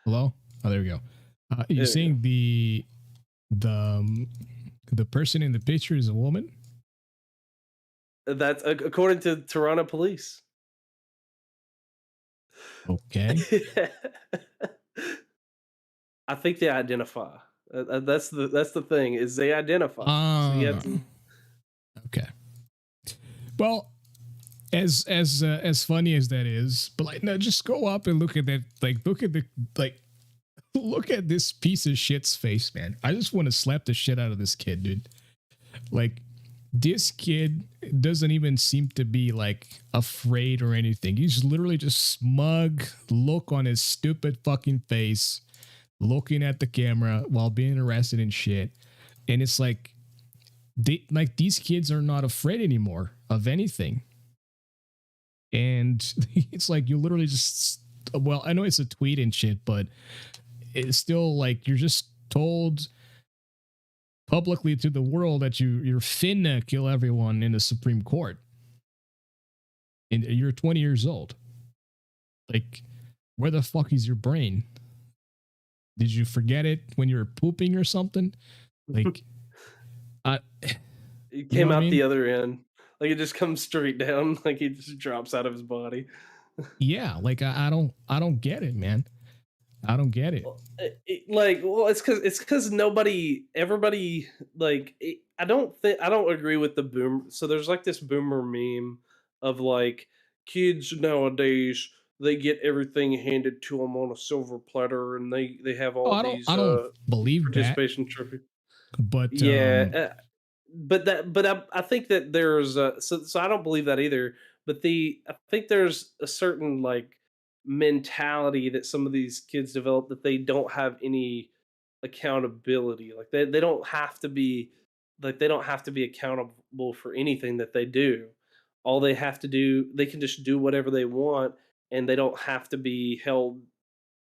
Hello. Oh, there we go. You're There we go. saying the um, the person in the picture is a woman? That's according to Toronto police. Okay. I think they identify. That's the thing, is they identify. So you have Ah. to. Okay. Well, as funny as that is, but like, no, just go up and look at that. Like, look at the like, look at this piece of shit's face, man. I just want to slap the shit out of this kid, dude. Like, this kid doesn't even seem to be like afraid or anything. He's literally just smug look on his stupid fucking face, looking at the camera while being arrested and shit. And it's like these kids are not afraid anymore of anything. And it's like you literally just, well, I know it's a tweet and shit, but it's still like you're just told publicly to the world that you're finna kill everyone in the Supreme Court, and you're 20 years old. Like, where the fuck is your brain? Did you forget it when you were pooping or something? Like, I, It you know came what I out the mean? other end. Like it just comes straight down. Like it just drops out of his body. Yeah, like I don't get it, man. I don't get it. Well, well, it's because everybody, like, I don't agree with the boom. So there's like this boomer meme of like kids nowadays, they get everything handed to them on a silver platter, and they have Oh, all these I don't believe that, participation trophy. but Yeah, but I think that there's so I don't believe that either. But I think there's a certain like mentality that some of these kids develop, that they don't have any accountability. Like they don't have to be, like they don't have to be accountable for anything that they do. All they have to do, they can just do whatever they want, and they don't have to be held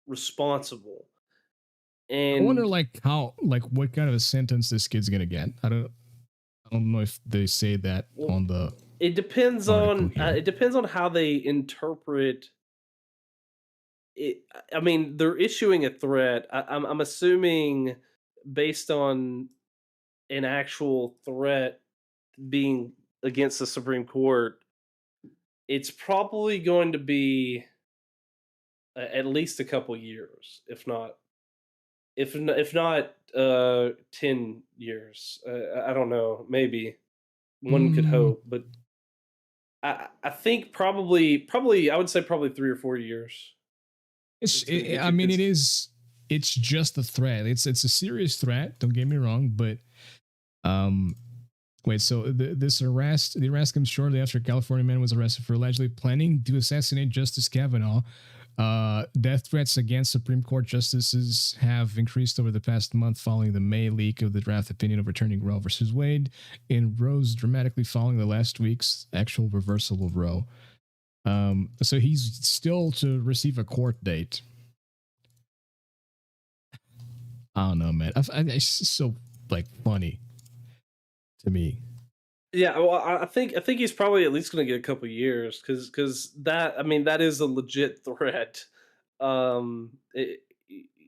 responsible. I wonder And like how, like what kind of a sentence this kid's gonna get. I don't know if they say that well, on the article here. it depends on how they interpret it. I mean, they're issuing a threat. I'm assuming, based on an actual threat being against the Supreme Court, it's probably going to be at least a couple years, if not 10 years. I don't know. Maybe one could Mm, hope, but I think probably I would say probably 3 or 4 years. It's gonna get I you mean, because it's just a threat. It's a serious threat. Don't get me wrong, but um, wait. So the arrest comes shortly after a California man was arrested for allegedly planning to assassinate Justice Kavanaugh. Death threats against Supreme Court justices have increased over the past month following the May leak of the draft opinion overturning Roe versus Wade, and rose dramatically following the last week's actual reversal of Roe. So he's still to receive a court date. I don't know, man. It's just so like funny to me. Yeah, well, I think he's probably at least going to get a couple years because that, I mean, that is a legit threat.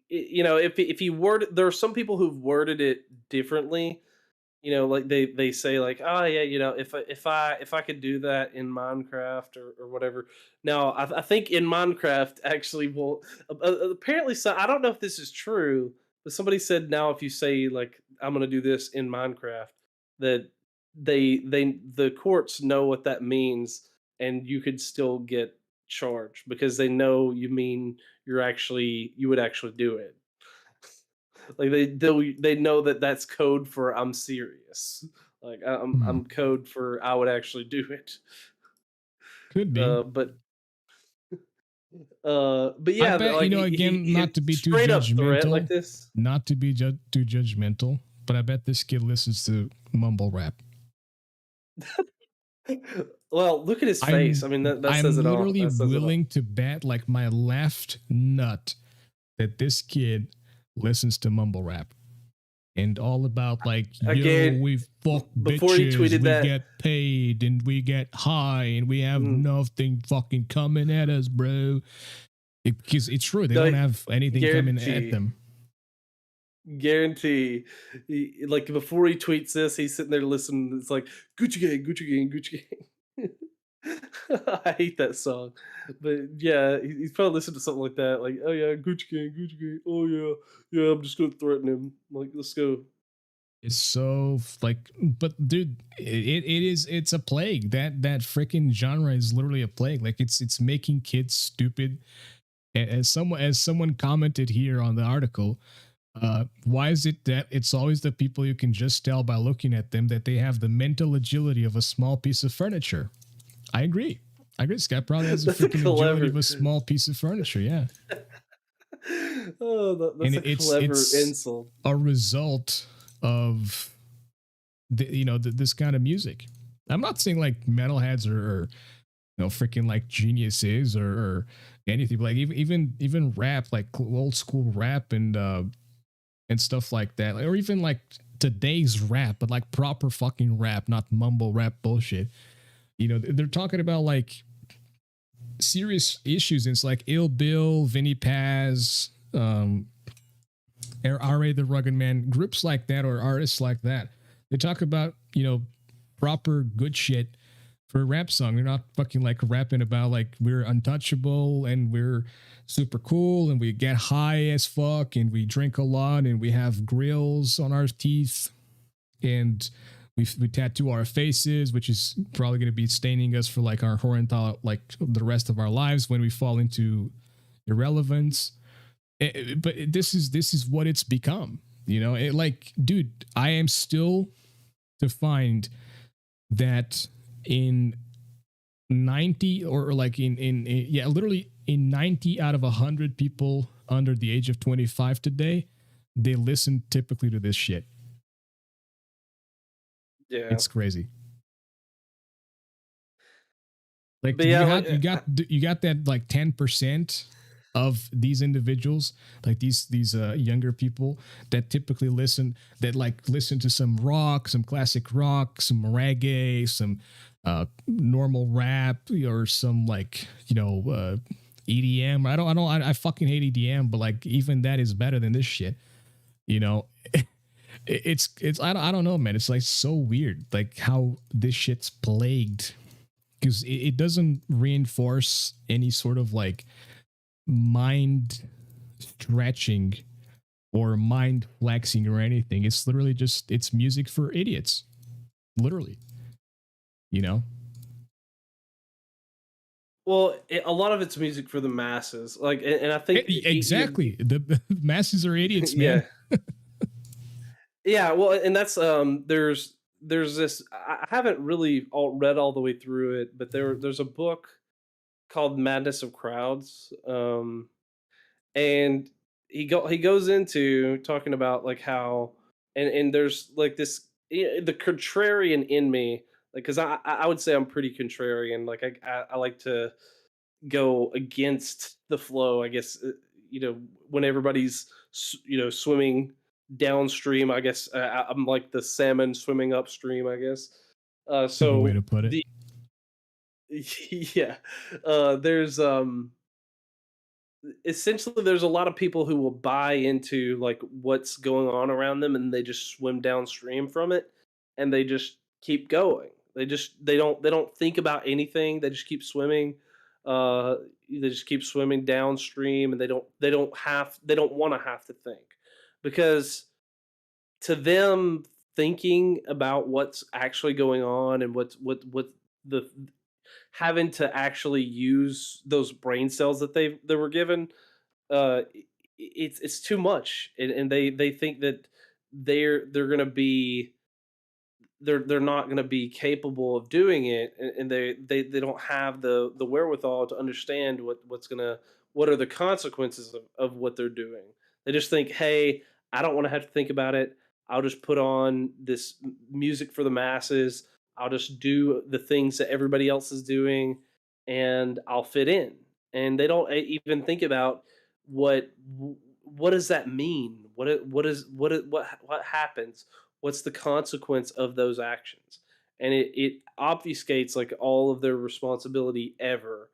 You know, if he worded, there are some people who've worded it differently. You know, like they say like, oh yeah, you know, if I could do that in Minecraft or whatever. Now, I think in Minecraft actually will apparently, so I don't know if this is true, but somebody said now if you say like I'm gonna do this in Minecraft, that the courts know what that means, and you could still get charged because they know you mean you would actually do it. Like they know that that's code for I'm serious. Like Hmm. I'm code for I would actually do it. Could be. But I yeah, bet, like again, he not to be too straight up threat like judgmental, this. not to be too judgmental, but I bet this kid listens to mumble rap. Well, look at his face. I I'm mean, that says I'm it all. literally That says it all. willing to bet like my left nut that this kid listens to mumble rap and all about like, yo, Again, we fuck before he bitches, tweeted we that, get paid and we get high and we have mm, nothing fucking coming at us, bro. Because it's true, they don't no, have anything coming at guarantee. them. Guarantee, like before he tweets this, he's sitting there listening. It's like Gucci Gang, Gucci Gang, Gucci Gang. I hate that song, but yeah, he's probably listened to something like that. Like, oh yeah, Gucci Gang, Gucci Gang. Oh yeah, yeah. I'm just gonna threaten him. Like, let's go. It's so like, but dude, it's a plague. That freaking genre is literally a plague. Like it's making kids stupid. As someone commented here on the article, why is it that it's always the people you can just tell by looking at them that they have the mental agility of a small piece of furniture? I agree. I agree. This guy probably has a That's a freaking agility clever. of a small piece of furniture. Yeah, Oh, and that's a clever it's insult. a result of this kind of music. I'm not saying like metalheads are freaking like geniuses or anything, but like even rap, like old school rap and stuff like that, or even like today's rap, but like proper fucking rap, not mumble rap bullshit. They're talking about like serious issues. And it's like Ill Bill, Vinny Paz, R.A. the Rugged Man, groups like that or artists like that. They talk about, proper good shit for a rap song. They're not fucking like rapping about like we're untouchable and we're super cool and we get high as fuck and we drink a lot and we have grills on our teeth and we tattoo our faces, which is probably going to be staining us for like our horizontal, like the rest of our lives when we fall into irrelevance. But this is what it's become. Like, dude, I am still to find that in 90 or like yeah, literally in 90 out of 100 people under the age of 25 today, they listen typically to this shit. Yeah, It's crazy. Like but yeah, you got that like 10% of these individuals, like these younger people that typically listen to some rock, some classic rock, some reggae, some normal rap, or some like EDM. I fucking hate EDM, but like even that is better than this shit. You know, it's I don't know, man. It's like so weird, like how this shit's plagued because it doesn't reinforce any sort of like mind stretching or mind flexing or anything. It's literally just it's music for idiots, literally. You know, well, a lot of it's music for the masses. Like, and I think exactly. The masses are idiots, yeah, man. yeah. Well, and that's there's this. I haven't really read all the way through it, but there's a book called Madness of Crowds, and he goes into talking about like how and there's like this the contrarian in me, like because I would say I'm pretty contrarian. Like I like to go against the flow, I guess, when everybody's swimming downstream. I guess I'm like the salmon swimming upstream, I guess. That's a good way So to put it. the yeah, there's essentially there's a lot of people who will buy into like what's going on around them, and they just swim downstream from it, and they just keep going. They don't think about anything. They just keep swimming. uh they just keep swimming downstream, and they don't want to have to think, because to them, thinking about what's actually going on and what the having to actually use those brain cells that they were given, it's too much, and they think that they're gonna be they're not going to be capable of doing it, and they don't have the wherewithal to understand what are the consequences of what they're doing. They just think, hey, I don't want to have to think about it. I'll just put on this music for the masses. I'll just do the things that everybody else is doing, and I'll fit in. And they don't even think about what what does that mean? What happens? What's the consequence of those actions? And it obfuscates like all of their responsibility ever.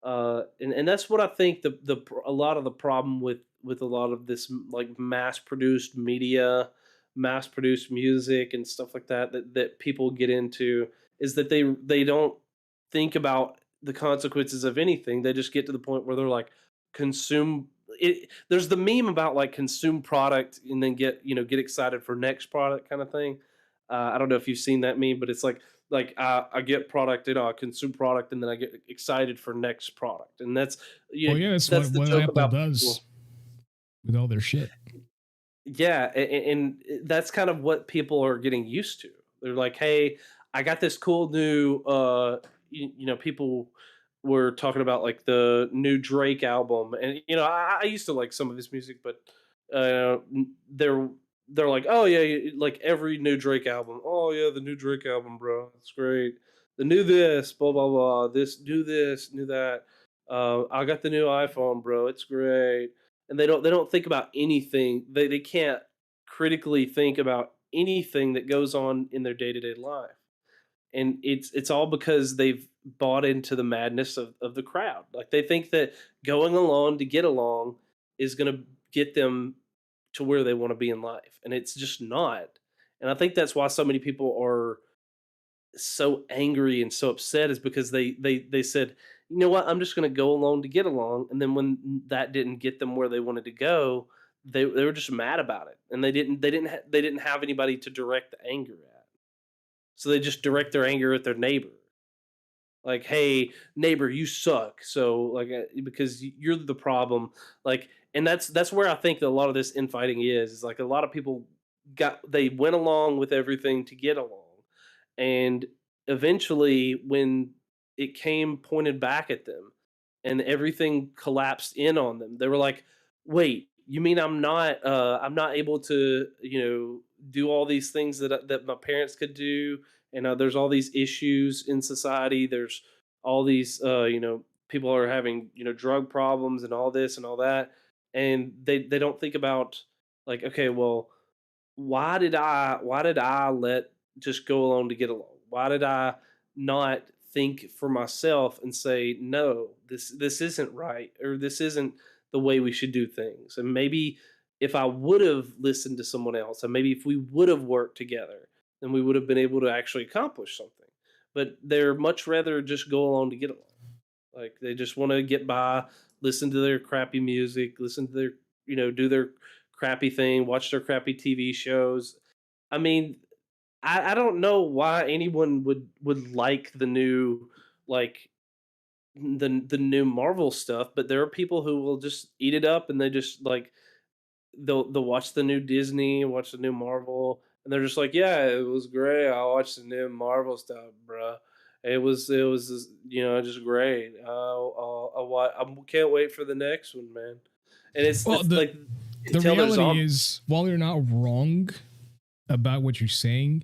And that's what I think a lot of the problem with a lot of this like mass produced media, mass produced music and stuff like that people get into, is that they don't think about the consequences of anything. They just get to the point where they're like, consume it. There's the meme about like consume product and then get excited for next product kind of thing. I don't know if you've seen that meme, but it's like I get product, I consume product, and then I get excited for next product, and Well, yeah, that's that's the what joke Apple about does people. with all their shit. Yeah, and that's kind of what people are getting used to. They're like, "Hey, I got this cool new." People were talking about like the new Drake album, and I used to like some of his music, but they're like, "Oh yeah, like every new Drake album. Oh yeah, the new Drake album, bro, it's great. The new this, blah blah blah. This, new that. I got the new iPhone, bro. It's great." And they don't think about anything. They can't critically think about anything that goes on in their day-to-day life. And it's all because they've bought into the madness of the crowd. Like they think that going along to get along is going to get them to where they want to be in life, and it's just not. And I think that's why so many people are so angry and so upset, is because they said, you know what, I'm just going to go along to get along, and then when that didn't get them where they wanted to go, they were just mad about it, and they didn't have anybody to direct the anger at, so they just direct their anger at their neighbor, like, hey neighbor, you suck, so like, because you're the problem. Like, and that's where I think that a lot of this infighting is like a lot of people they went along with everything to get along, and eventually when it came pointed back at them and everything collapsed in on them, they were like, wait, you mean I'm not able to do all these things that my parents could do? And there's all these issues in society. There's all these people are having drug problems and all this and all that, and they don't think about, like, okay, well, why did I let just go along to get along? Why did I not think for myself and say, no, this isn't right, or this isn't the way we should do things? And maybe if I would have listened to someone else, and maybe if we would have worked together, then we would have been able to actually accomplish something. But they're much rather just go along to get along. Like they just want to get by, listen to their crappy music, listen to their, do their crappy thing, watch their crappy TV shows. I mean, I don't know why anyone would like the new, like, the new Marvel stuff, but there are people who will just eat it up, and they just like they'll watch the new Disney, watch the new Marvel, and they're just like, yeah, it was great. I watched the new Marvel stuff, bro. It was just, just great. I can't wait for the next one, man. And it's Well, it's the like you can the tell they're reality zombies. is, while you're not wrong about what you're saying,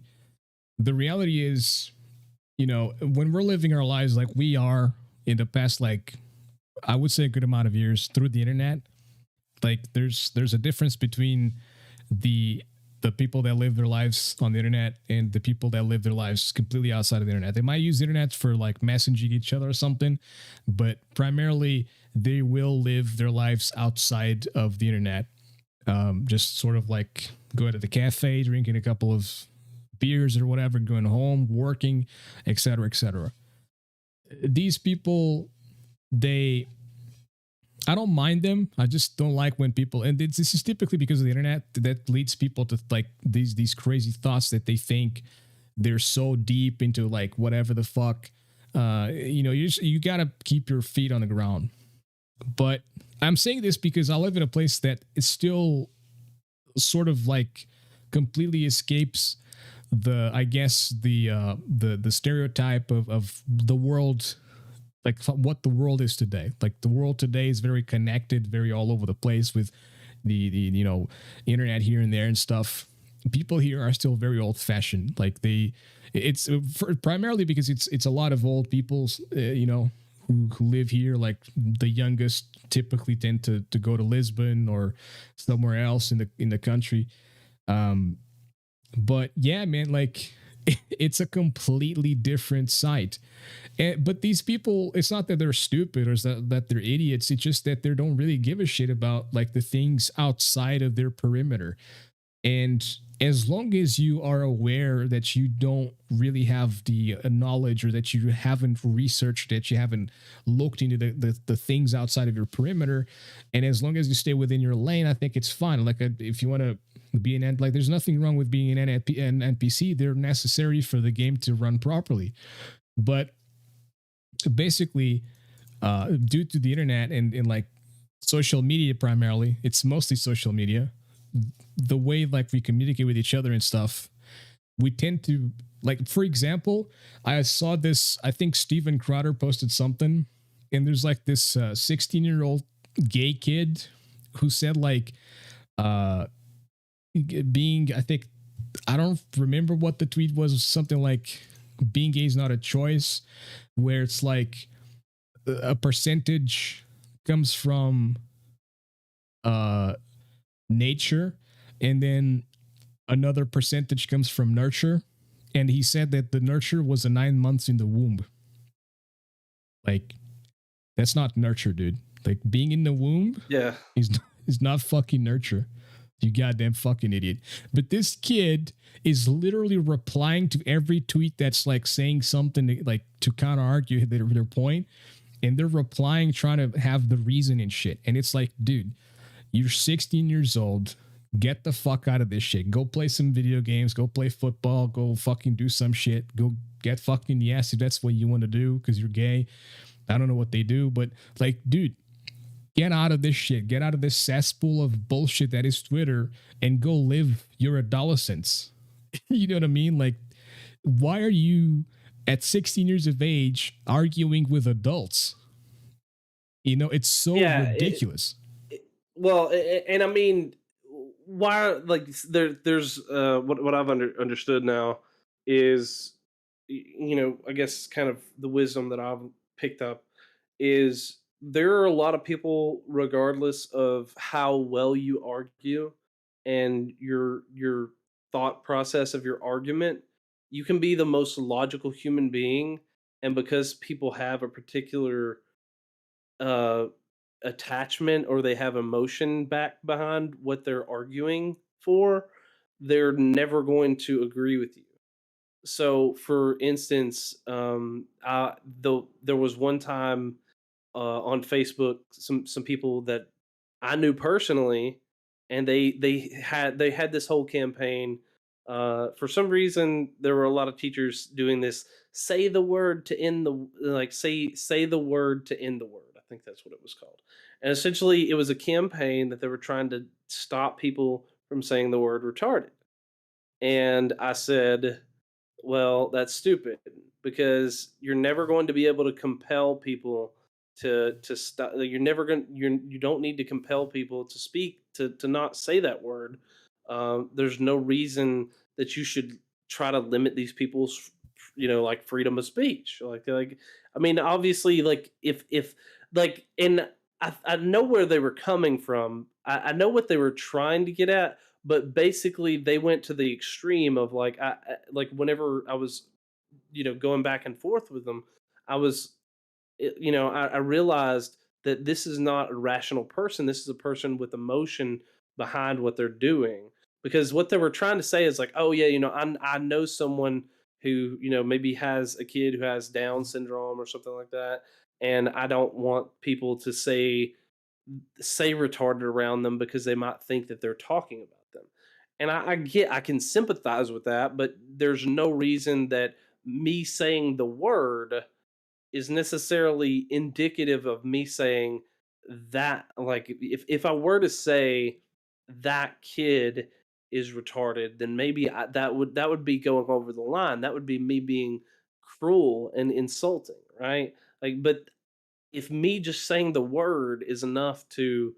the reality is, when we're living our lives like we are in the past, like I would say a good amount of years through the internet, Like there's a difference between the the people that live their lives on the internet and the people that live their lives completely outside of the internet. They might use the internet for like messaging each other or something, but primarily they will live their lives outside of the internet. Just sort of like going to the cafe, drinking a couple of beers or whatever, going home, working, etc., etc. These people, they I don't mind them. I just don't like when people, and this is typically because of the internet that leads people to like these crazy thoughts that they think they're so deep into like whatever the fuck. You gotta keep your feet on the ground. But I'm saying this because I live in a place that is still sort of like completely escapes I guess the stereotype of the world, like what the world is today. Like the world today is very connected, very all over the place with the internet here and there and stuff. People here are still very old fashioned. Like primarily because it's a lot of old people's who live here. Like the youngest typically tend to go to Lisbon or somewhere else in the country. But yeah, man, like it's a completely different site. But these people, it's not that they're stupid or that they're idiots. It's just that they don't really give a shit about like the things outside of their perimeter. And as long as you are aware that you don't really have the knowledge, or that you haven't researched, that you haven't looked into the things outside of your perimeter, and as long as you stay within your lane, I think it's fine. Like if you want to be like there's nothing wrong with being an NPC. They're necessary for the game to run properly. But basically, due to the internet and like social media primarily, it's mostly social media, the way like we communicate with each other and stuff, we tend to, like, for example, I saw this, I think Steven Crowder posted something, and there's like this 16-year-old gay kid who said like being, I think, I don't remember what the tweet was, something like being gay is not a choice, where it's like a percentage comes from nature, and then another percentage comes from nurture. And he said that the nurture was 9 months in the womb. Like, that's not nurture, dude. Like, being in the womb is not fucking nurture. You goddamn fucking idiot. But this kid is literally replying to every tweet that's like saying something like to counter argue their point. And they're replying, trying to have the reason and shit. And it's like, dude, you're 16 years old. Get the fuck out of this shit. Go play some video games. Go play football. Go fucking do some shit. Go get fucking yes if that's what you want to do because you're gay. I don't know what they do, but like, dude, get out of this shit. Get out of this cesspool of bullshit that is Twitter and go live your adolescence. You know what I mean? Like, why are you at 16 years of age arguing with adults? You know, it's so ridiculous. And I mean, why? Like, there's what I've understood now is, I guess kind of the wisdom that I've picked up is there are a lot of people, regardless of how well you argue and your thought process of your argument, you can be the most logical human being, and because people have a particular uh attachment, or they have emotion back behind what they're arguing for, they're never going to agree with you. So, for instance, there was one time on Facebook, some people that I knew personally, and they had this whole campaign. For some reason, there were a lot of teachers doing this. Say the word to end the like say the word to end the word. I think that's what it was called. And essentially, it was a campaign that they were trying to stop people from saying the word retarded. And I said, well, that's stupid, because you're never going to be able to compel people to stop. You're never going. You don't need to compel people to speak to not say that word. There's no reason that you should try to limit these people's like freedom of speech. Like I mean, obviously, like if like and I know where they were coming from. I know what they were trying to get at, but basically they went to the extreme of like like whenever I was going back and forth with them, I was I realized that this is not a rational person. This is a person with emotion behind what they're doing. Because what they were trying to say is like, oh yeah, I know someone who maybe has a kid who has Down syndrome or something like that, and I don't want people to say retarded around them because they might think that they're talking about them. And I can sympathize with that, but there's no reason that me saying the word is necessarily indicative of me saying that. Like if I were to say that kid is retarded, then maybe that would be going over the line. That would be me being cruel and insulting, right? Like, but if me just saying the word is enough to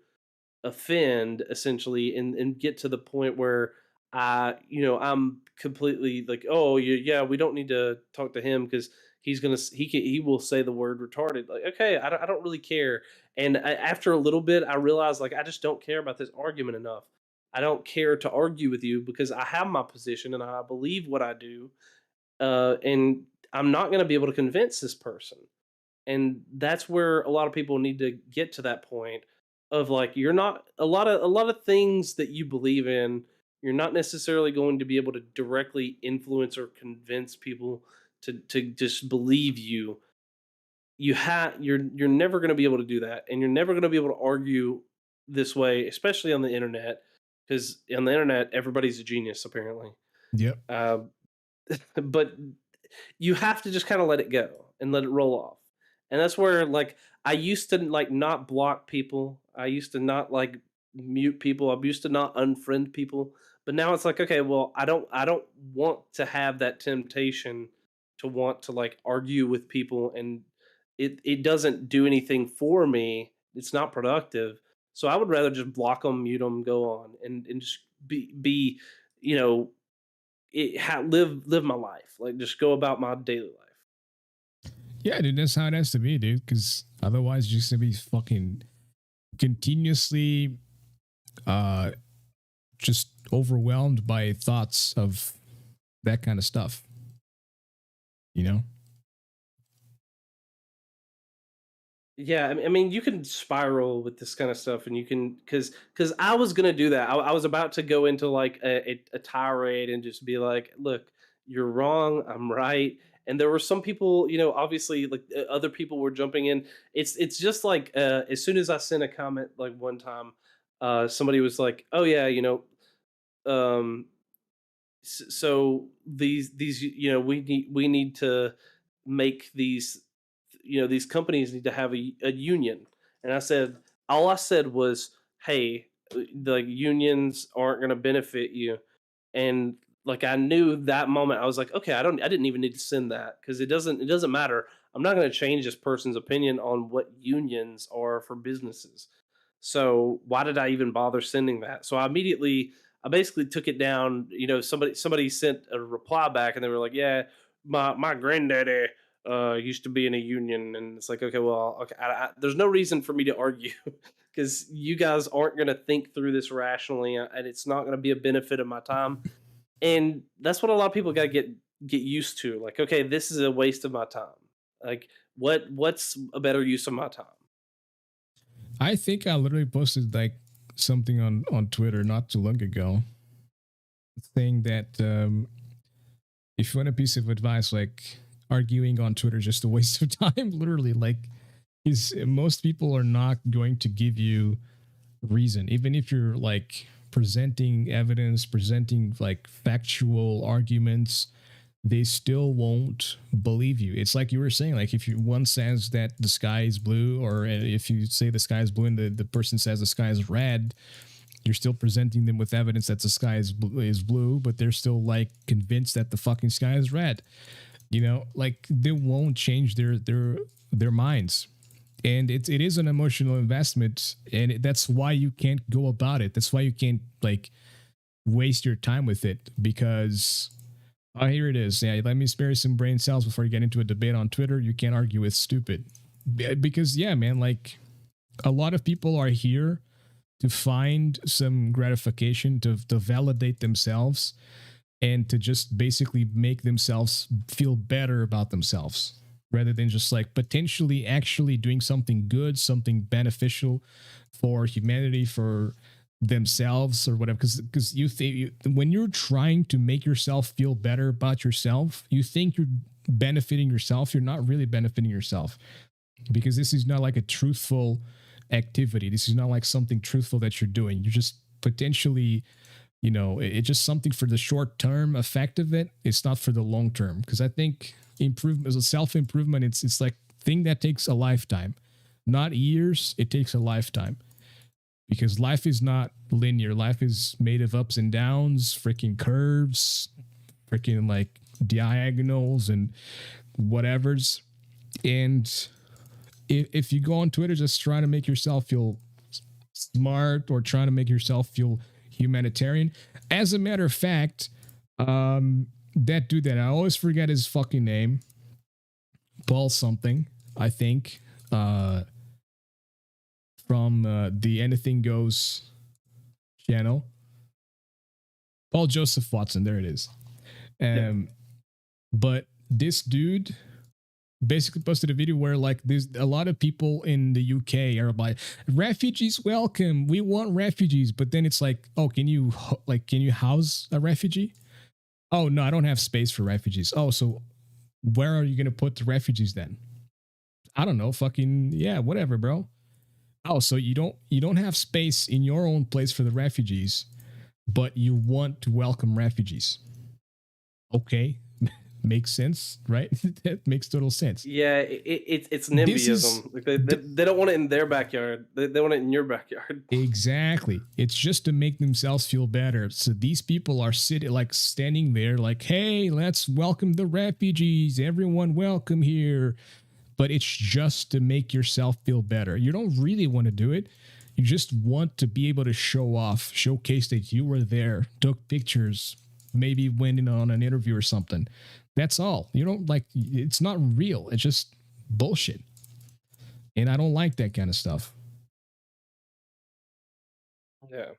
offend essentially and get to the point where I'm completely like, oh yeah, we don't need to talk to him because he will say the word retarded. Like, okay, I don't really care. And after a little bit I realized like I just don't care about this argument enough. I don't care to argue with you because I have my position and I believe what I do, and I'm not going to be able to convince this person. And that's where a lot of people need to get to that point of like, you're not a lot of things that you believe in, you're not necessarily going to be able to directly influence or convince people to just believe you. You're never going to be able to do that, and you're never going to be able to argue this way, especially on the internet, because on the internet everybody's a genius apparently. Yep. um, but you have to just kind of let it go and let it roll off. And that's where like I used to like not block people. I used to not like mute people. I used to not unfriend people. But now it's like, okay, well, I don't want to have that temptation to want to like argue with people, and it doesn't do anything for me. It's not productive. So I would rather just block them, mute them, go on, and just be you know live my life, like just go about my daily life. Yeah, dude, that's how it has to be, dude. Because otherwise, you're just gonna be fucking continuously, uh, just overwhelmed by thoughts of that kind of stuff. You know? Yeah, I mean, you can spiral with this kind of stuff, and you can because I was gonna do that. I was about to go into like a tirade and just be like, "Look, you're wrong. I'm right." And there were some people, obviously, like other people were jumping in. It's just like as soon as I sent a comment, like one time, somebody was like, "Oh yeah, um, so these we need to make these companies need to have a union." And all I said was, hey, the unions aren't going to benefit you. And like I knew that moment, I was like, okay, I didn't even need to send that because it doesn't matter. I'm not going to change this person's opinion on what unions are for businesses. So why did I even bother sending that? So I basically took it down. Somebody sent a reply back and they were like, yeah, my granddaddy used to be in a union. And it's like, okay, well, okay, there's no reason for me to argue because you guys aren't going to think through this rationally, and it's not going to be a benefit of my time. And that's what a lot of people got to get used to. Like, okay, this is a waste of my time. Like, what's a better use of my time? I think I literally posted like something on Twitter not too long ago, saying that if you want a piece of advice, like arguing on Twitter is just a waste of time. Literally, like, is most people are not going to give you reason, even if you're like presenting evidence, presenting like factual arguments. They still won't believe you. It's like you were saying, like if you one says that the sky is blue, or if you say the sky is blue and the person says the sky is red, you're still presenting them with evidence that the sky is blue, but they're still like convinced that the fucking sky is red. Like they won't change their minds. And it is an emotional investment, and that's why you can't go about it. That's why you can't like waste your time with it, because oh, here it is. Yeah, let me spare you some brain cells before you get into a debate on Twitter. You can't argue with stupid. Because, yeah, man, like, A lot of people are here to find some gratification, to validate themselves, and to just basically make themselves feel better about themselves, rather than just like potentially actually doing something good, something beneficial for humanity, for themselves or whatever. Because you think when you're trying to make yourself feel better about yourself, you think you're benefiting yourself. You're not really benefiting yourself, because this is not like a truthful activity. This is not like something truthful that you're doing. You're just potentially, it's just something for the short term effect of it. It's not for the long term. Because I think improvement, as a self improvement, it's like thing that takes a lifetime, not years. It takes a lifetime, because life is not linear. Life is made of ups and downs, freaking curves, freaking like diagonals and whatevers. And if you go on Twitter just trying to make yourself feel smart or trying to make yourself feel humanitarian, as a matter of fact, that dude that I always forget his fucking name, Paul something, I think, from the Anything Goes channel, Paul Joseph Watson, there it is. But this dude basically posted a video where like there's a lot of people in the UK are like, refugees welcome, we want refugees, but then it's like, oh, can you house a refugee? Oh no, I don't have space for refugees. Oh, so where are you gonna put the refugees then? I don't know, fucking yeah, whatever, bro. Oh, so you don't have space in your own place for the refugees, but you want to welcome refugees. Okay. Makes sense, right? That makes total sense. Yeah, it's NIMBYism. Like they don't want it in their backyard. They want it in your backyard. Exactly. It's just to make themselves feel better. So these people are standing there like, hey, let's welcome the refugees. Everyone welcome here. But it's just to make yourself feel better. You don't really want to do it. You just want to be able to showcase that you were there, took pictures, maybe went in on an interview or something. That's all. You don't it's not real. It's just bullshit. And I don't like that kind of stuff. Yeah.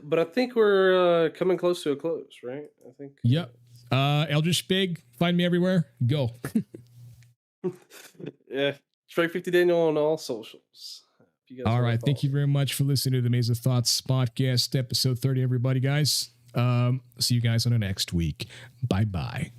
But I think we're coming close to a close, right? I think. Yep. EldritchsPIG, find me everywhere. Go. Yeah. Trey50Daniel on all socials. All right. Thank you very much for listening to the Maze of Thoughts podcast, episode 30, everybody, guys. See you guys on the next week. Bye-bye.